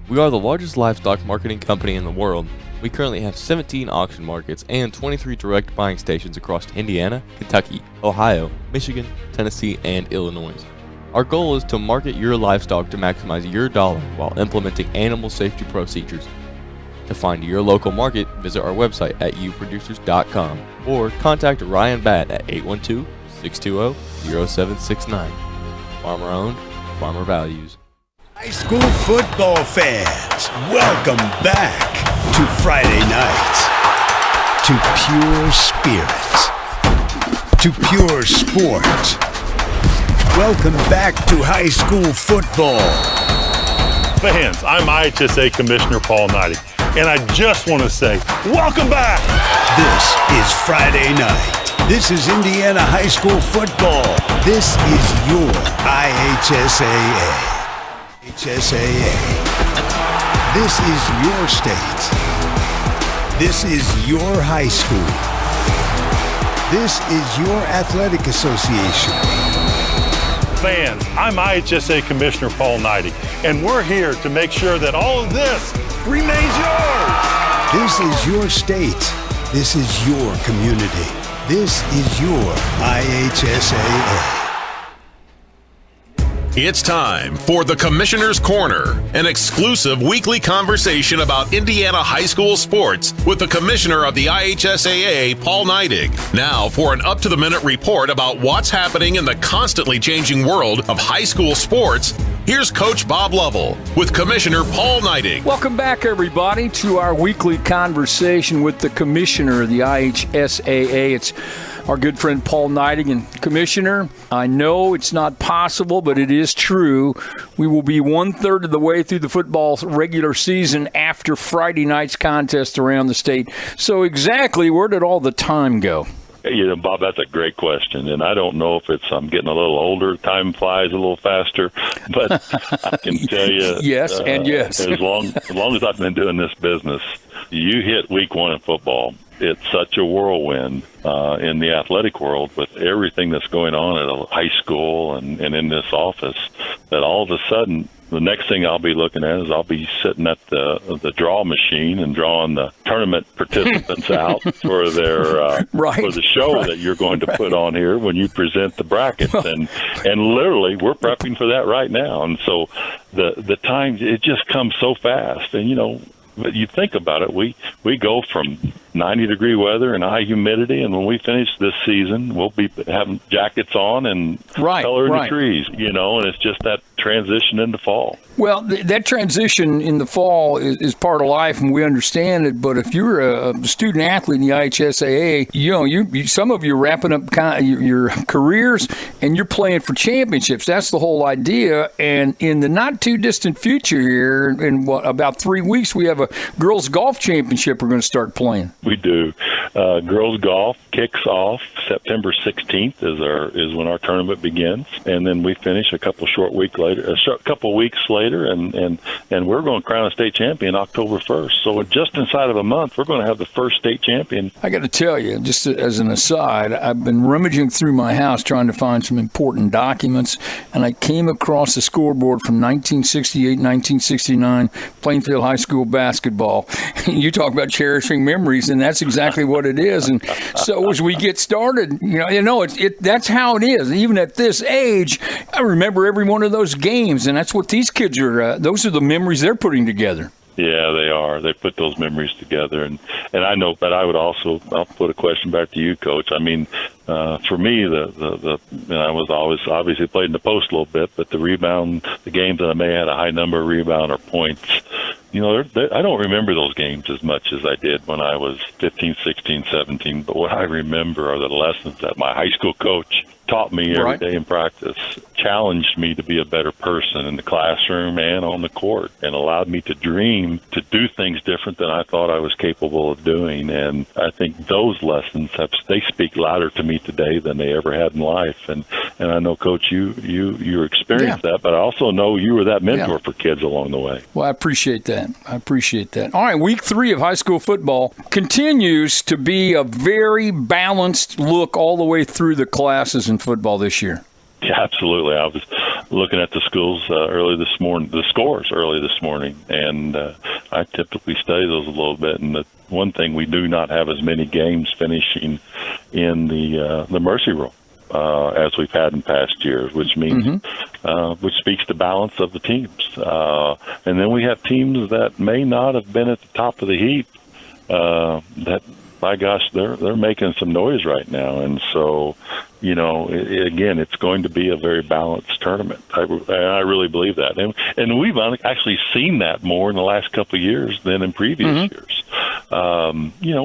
We are the largest livestock marketing company in the world. We currently have 17 auction markets and 23 direct buying stations across Indiana, Kentucky, Ohio, Michigan, Tennessee, and Illinois. Our goal is to market your livestock to maximize your dollar while implementing animal safety procedures. To find your local market, visit our website at uproducers.com or contact Ryan Batt at 812-620-0769. Farmer owned, farmer values. High school football fans, welcome back to Friday nights, to pure spirits, to pure sports. Welcome back to high school football. Fans, I'm IHSA Commissioner Paul Neidig, and I just want to say, welcome back! This is Friday night. This is Indiana high school football. This is your IHSAA. HSAA. This is your state. This is your high school. This is your athletic association. Fans, I'm IHSA Commissioner Paul Neidig, and we're here to make sure that all of this remains yours. This is your state. This is your community. This is your IHSAA. It's time for the Commissioner's Corner, an exclusive weekly conversation about Indiana high school sports with the Commissioner of the IHSAA, Paul Neidig. Now for an up-to-the-minute report about what's happening in the constantly changing world of high school sports, here's Coach Bob Lovell with Commissioner Paul Neidig. Welcome back, everybody, to our weekly conversation with the Commissioner of the IHSAA. It's our good friend Paul Neidig. And Commissioner, I know it's not possible, but it is true. We will be 1/3 of the way through the football regular season after Friday night's contest around the state. So exactly where did all the time go? You know, Bob, that's a great question, and I don't know if it's I'm getting a little older, time flies a little faster, but I can tell you, yes, and yes. as long as I've been doing this business, you hit week one of football. It's such a whirlwind in the athletic world with everything that's going on at a high school and in this office that all of a sudden the next thing I'll be looking at is I'll be sitting at the draw machine and drawing the tournament participants out for their for the show that you're going to put on here when you present the brackets, and literally we're prepping for that right now. And so the time, it just comes so fast, and you know. But you think about it, we go from 90-degree weather and high humidity, and when we finish this season, we'll be having jackets on and color in the trees, you know, and it's just that transition into fall. Well, that transition in the fall is part of life, and we understand it. But if you're a student athlete in the IHSAA, you know, you some of you are wrapping up your careers, and you're playing for championships. That's the whole idea. And in the not too distant future here, in about 3 weeks, we have a girls golf championship we're going to start playing. We do. Girls golf kicks off September 16th is when our tournament begins, and then we finish a couple weeks later, and we're going to crown a state champion October 1st. So just inside of a month, we're going to have the first state champion. I got to tell you, just as an aside, I've been rummaging through my house trying to find some important documents, and I came across the scoreboard from 1968, 1969, Plainfield High School basketball. You talk about cherishing memories, and that's exactly what it is. And so as we get started, that's how it is. Even at this age, I remember every one of those games, and that's what these kids are. Those are the memories they're putting together. Yeah, they are. They put those memories together, and I know. But I would also, I'll put a question back to you, Coach. I mean, for me, I was always obviously played in the post a little bit, but the games that I may have had a high number of rebound or points. I don't remember those games as much as I did when I was 15, 16, 17. But what I remember are the lessons that my high school coach taught me every day in practice, challenged me to be a better person in the classroom and on the court, and allowed me to dream, to do things different than I thought I was capable of doing. And I think those lessons they speak louder to me today than they ever had in life. And I know, Coach, you experienced that, but I also know you were that mentor for kids along the way. Well, I appreciate that. All right, week 3 of high school football continues to be a very balanced look all the way through the classes in football this year. Yeah, absolutely. I was looking at the schools the scores early this morning, and I typically study those a little bit. And the one thing, we do not have as many games finishing in the Mercy Rule as we've had in past years, which means which speaks to balance of the teams. And then we have teams that may not have been at the top of the heap that, my gosh, they're making some noise right now. And so, again, it's going to be a very balanced tournament. I really believe that. And we've actually seen that more in the last couple of years than in previous years.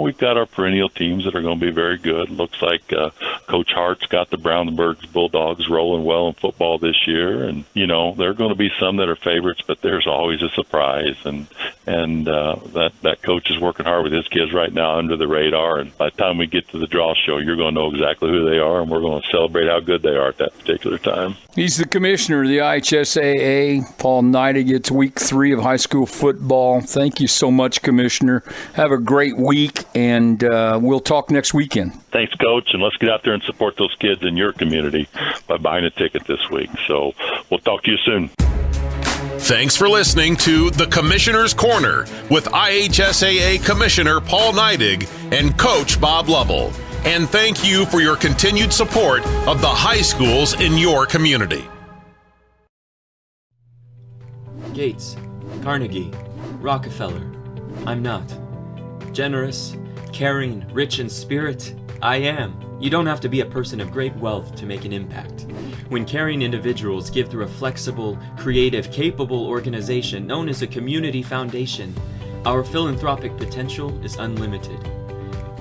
We've got our perennial teams that are going to be very good. Looks like Coach Hart's got the Brownsburg Bulldogs rolling well in football this year. And, there are going to be some that are favorites, but there's always a surprise. And that coach is working hard with his kids right now under the radar. And by the time we get to the draw show, you're going to know exactly who they are, and we're going to celebrate how good they are at that particular time. He's the commissioner of the IHSAA, Paul Neidig. It's week 3 of high school football. Thank you so much, Commissioner. Have a great week, and we'll talk next weekend. Thanks, Coach, and let's get out there and support those kids in your community by buying a ticket this week. So we'll talk to you soon. Thanks for listening to The Commissioner's Corner with IHSAA Commissioner Paul Neidig and Coach Bob Lovell. And thank you for your continued support of the high schools in your community. Gates, Carnegie, Rockefeller. I'm not. Generous, caring, rich in spirit, I am. You don't have to be a person of great wealth to make an impact. When caring individuals give through a flexible, creative, capable organization known as a community foundation, our philanthropic potential is unlimited.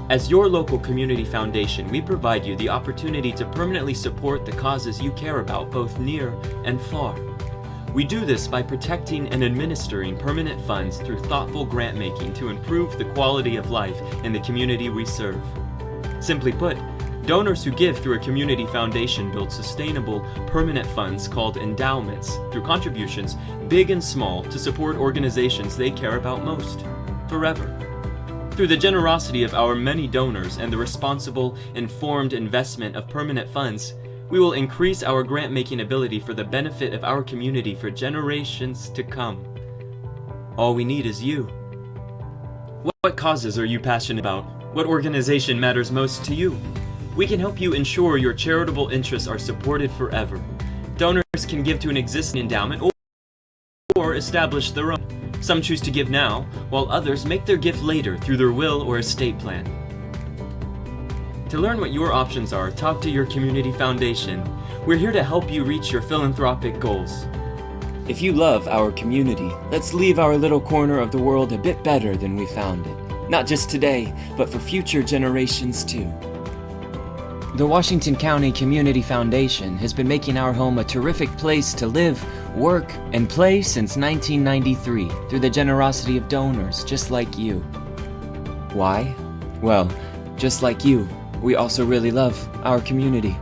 As your local community foundation, we provide you the opportunity to permanently support the causes you care about, both near and far. We do this by protecting and administering permanent funds through thoughtful grant making to improve the quality of life in the community we serve. Simply put, donors who give through a community foundation build sustainable, permanent funds called endowments through contributions, big and small, to support organizations they care about most, forever. Through the generosity of our many donors and the responsible, informed investment of permanent funds, we will increase our grant-making ability for the benefit of our community for generations to come. All we need is you. What causes are you passionate about? What organization matters most to you? We can help you ensure your charitable interests are supported forever. Donors can give to an existing endowment or establish their own. Some choose to give now, while others make their gift later through their will or estate plan. To learn what your options are, talk to your community foundation. We're here to help you reach your philanthropic goals. If you love our community, let's leave our little corner of the world a bit better than we found it. Not just today, but for future generations too. The Washington County Community Foundation has been making our home a terrific place to live, work, and play since 1993 through the generosity of donors just like you. Why? Well, Just like you, we also really love our community.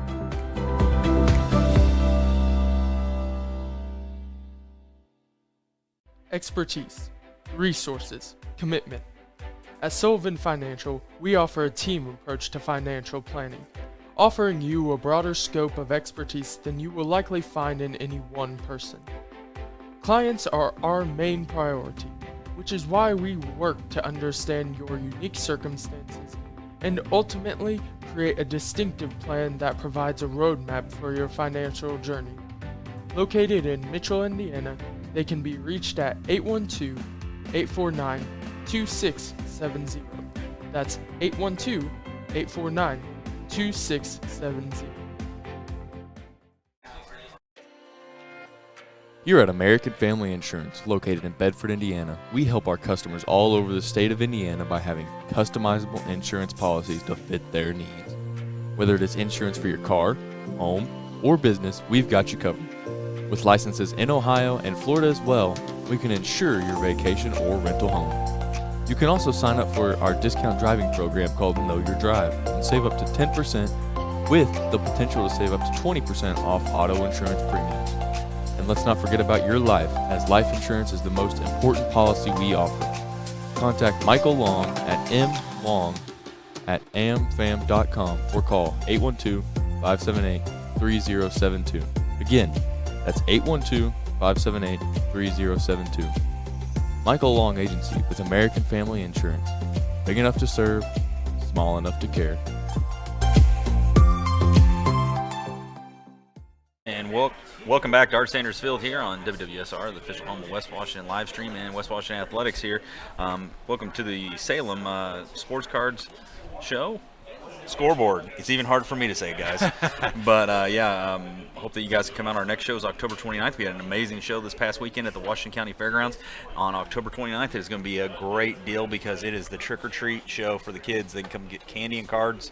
Expertise, resources, commitment. At Sullivan Financial, we offer a team approach to financial planning, offering you a broader scope of expertise than you will likely find in any one person. Clients are our main priority, which is why we work to understand your unique circumstances and ultimately create a distinctive plan that provides a roadmap for your financial journey. Located in Mitchell, Indiana, they can be reached at 812-849-2670. That's 812-849-2670. Here at American Family Insurance, located in Bedford, Indiana, we help our customers all over the state of Indiana by having customizable insurance policies to fit their needs. Whether it is insurance for your car, home, or business, we've got you covered. With licenses in Ohio and Florida as well, we can insure your vacation or rental home. You can also sign up for our discount driving program called Know Your Drive and save up to 10% with the potential to save up to 20% off auto insurance premiums. And let's not forget about your life, as life insurance is the most important policy we offer. Contact Michael Long at mlong@amfam.com or call 812-578-3072. Again, that's 812-578-3072. Michael Long Agency with American Family Insurance. Big enough to serve, small enough to care. And welcome back to Art Sanders Field here on WWSR, the official home of West Washington live stream and West Washington Athletics here. Welcome to the Salem Sports Cards Show. Scoreboard. It's even hard for me to say, guys. But hope that you guys can come out. Our next show is October 29th. We had an amazing show this past weekend at the Washington County Fairgrounds. On October 29th, it is going to be a great deal because it is the trick-or-treat show for the kids. They can come get candy and cards,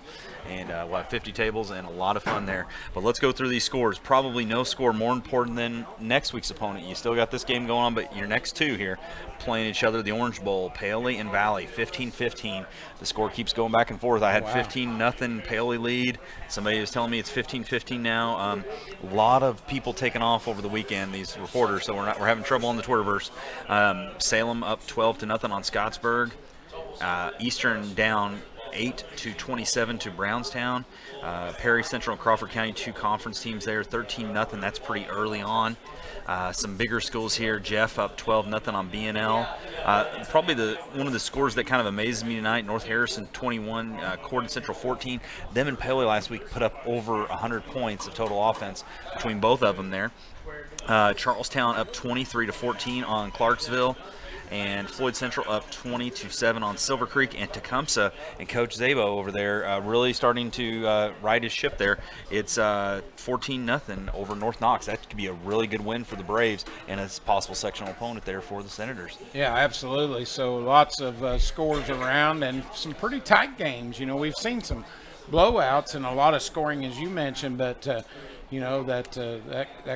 and we'll have 50 tables and a lot of fun there. But let's go through these scores. Probably no score more important than next week's opponent. You still got this game going on, but your next two here playing each other, the Orange Bowl, Paoli and Valley, 15-15. The score keeps going back and forth. I had 15-0 Paoli lead. Somebody was telling me it's 15-15 now. A lot of people taking off over the weekend, these reporters, so we're having trouble on the Twitterverse. Salem up 12-0 on Scottsburg. Eastern down 8-27 to Brownstown. Perry Central and Crawford County, two conference teams there, 13-0. That's pretty early on. Some bigger schools here. Jeff up 12-0 on BNL. Probably one of the scores that kind of amazes me tonight. North Harrison 21, Corden Central 14. Them and Paoli last week put up over 100 points of total offense between both of them there. Charlestown up 23-14 on Clarksville. And Floyd Central up 20-7 on Silver Creek, and Tecumseh and Coach Zabo over there really starting to ride his ship there. It's 14-0 over North Knox. That could be a really good win for the Braves and a possible sectional opponent there for the Senators. Yeah, absolutely. So lots of scores around and some pretty tight games. You know, we've seen some blowouts and a lot of scoring, as you mentioned, but you know, that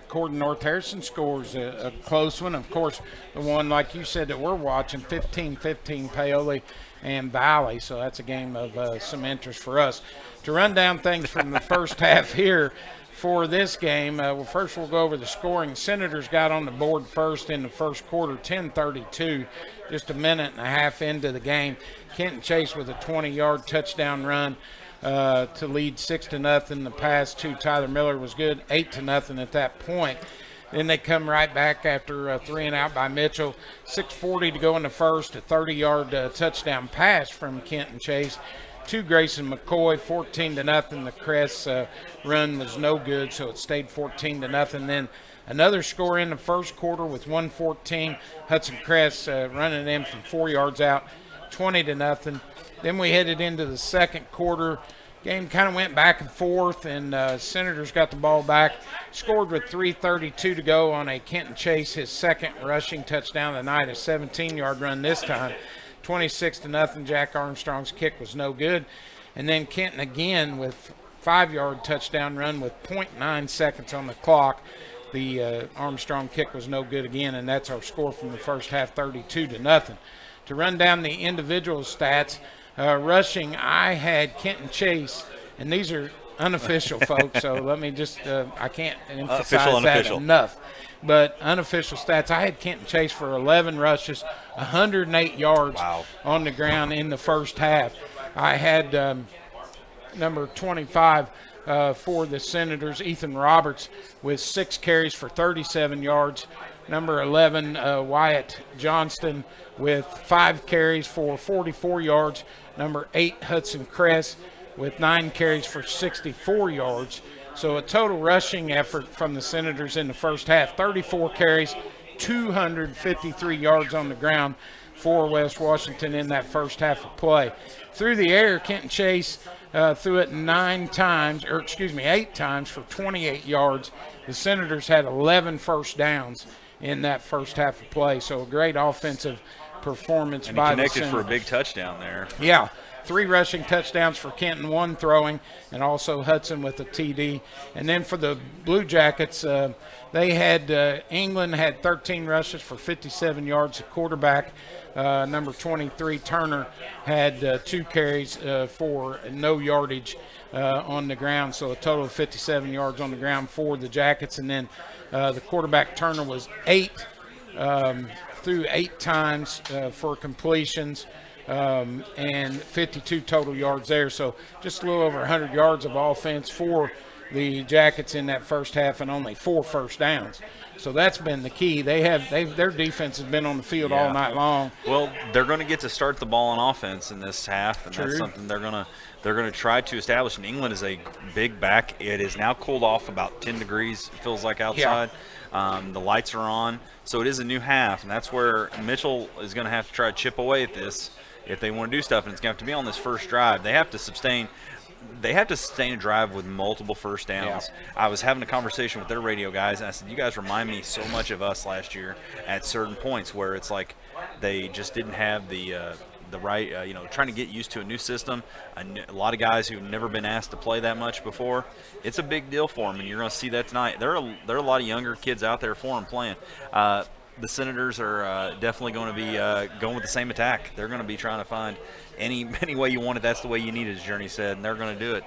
Corden North Harrison scores a close one. Of course, the one, like you said, that we're watching, 15-15 Paoli and Valley. So that's a game of some interest for us. To run down things from the first half here for this game, first we'll go over the scoring. Senators got on the board first in the first quarter, 10-32, just a minute and a half into the game. Kenton Chase with a 20-yard touchdown run to lead 6-0. The pass to Tyler Miller was good, 8-0 at that point. Then they come right back after a 3-and-out by Mitchell. 6:40 to go in the first, a 30-yard touchdown pass from Kenton Chase to Grayson McCoy, 14-0. The Crest run was no good, so it stayed 14-0. Then another score in the first quarter with 1:14. Hudson Crest running in from 4 yards out, 20-0. Then we headed into the second quarter. Game kind of went back and forth, and Senators got the ball back. Scored with 3:32 to go on a Kenton Chase, his second rushing touchdown of the night, a 17-yard run this time. 26-0. Jack Armstrong's kick was no good. And then Kenton again with 5-yard touchdown run with 0.9 seconds on the clock. The Armstrong kick was no good again, and that's our score from the first half, 32-0. To run down the individual stats, Rushing, I had Kenton Chase, and these are unofficial, folks, so let me just I can't emphasize that enough. But unofficial stats, I had Kenton Chase for 11 rushes, 108 yards on the ground in the first half. I had number 25 for the Senators, Ethan Roberts, with 6 carries for 37 yards. Number 11, Wyatt Johnston, with 5 carries for 44 yards. Number 8, Hudson Kress, with 9 carries for 64 yards. So a total rushing effort from the Senators in the first half, 34 carries, 253 yards on the ground for West Washington in that first half of play. Through the air, Kenton Chase threw it 8 times for 28 yards. The Senators had 11 first downs in that first half of play. So a great offensive performance by the Senators. And he connected for a big touchdown there. Yeah. 3 rushing touchdowns for Kenton, 1 throwing, and also Hudson with a TD. And then for the Blue Jackets, they had England had 13 rushes for 57 yards. The quarterback, number 23, Turner, had 2 carries for no yardage on the ground, so a total of 57 yards on the ground for the Jackets. And then the quarterback, Turner, was 8 through 8 times for completions. And 52 total yards there. So just a little over 100 yards of offense for the Jackets in that first half, and only 4 first downs. So that's been the key. Their defense has been on the field all night long. Well, they're going to get to start the ball on offense in this half, and that's something they're going to try to establish. And England is a big back. It is now cooled off about 10 degrees, it feels like, outside. The lights are on. So it is a new half, and that's where Mitchell is going to have to try to chip away at this if they want to do stuff, and it's going to have to be on this first drive. They have to sustain a drive with multiple first downs. I was having a conversation with their radio guys, and I said, you guys remind me so much of us last year at certain points where it's like they just didn't have the right, trying to get used to a new system. A lot of guys who've never been asked to play that much before. It's a big deal for them, and you're going to see that tonight. There are a lot of younger kids out there for them playing. The Senators are definitely going to be going with the same attack. They're going to be trying to find any way you want it, that's the way you need it, as Journey said, and they're going to do it.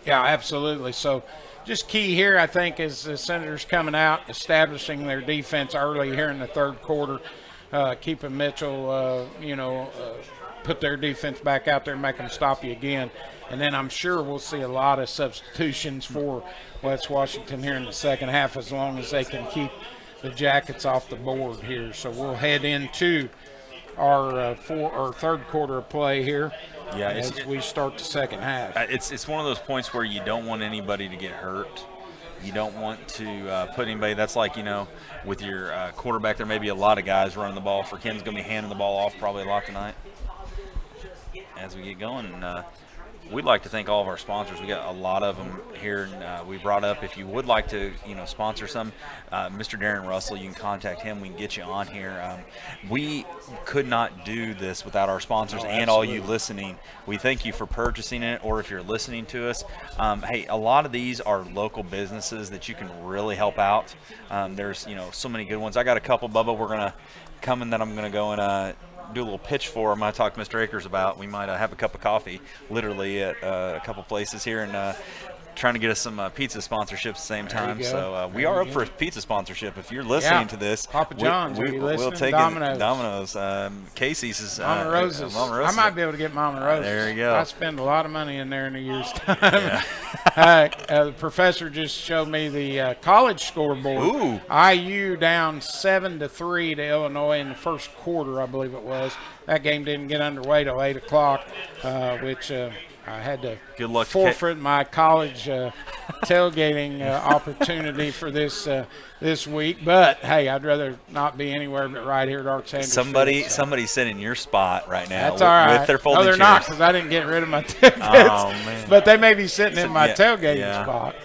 Yeah, absolutely. So just key here, I think, is the Senators coming out, establishing their defense early here in the third quarter, keeping Mitchell, put their defense back out there and make them stop you again. And then I'm sure we'll see a lot of substitutions for West Washington here in the second half, as long as they can keep the Jackets off the board here. So we'll head into our third quarter of play here as we start the second half. It's one of those points where you don't want anybody to get hurt. You don't want to put anybody, that's like, with your quarterback, there may be a lot of guys running the ball. For Ken's going to be handing the ball off probably a lot tonight as we get going. And we'd like to thank all of our sponsors. We got a lot of them here, and we brought up, if you would like to, sponsor some, Mr. Darren Russell, you can contact him. We can get you on here. We could not do this without our sponsors and all you listening. We thank you for purchasing it, or if you're listening to us. Hey, a lot of these are local businesses that you can really help out. There's, so many good ones. I got a couple, Bubba, we're going to come in that I'm going to go and do a little pitch for. I'm going to talk to Mr. Akers about. We might have a cup of coffee literally at a couple places here, and trying to get us some pizza sponsorships at the same time. So we are up for a pizza sponsorship. If you're listening to this, Papa John's, we'll take Domino's. Casey's is Mama Rosa's. I might be able to get Mama Rosa's. There you go. I spend a lot of money in there in a year's time. The professor just showed me the college scoreboard. Ooh. IU down 7-3 to Illinois in the first quarter, I believe it was. That game didn't get underway till 8 o'clock, which I had to forfeit my college tailgating opportunity for this week. But hey, I'd rather not be anywhere but right here at Art Sanders. Somebody's sitting in your spot right now. That's all right. With their folding they're chairs. not, because I didn't get rid of my tickets. Oh man! But they may be sitting in my tailgating spot.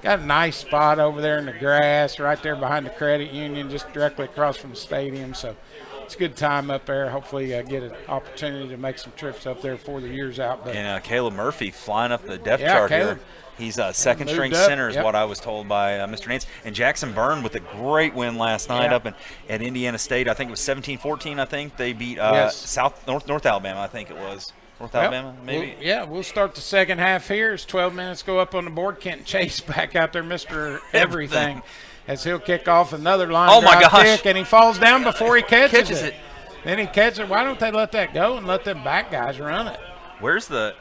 Got a nice spot over there in the grass, right there behind the credit union, just directly across from the stadium. So it's a good time up there. Hopefully get an opportunity to make some trips up there before the year's out. But and Caleb Murphy flying up the depth chart Caleb, here. He's a second-string center is what I was told by Mr. Nance. And Jackson Byrne with a great win last night up at Indiana State. I think it was 17-14, I think. They beat North Alabama, I think it was. North Well, Alabama, maybe. We'll start the second half here. As 12 minutes go up on the board. Kenton Chase back out there, Mr. Everything, as he'll kick off another line drive kick, and he falls down before he catches it. Then he catches it. Why don't they let that go and let them back guys run it? Where's the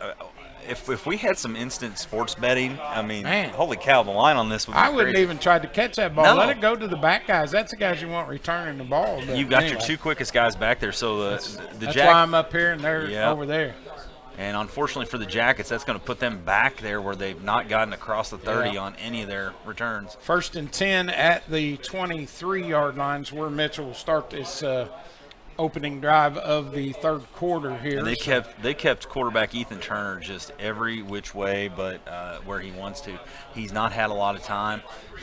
if we had some instant sports betting, I mean, Man. holy cow, the line on this would be I wouldn't crazy. even try to catch that ball. No. Let it go to the back guys. That's the guys you want returning the ball. But You've got anyway, your two quickest guys back there, so the that's Jack. why I'm up here and they're Yeah. over there. And unfortunately for the Jackets, that's going to put them back there where they've not gotten across the 30 Yeah. on any of their returns. 1st and 10 at the 23-yard lines where Mitchell will start this opening drive of the third quarter here. And they kept quarterback Ethan Turner just every which way but where he wants to. He's not had a lot of time.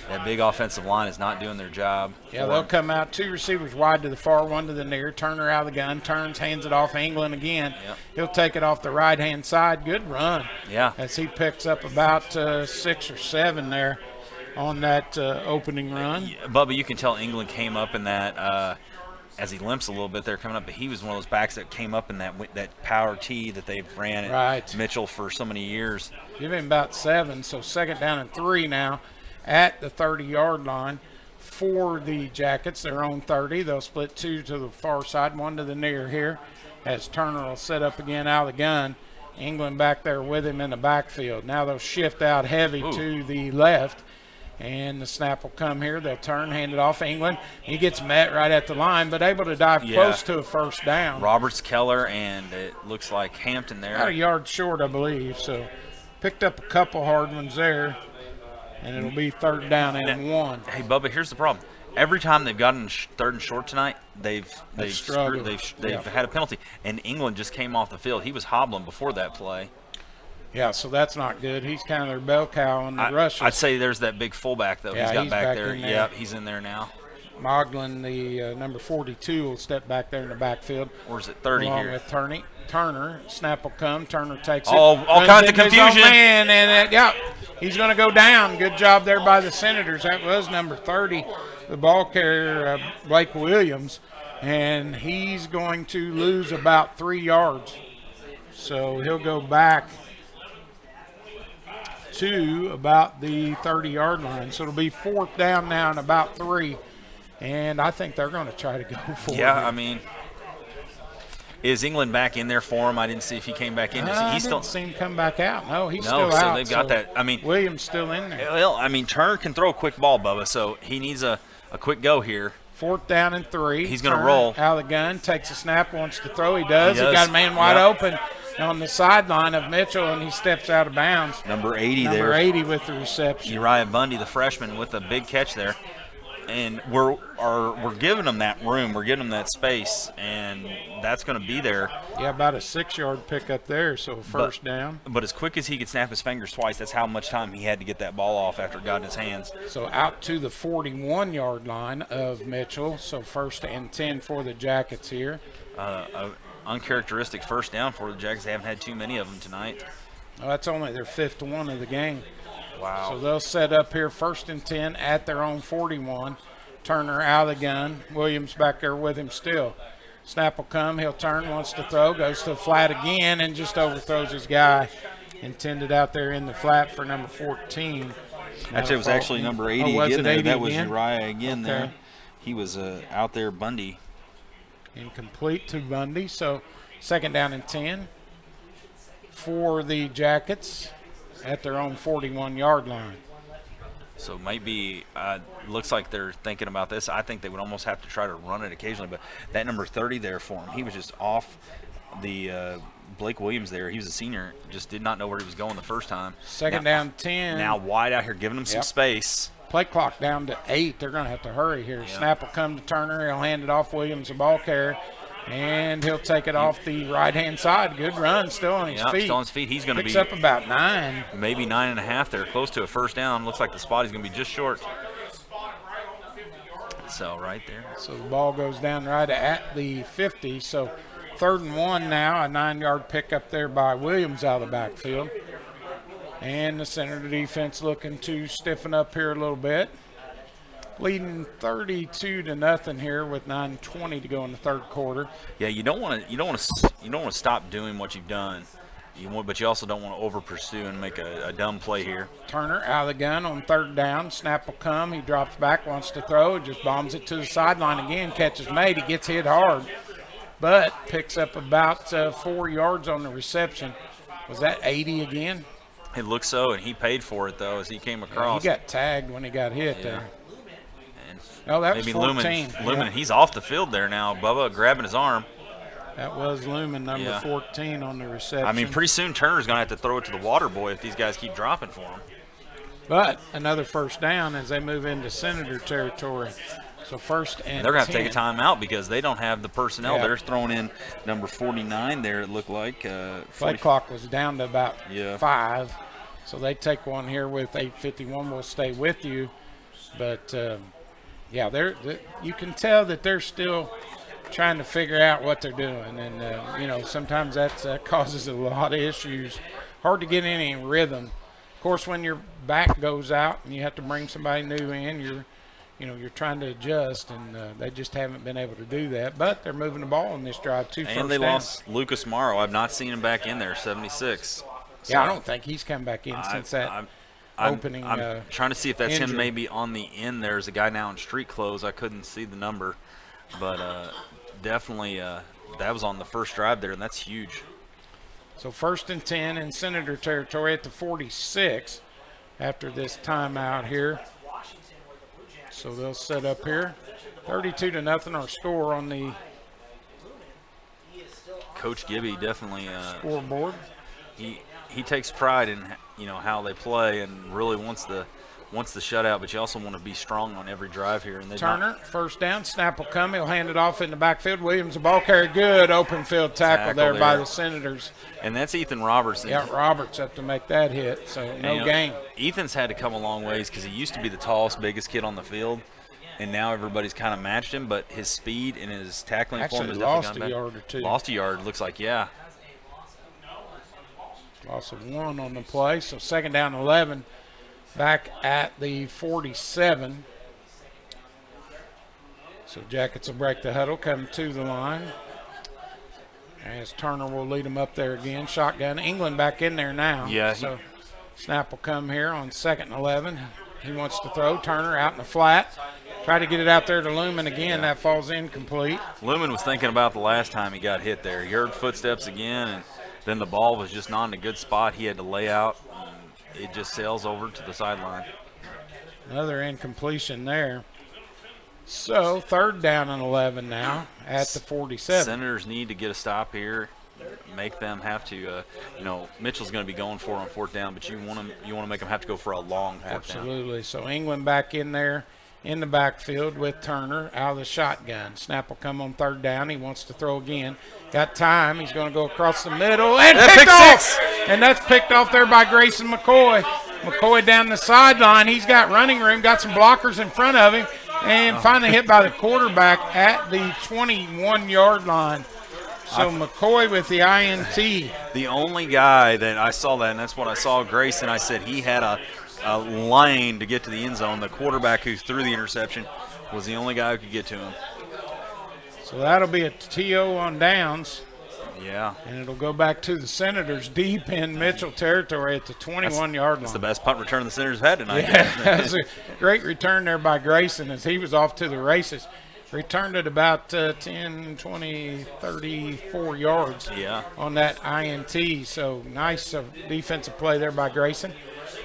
That big offensive line is not doing their job. Yeah, they'll come out, two receivers wide to the far, one to the near. Turner out of the gun, turns, hands it off England again. Yep. He'll take it off the right-hand side. Good run. Yeah. As he picks up about 6 or 7 there on that opening run. Bubba, you can tell England came up in that as he limps a little bit there coming up, but he was one of those backs that came up in that power T that they've ran at Mitchell for so many years. Give him about 7, so 2nd down and 3 now at the 30-yard line for the Jackets, their own 30. They'll split 2 to the far side, 1 to the near here as Turner will set up again out of the gun. England back there with him in the backfield. Now they'll shift out heavy to the left, and the snap will come here. They'll turn, hand it off England. He gets met right at the line, but able to dive close to a first down. Roberts, Keller, and it looks like Hampton there. About a yard short, I believe, so picked up a couple hard ones there. And it'll be 3rd down and 1. Hey, Bubba, here's the problem. Every time they've gotten 3rd and short tonight, they've struggled. had a penalty. And England just came off the field. He was hobbling before that play. Yeah, so that's not good. He's kind of their bell cow on the rushes. I'd say there's that big fullback, though. Yeah, he's got he's back back there. in there. Yep, he's in there now. Moglen, the number 42, will step back there in the backfield. Or is it 30 along here? With Turner. Snap will come. Turner takes it. All Runs kinds of into his own confusion. Man, and he's going to go down. Good job there by the Senators. That was number 30, the ball carrier, Blake Williams. And he's going to lose about 3 yards. So he'll go back to about the 30-yard line. So it'll be 4th down now and about 3. And I think they're going to try to go for it. Yeah, I mean, is England back in there for him? I didn't see if he came back in. He's still seen him come back out. No, he's still so out. they've got that. I mean, Williams still in there. Well, I mean, Turner can throw a quick ball, Bubba, so he needs a quick go here. 4th down and 3. He's going to Turner roll. Out of the gun, takes a snap, wants to throw. He does. He does. got a man wide Yep. open on the sideline of Mitchell, and he steps out of bounds. Number 80 there. Number 80 with the reception. Uriah Bundy, the freshman, with a big catch there. And we're giving them that room. We're giving them that space, and that's going to be there. Yeah, about a 6-yard pickup there, so first down. But as quick as he could snap his fingers twice, that's how much time he had to get that ball off after it got in his hands. So out to the 41-yard line of Mitchell. So 1st and 10 for the Jackets here. Uncharacteristic first down for the Jackets. They haven't had too many of them tonight. Well, that's only their 5th one of the game. Wow. So they'll set up here 1st and 10 at their own 41. Turner out of the gun. Williams back there with him still. Snap will come. He'll turn, wants to throw, goes to the flat again, and just overthrows his guy. Intended out there in the flat for number 14. Actually, it was actually number 80 was again it there. 80 That was again? Uriah again Okay. there. He was out there, Bundy. Incomplete to Bundy. So 2nd down and 10 for the Jackets at their own 41-yard line. So maybe looks like they're thinking about this. I think they would almost have to try to run it occasionally. But that number 30 there for him, he was just off the Blake Williams there. He was a senior, just did not know where he was going the first time. 2nd down 10. Now wide out here, giving him some Yep. space. Play clock down to 8. They're going to have to hurry here. Snap will come to Turner. He'll hand it off Williams, the ball carrier, and he'll take it off the right-hand side. Good run, still on his feet. Still on his feet. He's going to be Picks up about 9. maybe 9.5 there, close to a first down. Looks like the spot is going to be just short. So right there. So the ball goes down right at the 50. So 3rd and 1 now, a 9-yard pickup there by Williams out of the backfield. And the Senator defense looking to stiffen up here a little bit. leading 32-0 here with 9:20 to go in the third quarter. Yeah, you don't want to stop doing what you've done. But you also don't want to over pursue and make a dumb play here. Turner out of the gun on third down. Snap will come. He drops back, wants to throw, just bombs it to the sideline again. Catch is made. He gets hit hard, but picks up about 4 yards on the reception. Was that 80 again? It looks so, and he paid for it though as he came across. He got tagged when he got hit there. And oh, that was maybe 14. Lumen, he's off the field there now. Bubba grabbing his arm. That was Lumen, number 14 on the reception. I mean, pretty soon Turner's going to have to throw it to the water boy if these guys keep dropping for him. But another first down as they move into Senator territory. So first and they're going to have to 10. take a timeout because they don't have the personnel. Yeah. They're throwing in number 49 there, it looked like. Play clock was down to about Yeah. 5. So they take one here with 8:51. We'll stay with you. But, yeah, you can tell that they're still trying to figure out what they're doing. And, you know, sometimes that causes a lot of issues. Hard to get any rhythm. Of course, when your back goes out and you have to bring somebody new in, you're trying to adjust, and they just haven't been able to do that. But they're moving the ball on this drive, 2 first And they downs. lost Lucas Morrow. I've not seen him back in there, 76. Yeah, I don't think he's come back in since that opening. I'm trying to see if that's injury. him maybe on the end. There's a guy now in street clothes. I couldn't see the number, but definitely that was on the first drive there, and that's huge. So first and 10 in Senator territory at the 46 after this timeout here. So they'll set up here. 32-0 our score on the Coach Gibby definitely scoreboard. He takes pride in how they play and really wants the shutout, but you also want to be strong on every drive here. And Turner, first down, snap will come. He'll hand it off in the backfield. Williams, the ball carrier, good open field tackle there by the Senators. And that's Ethan Robertson. Yeah, Roberts have to make that hit, so no gain. Ethan's had to come a long ways because he used to be the tallest, biggest kid on the field, and now everybody's kind of matched him, but his speed and his tackling form has definitely gone back. Lost a yard or two. Lost a yard, looks like, yeah. Loss of 1 on the play, so second down 11. Back at the 47. So Jackets will break the huddle, come to the line. As Turner will lead them up there again. Shotgun. England back in there now. Yeah. So snap will come here on second and 11. He wants to throw. Turner out in the flat. Try to get it out there to Lumen again. That falls incomplete. Lumen was thinking about the last time he got hit there. He heard footsteps again, and then the ball was just not in a good spot. He had to lay out. It just sails over to the sideline. Another incompletion there. So third down and 11 now at the 47. Senators need to get a stop here, make them have to. Mitchell's going to be going for it on fourth down, but you want to make them have to go for a long fourth down. Absolutely. So England back in there in the backfield with Turner out of the shotgun. Snap will come on third down. He wants to throw again. Got time. He's going to go across the middle and picked off. And that's picked off there by Grayson McCoy. McCoy down the sideline. He's got running room, got some blockers in front of him, and finally hit by the quarterback at the 21-yard line. So McCoy with the INT. The only guy that I saw that, and that's what I saw, Grayson, I said he had a lane to get to the end zone. The quarterback who threw the interception was the only guy who could get to him. So that'll be a TO on downs. Yeah. And it'll go back to the Senators deep in Mitchell territory at the 21-yard line. That's the best punt return the Senators have had tonight. Yeah, that's a great return there by Grayson as he was off to the races. Returned it about 10, 20, 34 yards on that INT. So nice defensive play there by Grayson.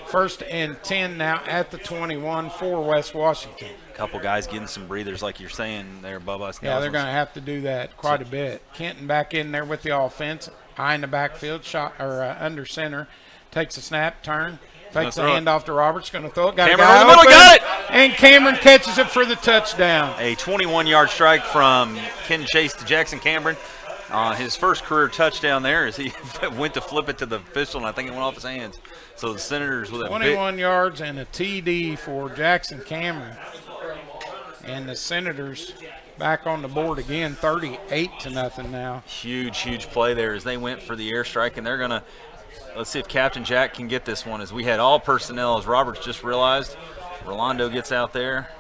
First and 10 now at the 21 for West Washington. A couple guys getting some breathers like you're saying there, Bubba. Yeah, they're going to have to do that quite a bit. Kenton back in there with the offense. Eye in the backfield, shot or under center. Takes a snap, turn. Fakes the handoff to Roberts. Going to throw it. Got Cameron a guy in the middle, open, got it! And Cameron catches it for the touchdown. A 21-yard strike from Ken Chase to Jackson Cameron. His first career touchdown there as he went to flip it to the official, and I think it went off his hands. So the Senators with a 21 yards and a TD for Jackson Cameron. And the Senators back on the board again, 38-0 now. Huge play there as they went for the airstrike, and they're going to – let's see if Captain Jack can get this one as we had all personnel, as Roberts just realized. Rolando gets out there.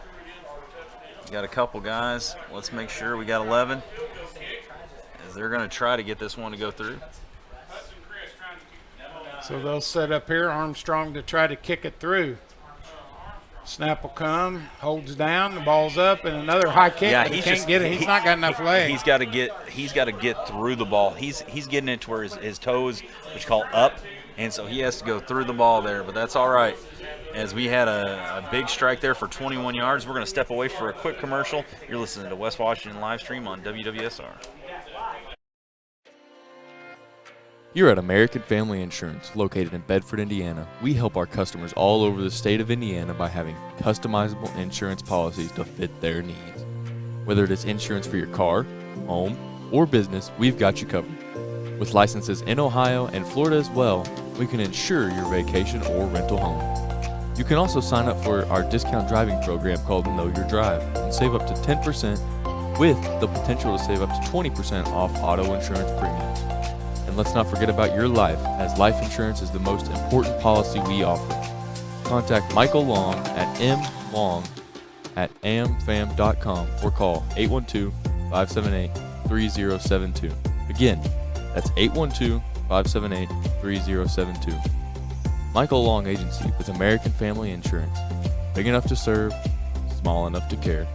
Got a couple guys. Let's make sure we got 11. As they're going to try to get this one to go through. So they'll set up here. Armstrong to try to kick it through. Snap will come, holds down, the ball's up, and another high kick. Yeah, But he he's can't just, get it. He's not got enough legs. He's got to get through the ball. He's getting it to where his toes, which call up, and so he has to go through the ball there. But that's all right. As we had a big strike there for 21 yards, we're going to step away for a quick commercial. You're listening to West Washington live stream on WWSR. Here at American Family Insurance, located in Bedford, Indiana, we help our customers all over the state of Indiana by having customizable insurance policies to fit their needs. Whether it is insurance for your car, home, or business, we've got you covered. With licenses in Ohio and Florida as well, we can insure your vacation or rental home. You can also sign up for our discount driving program called Know Your Drive and save up to 10% with the potential to save up to 20% off auto insurance premiums. And let's not forget about your life, as life insurance is the most important policy we offer. Contact Michael Long at mlong@amfam.com or call 812-578-3072. Again, that's 812-578-3072. Michael Long Agency with American Family Insurance. Big enough to serve, small enough to care.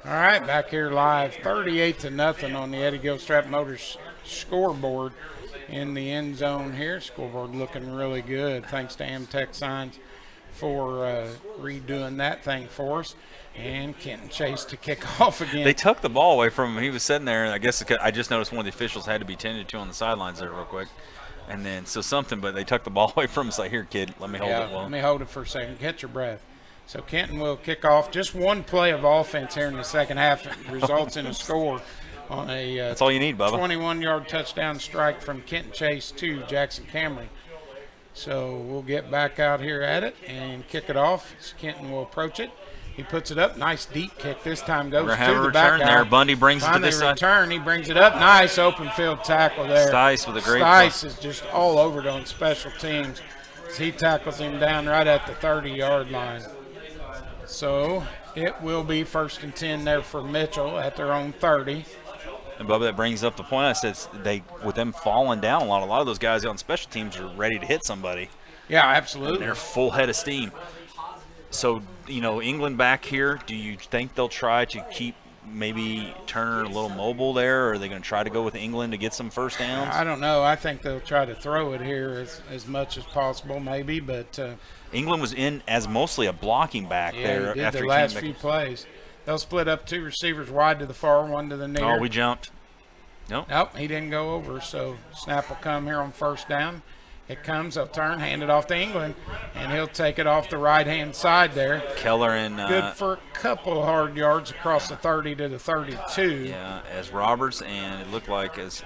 All right, back here live, 38-0 on the Eddie Gilstrap Motors scoreboard in the end zone here. Scoreboard looking really good. Thanks to Amtech Signs for redoing that thing for us. And Kenton Chase to kick off again. They took the ball away from him. He was sitting there, and I guess I just noticed one of the officials had to be tended to on the sidelines there real quick. And then, but they took the ball away from him. It's like, here, kid, let me hold it. Let me hold it for a second. Catch your breath. So Kenton will kick off. Just one play of offense here in the second half results in a score on a that's all you need, Bubba. 21-yard touchdown strike from Kenton Chase to Jackson Camry. So we'll get back out here at it and kick it off. Kenton will approach it. He puts it up. Nice deep kick. This time goes to the back guy. There. Bundy brings it to this side. Return. He brings it up. Nice open field tackle there. Stice with a great Stice is just all over it on special teams as he tackles him down right at the 30-yard line. So it will be 1st and 10 there for Mitchell at their own 30. And Bubba, that brings up the point I said, with them falling down a lot of those guys on special teams are ready to hit somebody. Yeah, absolutely. And they're full head of steam. So, England back here, do you think they'll try to keep maybe Turner a little mobile there, or are they going to try to go with England to get some first downs? I don't know. I think they'll try to throw it here as much as possible maybe, but England was in as mostly a blocking back there he did after the he last came few back. plays. They'll split up 2 receivers wide to the far, 1 to the near. Oh, we jumped. Nope, he didn't go over, so snap will come here on 1st down. It comes, they'll turn, hand it off to England, and he'll take it off the right-hand side there. Keller and good for a couple hard yards across the 30 to the 32. Yeah, as Roberts, and it looked like as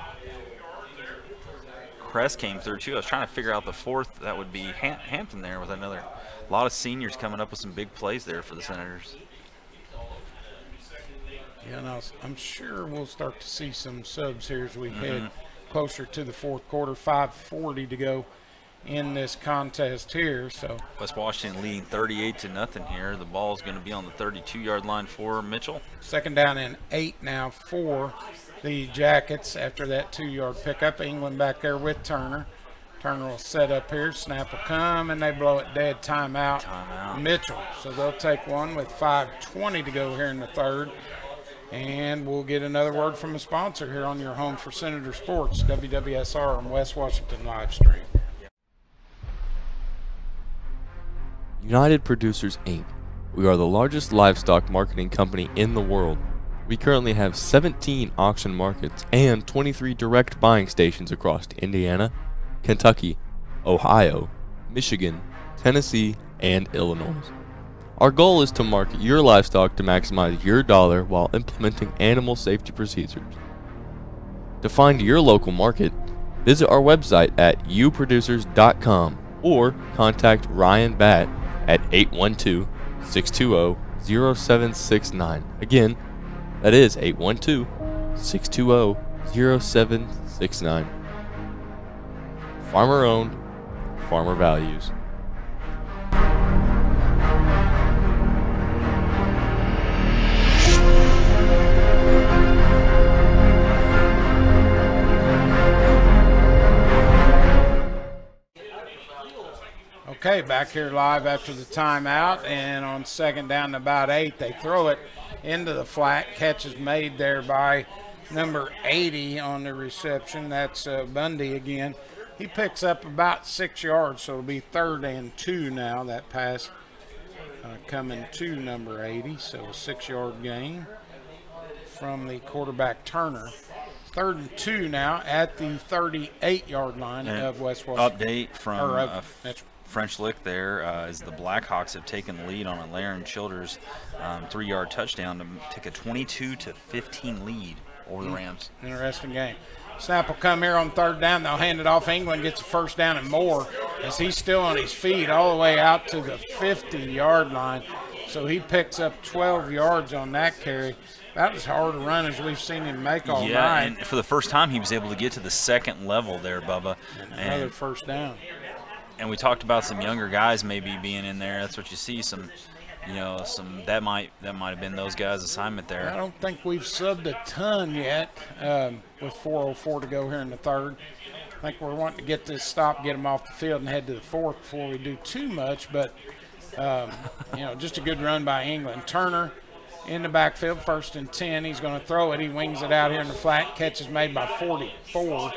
Crest came through too. I was trying to figure out the 4th. That would be Hampton there with a lot of seniors coming up with some big plays there for the Senators. Yeah, and I'm sure we'll start to see some subs here as we head closer to the 4th quarter. 5:40 to go in this contest here. So West Washington leading 38-0 here. The ball is going to be on the 32-yard line for Mitchell. 2nd down and 8 now for the Jackets after that 2-yard pickup. England back there with Turner. Turner will set up here. Snap will come, and they blow it dead. Timeout. Mitchell. So they'll take one with 5:20 to go here in the 3rd. And we'll get another word from a sponsor here on your home for Senator Sports, WWSR and West Washington live stream. United Producers Inc. We are the largest livestock marketing company in the world. We currently have 17 auction markets and 23 direct buying stations across Indiana, Kentucky, Ohio, Michigan, Tennessee, and Illinois. Our goal is to market your livestock to maximize your dollar while implementing animal safety procedures. To find your local market, visit our website at uproducers.com or contact Ryan Batt at 812-620-0769. Again, that is 812-620-0769. Farmer owned, farmer values. Okay, back here live after the timeout, and on second down to about 8, they throw it into the flat. Catch is made there by number 80 on the reception. That's Bundy again. He picks up about 6 yards, so it'll be 3rd and 2 now. That pass coming to number 80, so a 6-yard gain from the quarterback Turner. 3rd and 2 now at the 38-yard line of West Washington. Update from French Lick there is the Blackhawks have taken the lead on a Laren Childers 3-yard touchdown to take a 22-15 lead over the Rams. Interesting game. Snap will come here on 3rd down. They'll hand it off. England gets a 1st down and more as he's still on his feet all the way out to the 50-yard line. So he picks up 12 yards on that carry. That was hard to run as we've seen him make all night. Yeah, and for the first time he was able to get to the 2nd level there, Bubba. And another 1st down. And we talked about some younger guys maybe being in there. That's what you see. That might have been those guys' assignment there. I don't think we've subbed a ton yet with 4:04 to go here in the 3rd. I think we're wanting to get this stop, get them off the field, and head to the 4th before we do too much. But just a good run by England. Turner in the backfield, 1st and 10. He's going to throw it. He wings it out here in the flat. Catch is made by 44.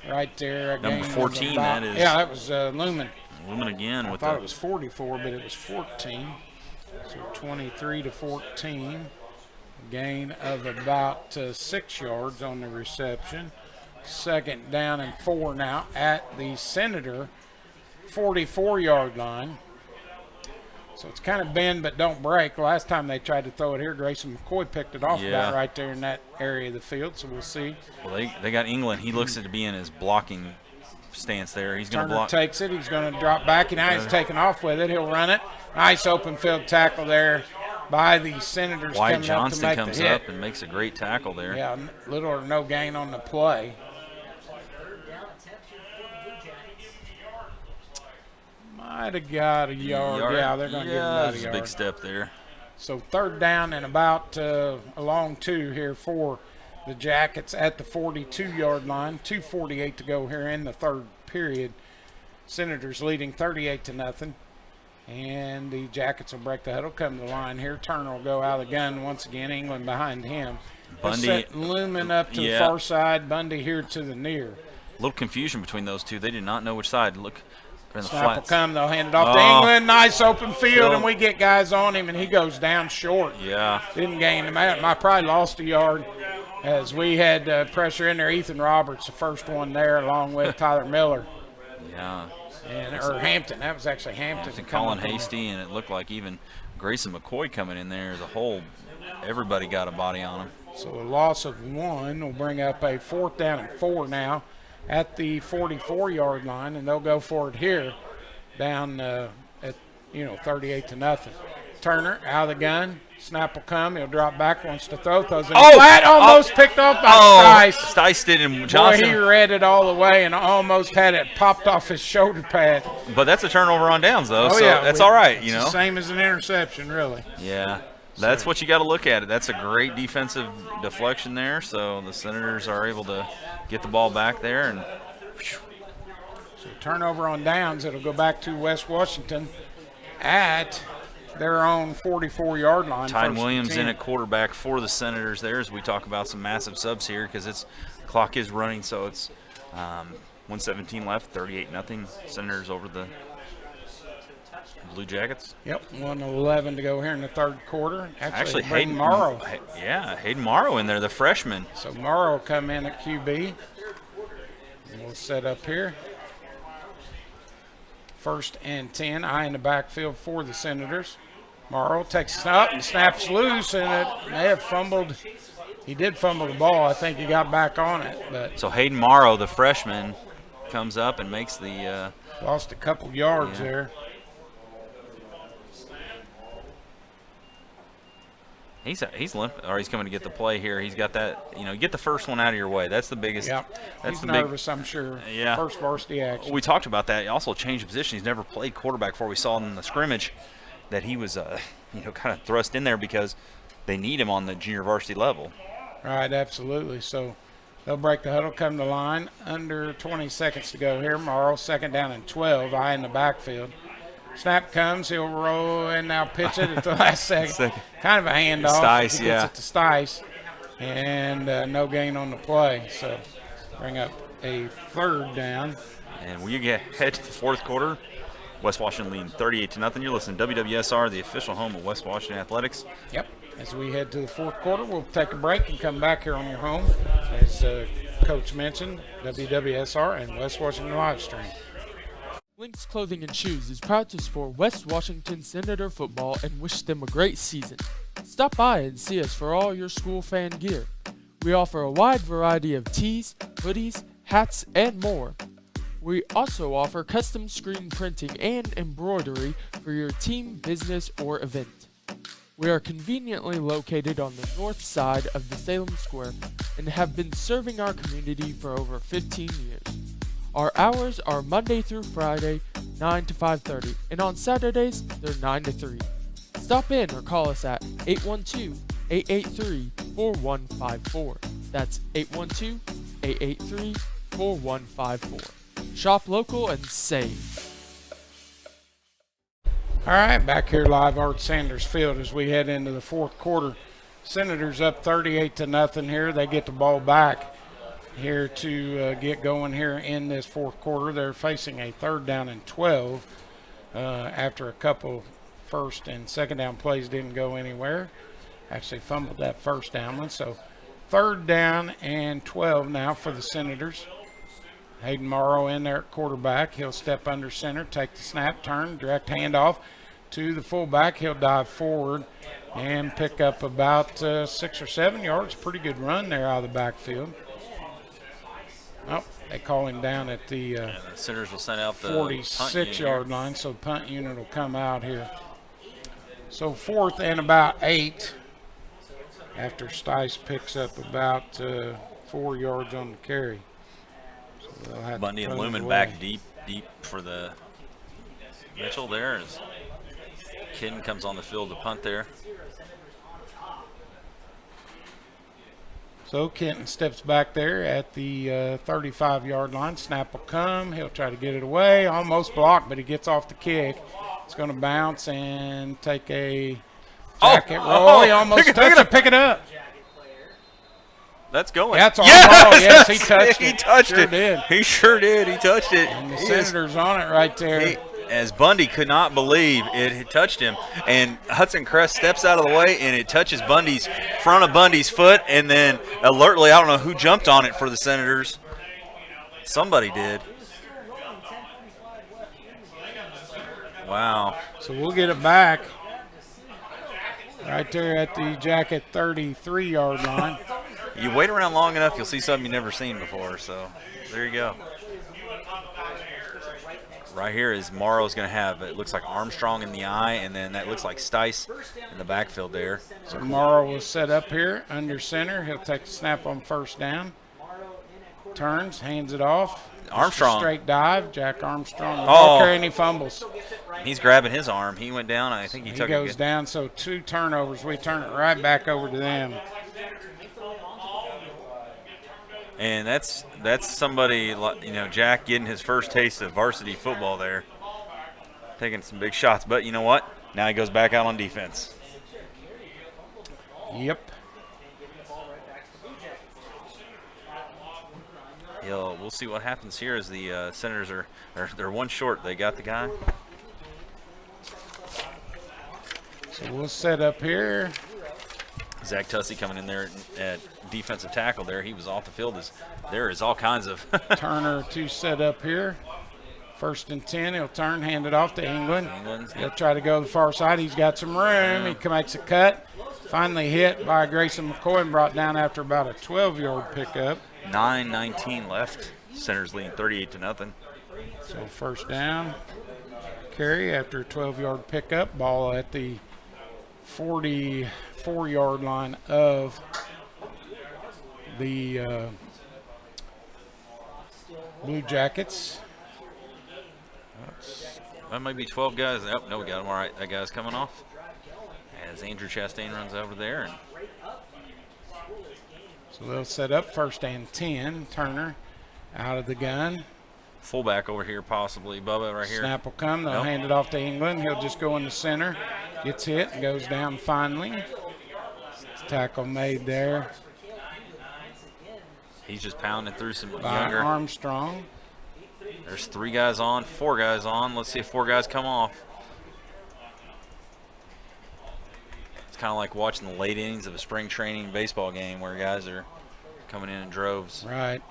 Right there. Number 14, that is. Yeah, that was Lumen. Lumen again. I thought it was 44, but it was 14. So 23-14. Gain of about 6 yards on the reception. 2nd down and 4 now at the Senator 44-yard line. So it's kind of bend but don't break. Last time they tried to throw it here, Grayson McCoy picked it off about right there in that area of the field, so we'll see. Well, they got England. He looks to be in his blocking stance there. He's going to block. Turner takes it. He's going to drop back, and now he's taking off with it. He'll run it. Nice open field tackle there by the Senators. Wyatt Johnston comes up and makes a great tackle there. Yeah, little or no gain on the play. Might have got a yard. Yeah, they're going to give him about a yard. A big step there. So 3rd down and about a long 2 here for the Jackets at the 42-yard line. 2:48 to go here in the 3rd period. Senators leading 38-0. And the Jackets will break the huddle, come to the line here. Turner will go out of the gun once again. England behind him. Bundy set Lumen up to the far side. Bundy here to the near. A little confusion between those two. They did not know which side. Look. Snap will come. They'll hand it off to England. Nice open field, and we get guys on him, and he goes down short. Yeah. Didn't gain him out. I probably lost a yard as we had pressure in there. Ethan Roberts, the first one there, along with Tyler Miller. Yeah. Or Hampton. That was actually Hampton. Colin Hasty, and it looked like even Grayson McCoy coming in there as a whole. Everybody got a body on him. So a loss of 1 will bring up a 4th down and 4 now at the 44-yard line, and they'll go for it here down at 38-0. Turner out of the gun. Snap will come. He'll drop back, wants to throw. Throws it flat. Almost picked up by Stice. Stice did, and Johnson. Boy, he read it all the way and almost had it popped off his shoulder pad. But that's a turnover on downs, though, that's all right, It's the same as an interception, really. Yeah. That's what you got to look at. That's a great defensive deflection there. So the Senators are able to get the ball back there. And so turnover on downs. It'll go back to West Washington at their oon 44-yard line. Tyne Williams in at quarterback for the Senators there as we talk about some massive subs here because the clock is running. So it's 1:17 left, 38-0. Senators over the Blue Jackets. Yep, 1:11 to go here in the 3rd quarter. Actually Hayden Morrow. Hayden Morrow in there, the freshman. So Morrow will come in at QB. And we'll set up here. 1st and 10. Eye in the backfield for the Senators. Morrow takes it up and snaps loose, and it may have fumbled. He did fumble the ball. I think he got back on it. But so Hayden Morrow, the freshman, comes up and makes the lost a couple yards there. He's limping, or he's coming to get the play here. He's got that, get the first one out of your way. That's the biggest. Yep. That's he's nervous, I'm sure. Yeah. First varsity action. We talked about that. He also changed position. He's never played quarterback before. We saw in the scrimmage that he was, kind of thrust in there because they need him on the junior varsity level. Right, absolutely. So They'll break the huddle, come to line. Under 20 seconds to go here. Morrow, 2nd down and 12, eye in the backfield. Snap comes, he'll roll and now pitch it at the last second. Kind of a handoff. Stice, he gets it to Stice, and no gain on the play. So bring up a 3rd down. And we head to the 4th quarter. West Washington leading 38-0. You're listening to WWSR, the official home of West Washington Athletics. Yep. As we head to the 4th quarter, we'll take a break and come back here on your home. As Coach mentioned, WWSR and West Washington live stream. Lynx Clothing and Shoes is proud to support West Washington Senator football and wish them a great season. Stop by and see us for all your school fan gear. We offer a wide variety of tees, hoodies, hats, and more. We also offer custom screen printing and embroidery for your team, business, or event. We are conveniently located on the north side of the Salem Square and have been serving our community for over 15 years. Our hours are Monday through Friday, 9 to 5:30, and on Saturdays, they're 9 to 3. Stop in or call us at 812-883-4154. That's 812-883-4154. Shop local and save. All right, back here live Art Sanders Field as we head into the 4th quarter. Senators up 38-0 here. They get the ball back here to get going here in this 4th quarter. They're facing a 3rd down and 12 after a couple 1st and 2nd down plays didn't go anywhere. Actually fumbled that 1st down one. So 3rd down and 12 now for the Senators. Hayden Morrow in there at quarterback. He'll step under center, take the snap, turn, direct handoff to the fullback. He'll dive forward and pick up about 6 or 7 yards. Pretty good run there out of the backfield. Oh, they call him down at the Senators will send out the 46-yard line, so the punt unit will come out here. So 4th and about 8 after Stice picks up about 4 yards on the carry. Bundy and Lumen back deep for the Mitchell there as Kidden comes on the field to punt there. So Kenton steps back there at the 35-yard line. Snap will come. He'll try to get it away. Almost blocked, but he gets off the kick. It's going to bounce and take a jacket roll. He almost touched it. Pick it up. That's going. That's all. Yes, he touched it. He touched Sure it. did. He sure did. He touched it. And the Senators on it right there. As Bundy could not believe it had touched him, and Hudson Crest steps out of the way, and it touches front of Bundy's foot, and then alertly, I don't know who jumped on it for the Senators. Somebody did. Wow. So we'll get it back right there at the Jacket 33-yard line. You wait around long enough, you'll see something you've never seen before. So there you go. Right here is Morrow's going to have, it looks like Armstrong in the eye, and then that looks like Stice in the backfield there. So Morrow will set up here under center. He'll take the snap on 1st down. Turns, hands it off. Armstrong. Straight dive. Jack Armstrong. Oh. Don't carry any fumbles. He's grabbing his arm. He went down. I think he took it. He goes down, so 2 turnovers. We turn it right back over to them. And that's somebody, Jack getting his first taste of varsity football there. Taking some big shots. But you know what? Now he goes back out on defense. Yep. We'll see what happens here as the Senators they're one short. They got the guy. So we'll set up here. Zach Tussey coming in there at defensive tackle there. He was off the field. There is all kinds of Turner to set up here. 1st and 10. He'll turn, hand it off to England. He'll try to go to the far side. He's got some room. He makes a cut. Finally hit by Grayson McCoy and brought down after about a 12-yard pickup. 9:19 left. Senators leading 38-0. So 1st down. Carry after a 12-yard pickup. Ball at the 44-yard line of the Blue Jackets. That might be 12 guys. Oh, no, we got him. All right, that guy's coming off. As Andrew Chastain runs over there. And so So they'll set up 1st and 10. Turner out of the gun. Fullback over here possibly, Bubba, right here. Snap will come. They'll Nope. hand it off to England. He'll just go in the center. Gets hit and goes down finally. Tackle made there He's just pounding through some by younger. Armstrong. There's 3 guys on, 4 guys on. Let's see if 4 guys come off. It's kind of like watching the late innings of a spring training baseball game where guys are coming in droves. Right.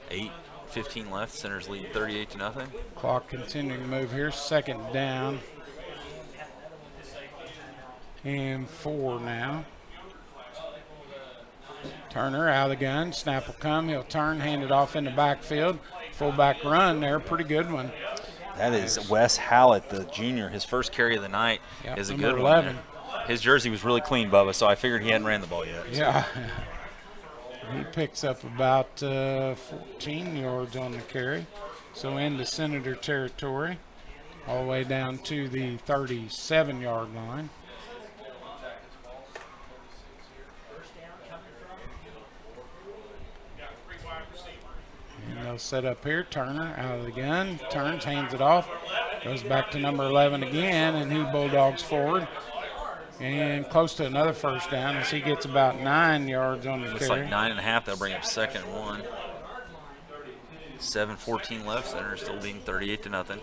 8:15 left. Center's leading 38-0. Clock continuing to move here. 2nd down. And 4 now. Turner out of the gun. Snap will come. He'll turn, hand it off in the backfield. Fullback run there. Pretty good one. That is Wes Hallett, the junior. His first carry of the night Yep, is a number good 11. one. There. His jersey was really clean, Bubba, so I figured he hadn't ran the ball yet. Yeah. He picks up about 14 yards on the carry. So into Senator territory, all the way down to the 37-yard line. And they'll set up here. Turner out of the gun. Turns, hands it off. Goes back to number 11 again, and he bulldogs forward. And close to another 1st down as he gets about 9 yards on the Looks carry. like 9.5. They'll bring up 2nd and 1. 7:14 left. Center still leading 38-0.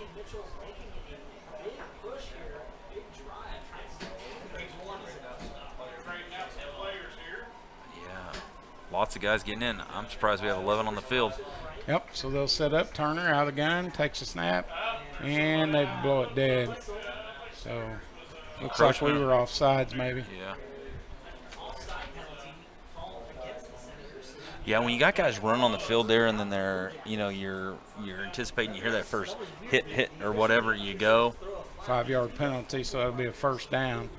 Yeah, lots of guys getting in. I'm surprised we have 11 on the field. Yep, so they'll set up. Turner out of the gun, takes a snap, and they blow it dead. So looks like we were off sides maybe. Yeah. Yeah, when you got guys running on the field there, and then they're, you're anticipating, you hear that first hit or whatever, you go. 5-yard penalty, so that'll be a 1st down.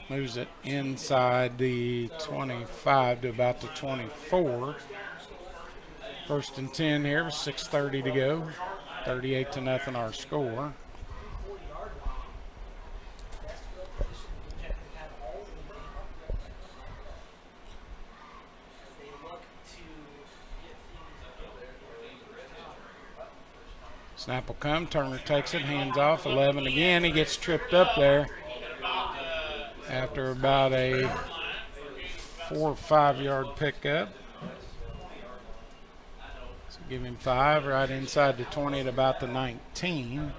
Moves it inside the 25 to about the 24. 1st and 10 here with 6:30 to go. 38-0 our score. Snap will come. Turner takes it, hands off. 11 again. He gets tripped up there after about a 4 or 5 yard pickup. So give him 5 right inside the 20 at about the 19.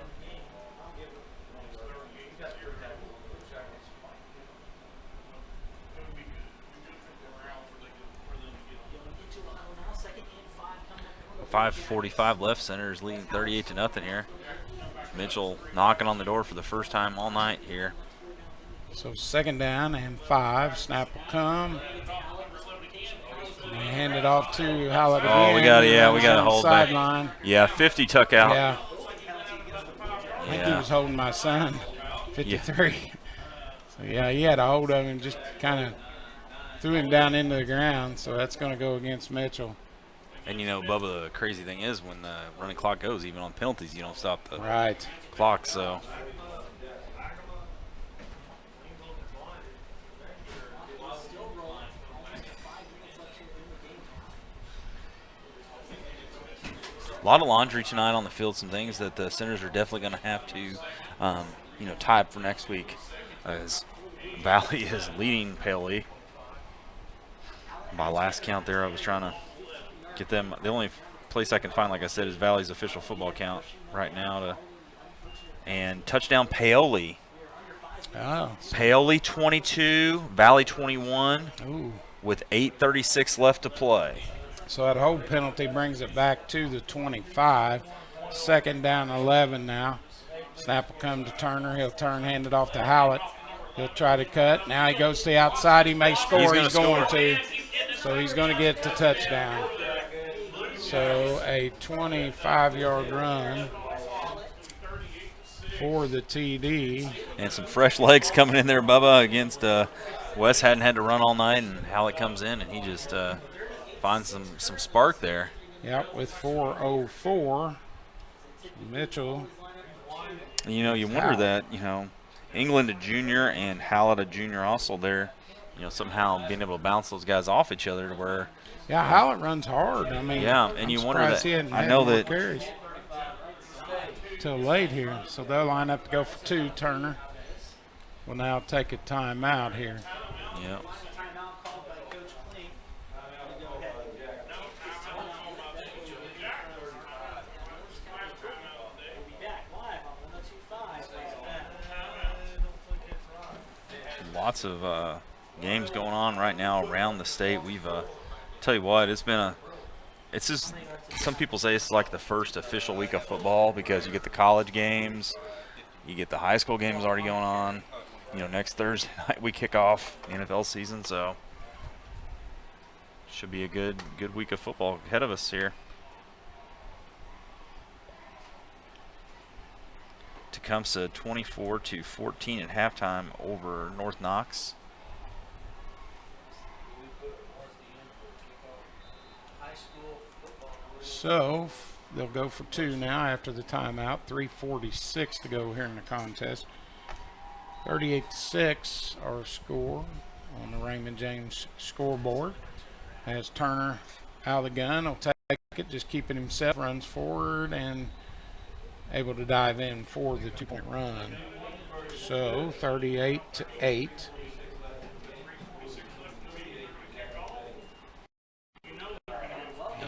.5:45 left. Center's leading 38-0 here. Mitchell knocking on the door for the first time all night here. So 2nd down and 5. Snap will come. And they hand it off to Hallett again. Oh, we got to hold back. Sideline. Yeah, 50 tuck out. Yeah. I think he was holding my son, 53. Yeah. So yeah, he had a hold of him, just kind of threw him down into the ground. So that's going to go against Mitchell. And Bubba, the crazy thing is when the running clock goes, even on penalties, you don't stop the right clock. So a lot of laundry tonight on the field. Some things that the Centers are definitely going to have to, tie up for next week, as Valley is leading Paoli. By last count there, I was trying to get them. The only place I can find, like I said, is Valley's official football count right now. And touchdown Paoli. Oh. Paoli 22, Valley 21. Ooh. With 8:36 left to play. So that hold penalty brings it back to the 25. 2nd down 11 now. Snap will come to Turner. He'll turn, hand it off to Hallett. He'll try to cut. Now he goes to the outside. He may score. He's going to. So he's going to get the touchdown. So a 25-yard run for the TD. And some fresh legs coming in there, Bubba, against Wes. Hadn't had to run all night, and Hallett comes in, and he just finds some spark there. Yep, with 4:04. Mitchell. You wonder that, England a junior and Hallett a junior also there. somehow being able to bounce those guys off each other to where. Yeah, Hallett runs hard. I mean, yeah, and you wonder that. I know that. Carries till late here, so they'll line up to go for 2. Turner will now take a timeout here. Yeah. Lots of games going on right now around the state. We've tell you what, it's just, some people say it's like the first official week of football because you get the college games, you get the high school games already going on. Next Thursday night we kick off the NFL season, so should be a good week of football ahead of us here. Tecumseh 24-14 at halftime over North Knox. So they'll go for 2 now after the timeout. 3:46 to go here in the contest. 38-6 our score on the Raymond James scoreboard. As Turner out of the gun, will take it, just keeping himself, runs forward and able to dive in for the 2-point run. So 38-8.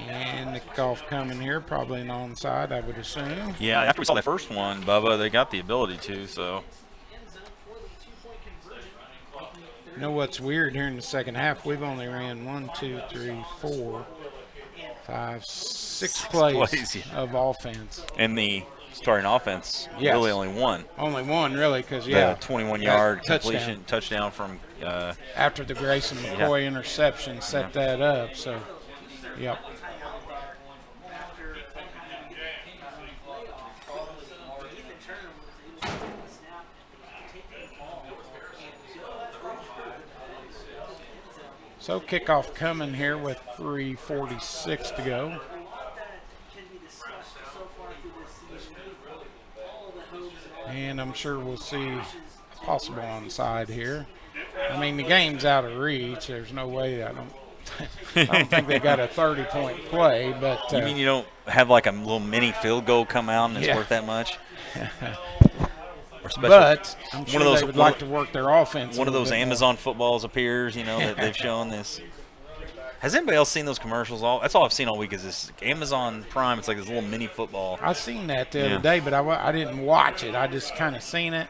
And the kickoff coming here, probably an onside, I would assume. Yeah, after we saw that first one, Bubba, they got the ability to, so. You know what's weird here in the second half? We've only ran 6 plays yeah. of offense. And the starting offense, yes. Really only one. Only one, really, because, yeah. The 21-yard completion, touchdown from. After the Grayson McCoy interception set that up, so, yep. So kickoff coming here with 3:46 to go. And I'm sure we'll see possible onside here. I mean, the game's out of reach. There's no way I don't think they got a 30-point play, but you mean you don't have like a little mini field goal come out and it's worth that much? But I'm sure they would like to work their offense. One of those Amazon footballs appears, that they've shown this. Has anybody else seen those commercials? That's all I've seen all week is this Amazon Prime. It's like this little mini football. I seen that the other day, but I didn't watch it. I just kind of seen it.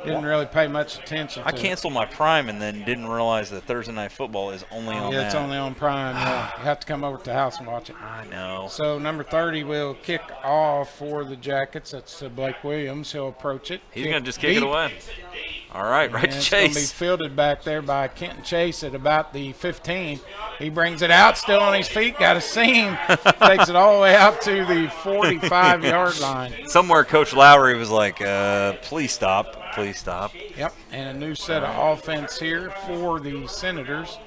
Didn't really pay much attention to I canceled my Prime and then didn't realize that Thursday Night Football is only on that. Yeah, it's only on Prime. You have to come over to the house and watch it. I know. So number 30 will kick off for the Jackets. That's Blake Williams. He'll approach it. He's going to just kick it away. All right, right to Chase. It's going to be fielded back there by Kenton Chase at about the 15. He brings it out, still on his feet. Got a seam. Takes it all the way out to the 45-yard line. Somewhere Coach Lowry was like, please stop. Please stop. Yep, and a new set of offense here for the Senators.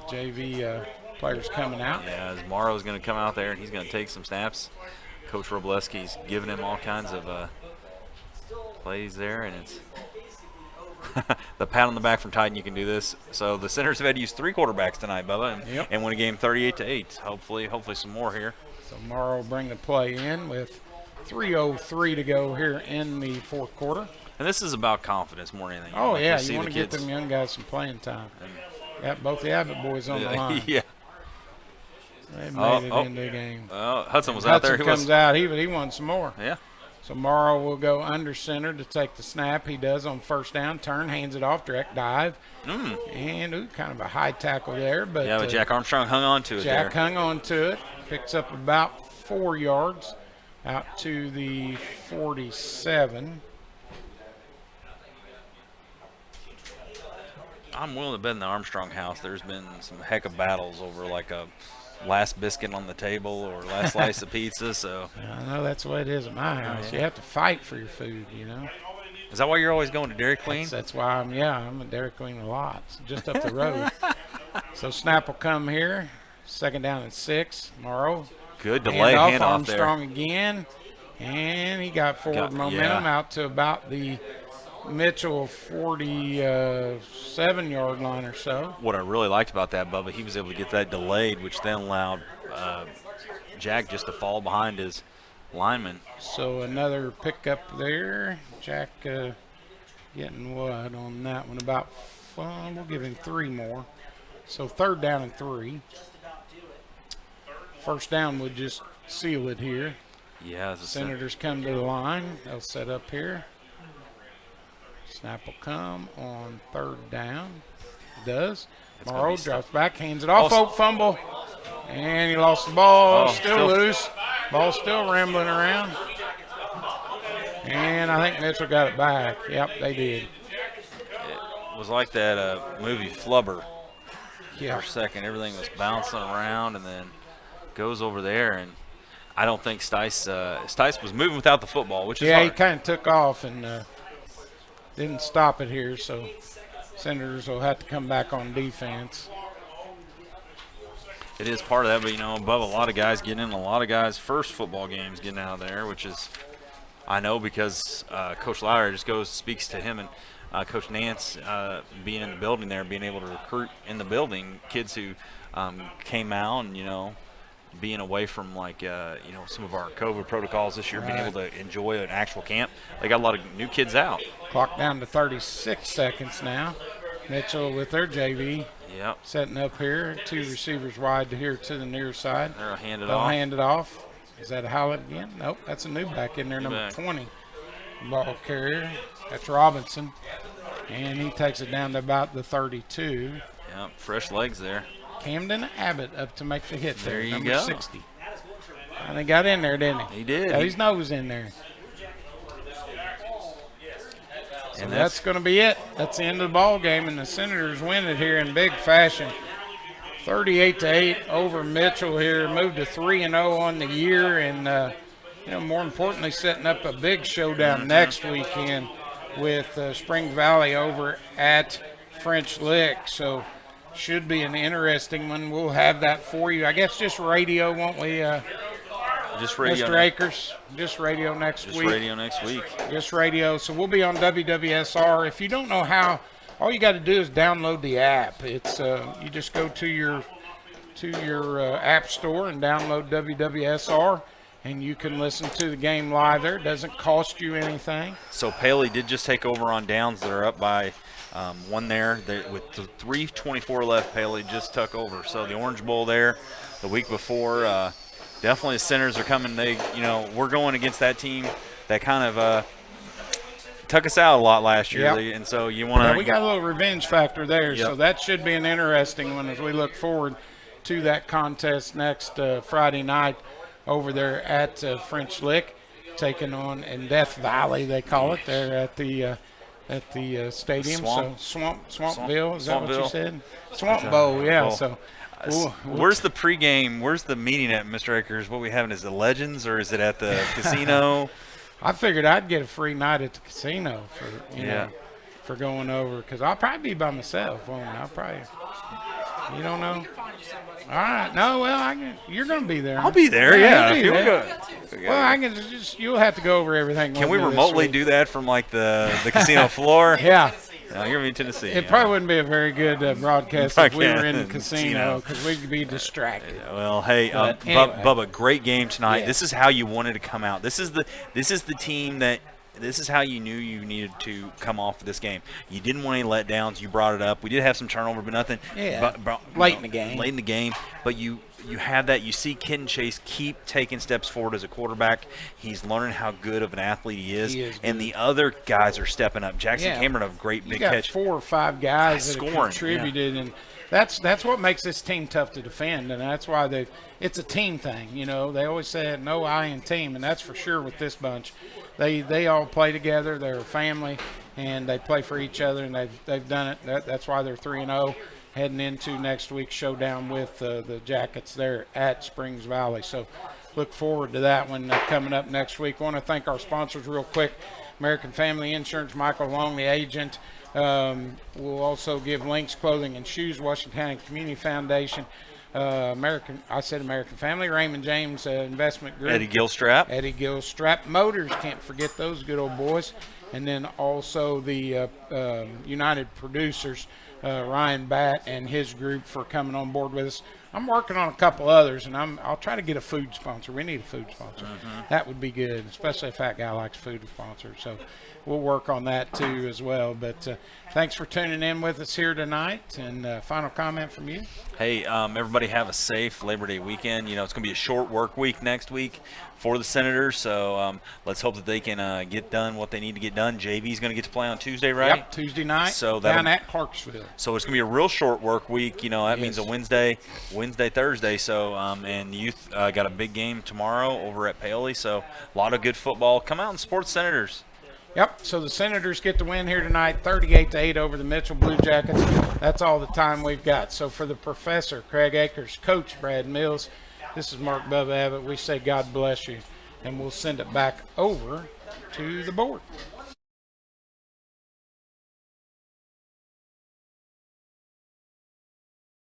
JV players coming out. Yeah, as Morrow's going to come out there and he's going to take some snaps. Coach Robleski's giving him all kinds of plays there, and it's the pat on the back from Titan. You can do this. So the Senators have had to use 3 quarterbacks tonight, Bubba, and win a game 38-8. Hopefully some more here. So Morrow will bring the play in with 3:03 to go here in the fourth quarter. And this is about confidence more than anything. Oh, yeah, you want to get them young guys some playing time. Got both the Abbott boys on the line. Yeah. They made it into the game. Hudson was out there. Hudson comes out. He wants some more. Yeah. So Morrow will go under center to take the snap. He does on first down. Turn, hands it off, direct dive. And kind of a high tackle there. But Jack Armstrong hung on to it there. Jack hung on to it. Picks up about 4 yards out to the 47. I'm willing to bet in the Armstrong house there's been some heck of battles over like a last biscuit on the table or last slice of pizza. So I know that's the way it is at my house. Yeah. You have to fight for your food, Is that why you're always going to Dairy Queen? That's why I'm at Dairy Queen a lot. It's just up the road. So snap will come here. Second down and 6. Morrow. Good delay handoff there. Armstrong again. And he got forward momentum out to about the Mitchell 47-yard line or so. What I really liked about that, Bubba, he was able to get that delayed, which then allowed Jack just to fall behind his lineman. So another pickup there. Jack getting what on that one? We'll give him 3 more. So 3rd down and 3. First down would just seal it here. Yeah. Senators come to the line. They'll set up here. Snap will come on 3rd down. It does. Morrow drops back, hands it off. Fumble. And he lost the ball. Still loose. Ball still rambling around. And I think Mitchell got it back. Yep, they did. It was like that movie Flubber. For a second, everything was bouncing around and then goes over there. And I don't think Stice was moving without the football, which is hard. He kind of took off and didn't stop it here. So Senators will have to come back on defense. It is part of that, but, above a lot of guys getting in, a lot of guys' first football games getting out of there, which is, I know because Coach Lowry just speaks to him and Coach Nance being in the building there, being able to recruit in the building kids who came out and, being away from some of our COVID protocols this year, being able to enjoy an actual camp. They got a lot of new kids out. Clock down to 36 seconds now. Mitchell with their JV. Yep. Setting up here. 2 receivers wide here to the near side. They'll hand it They'll off. hand it off. Is that Howlett again? Nope, that's a new back in there, number 20. Ball carrier. That's Robinson. And he takes it down to about the 32. Yep, fresh legs there. Camden Abbott up to make the hit there. There you number go. 60. And he got in there, didn't he? He did. Got his nose in there. So And that's going to be it. That's the end of the ball game, and the Senators win it here in big fashion. 38-8 over Mitchell here. Moved to 3-0 on the year, and more importantly, setting up a big showdown next weekend with Spring Valley over at French Lick. So should be an interesting one. We'll have that for you. I guess just radio, won't we? Just radio. Mr. Akers, just radio next week. Just radio next week. Just radio. So we'll be on WWSR. If you don't know how, all you got to do is download the app. It's you just go to your app store and download WWSR, and you can listen to the game live there. It doesn't cost you anything. So Paley did just take over on downs. They're up by one there. With 3:24 left, Paley just took over. So the Orange Bowl there the week before. Definitely the Senators are coming. We're going against that team that kind of took us out a lot last year. Yep. And so you want to. Yeah, we got a little revenge factor there. Yep. So that should be an interesting one as we look forward to that contest next Friday night over there at French Lick, taking on in Death Valley, they call it, there at the stadium. Swampville, is that what you said? Swamp Bowl, yeah. So. Where's the pregame? Where's the meeting at, Mr. Akers? What we having is the Legends, or is it at the casino? I figured I'd get a free night at the casino for going over, because I'll probably be by myself. You don't know. All right. No, well, you're going to be there. I'll be there. Yeah. You'll be there. Well, I can you'll have to go over everything. Can we remotely do that from the casino floor? Yeah. No, you're in Tennessee. It probably wouldn't be a very good broadcast if we were in the casino, because we'd be distracted. Well, hey, anyway. Bubba, great game tonight. Yeah. This is how you wanted to come out. This is the team that. This is how you knew you needed to come off of this game. You didn't want any letdowns. You brought it up. We did have some turnover, but nothing. Yeah. Late in the game. Late in the game, but you have that. You see Kidden Chase keep taking steps forward as a quarterback. He's learning how good of an athlete he is. And the other guys are stepping up. Jackson Cameron, a great big catch. You got 4 or 5 guys that scoring, have contributed, and that's what makes this team tough to defend, and that's why it's a team thing. They always say no I in team, and that's for sure with this bunch. They all play together. They're a family, and they play for each other, and they've done it. That's why they're 3-0 heading into next week's showdown with the Jackets there at Springs Valley. So look forward to that one coming up next week. I want to thank our sponsors real quick. American Family Insurance, Michael Long, the agent. We'll also give Links Clothing and Shoes, Washington County Community Foundation. American Family, Raymond James Investment Group. Eddie Gilstrap Motors, can't forget those good old boys. and then also the United Producers, Ryan Batt and his group for coming on board with us. I'm working on a couple others, and I'll try to get a food sponsor. We need a food sponsor. That would be good, especially if that guy likes food sponsor. So we'll work on that too as well. But thanks for tuning in with us here tonight. And final comment from you? Hey, everybody have a safe Labor Day weekend. You know, it's going to be a short work week next week for the Senators. So let's hope that they can get done what they need to get done. JV's going to get to play on Tuesday, right? Yep, Tuesday night so down at Clarksville. So it's going to be a real short work week. You know, that means a Wednesday, Thursday. So, and youth got a big game tomorrow over at Paoli. So a lot of good football. Come out and support the Senators. Yep, so the Senators get the win here tonight, 38-8 over the Mitchell Blue Jackets. That's all the time we've got. So for the professor, Craig Akers, Coach Brad Mills, this is Mark Bubba Abbott. We say God bless you, and we'll send it back over to the board.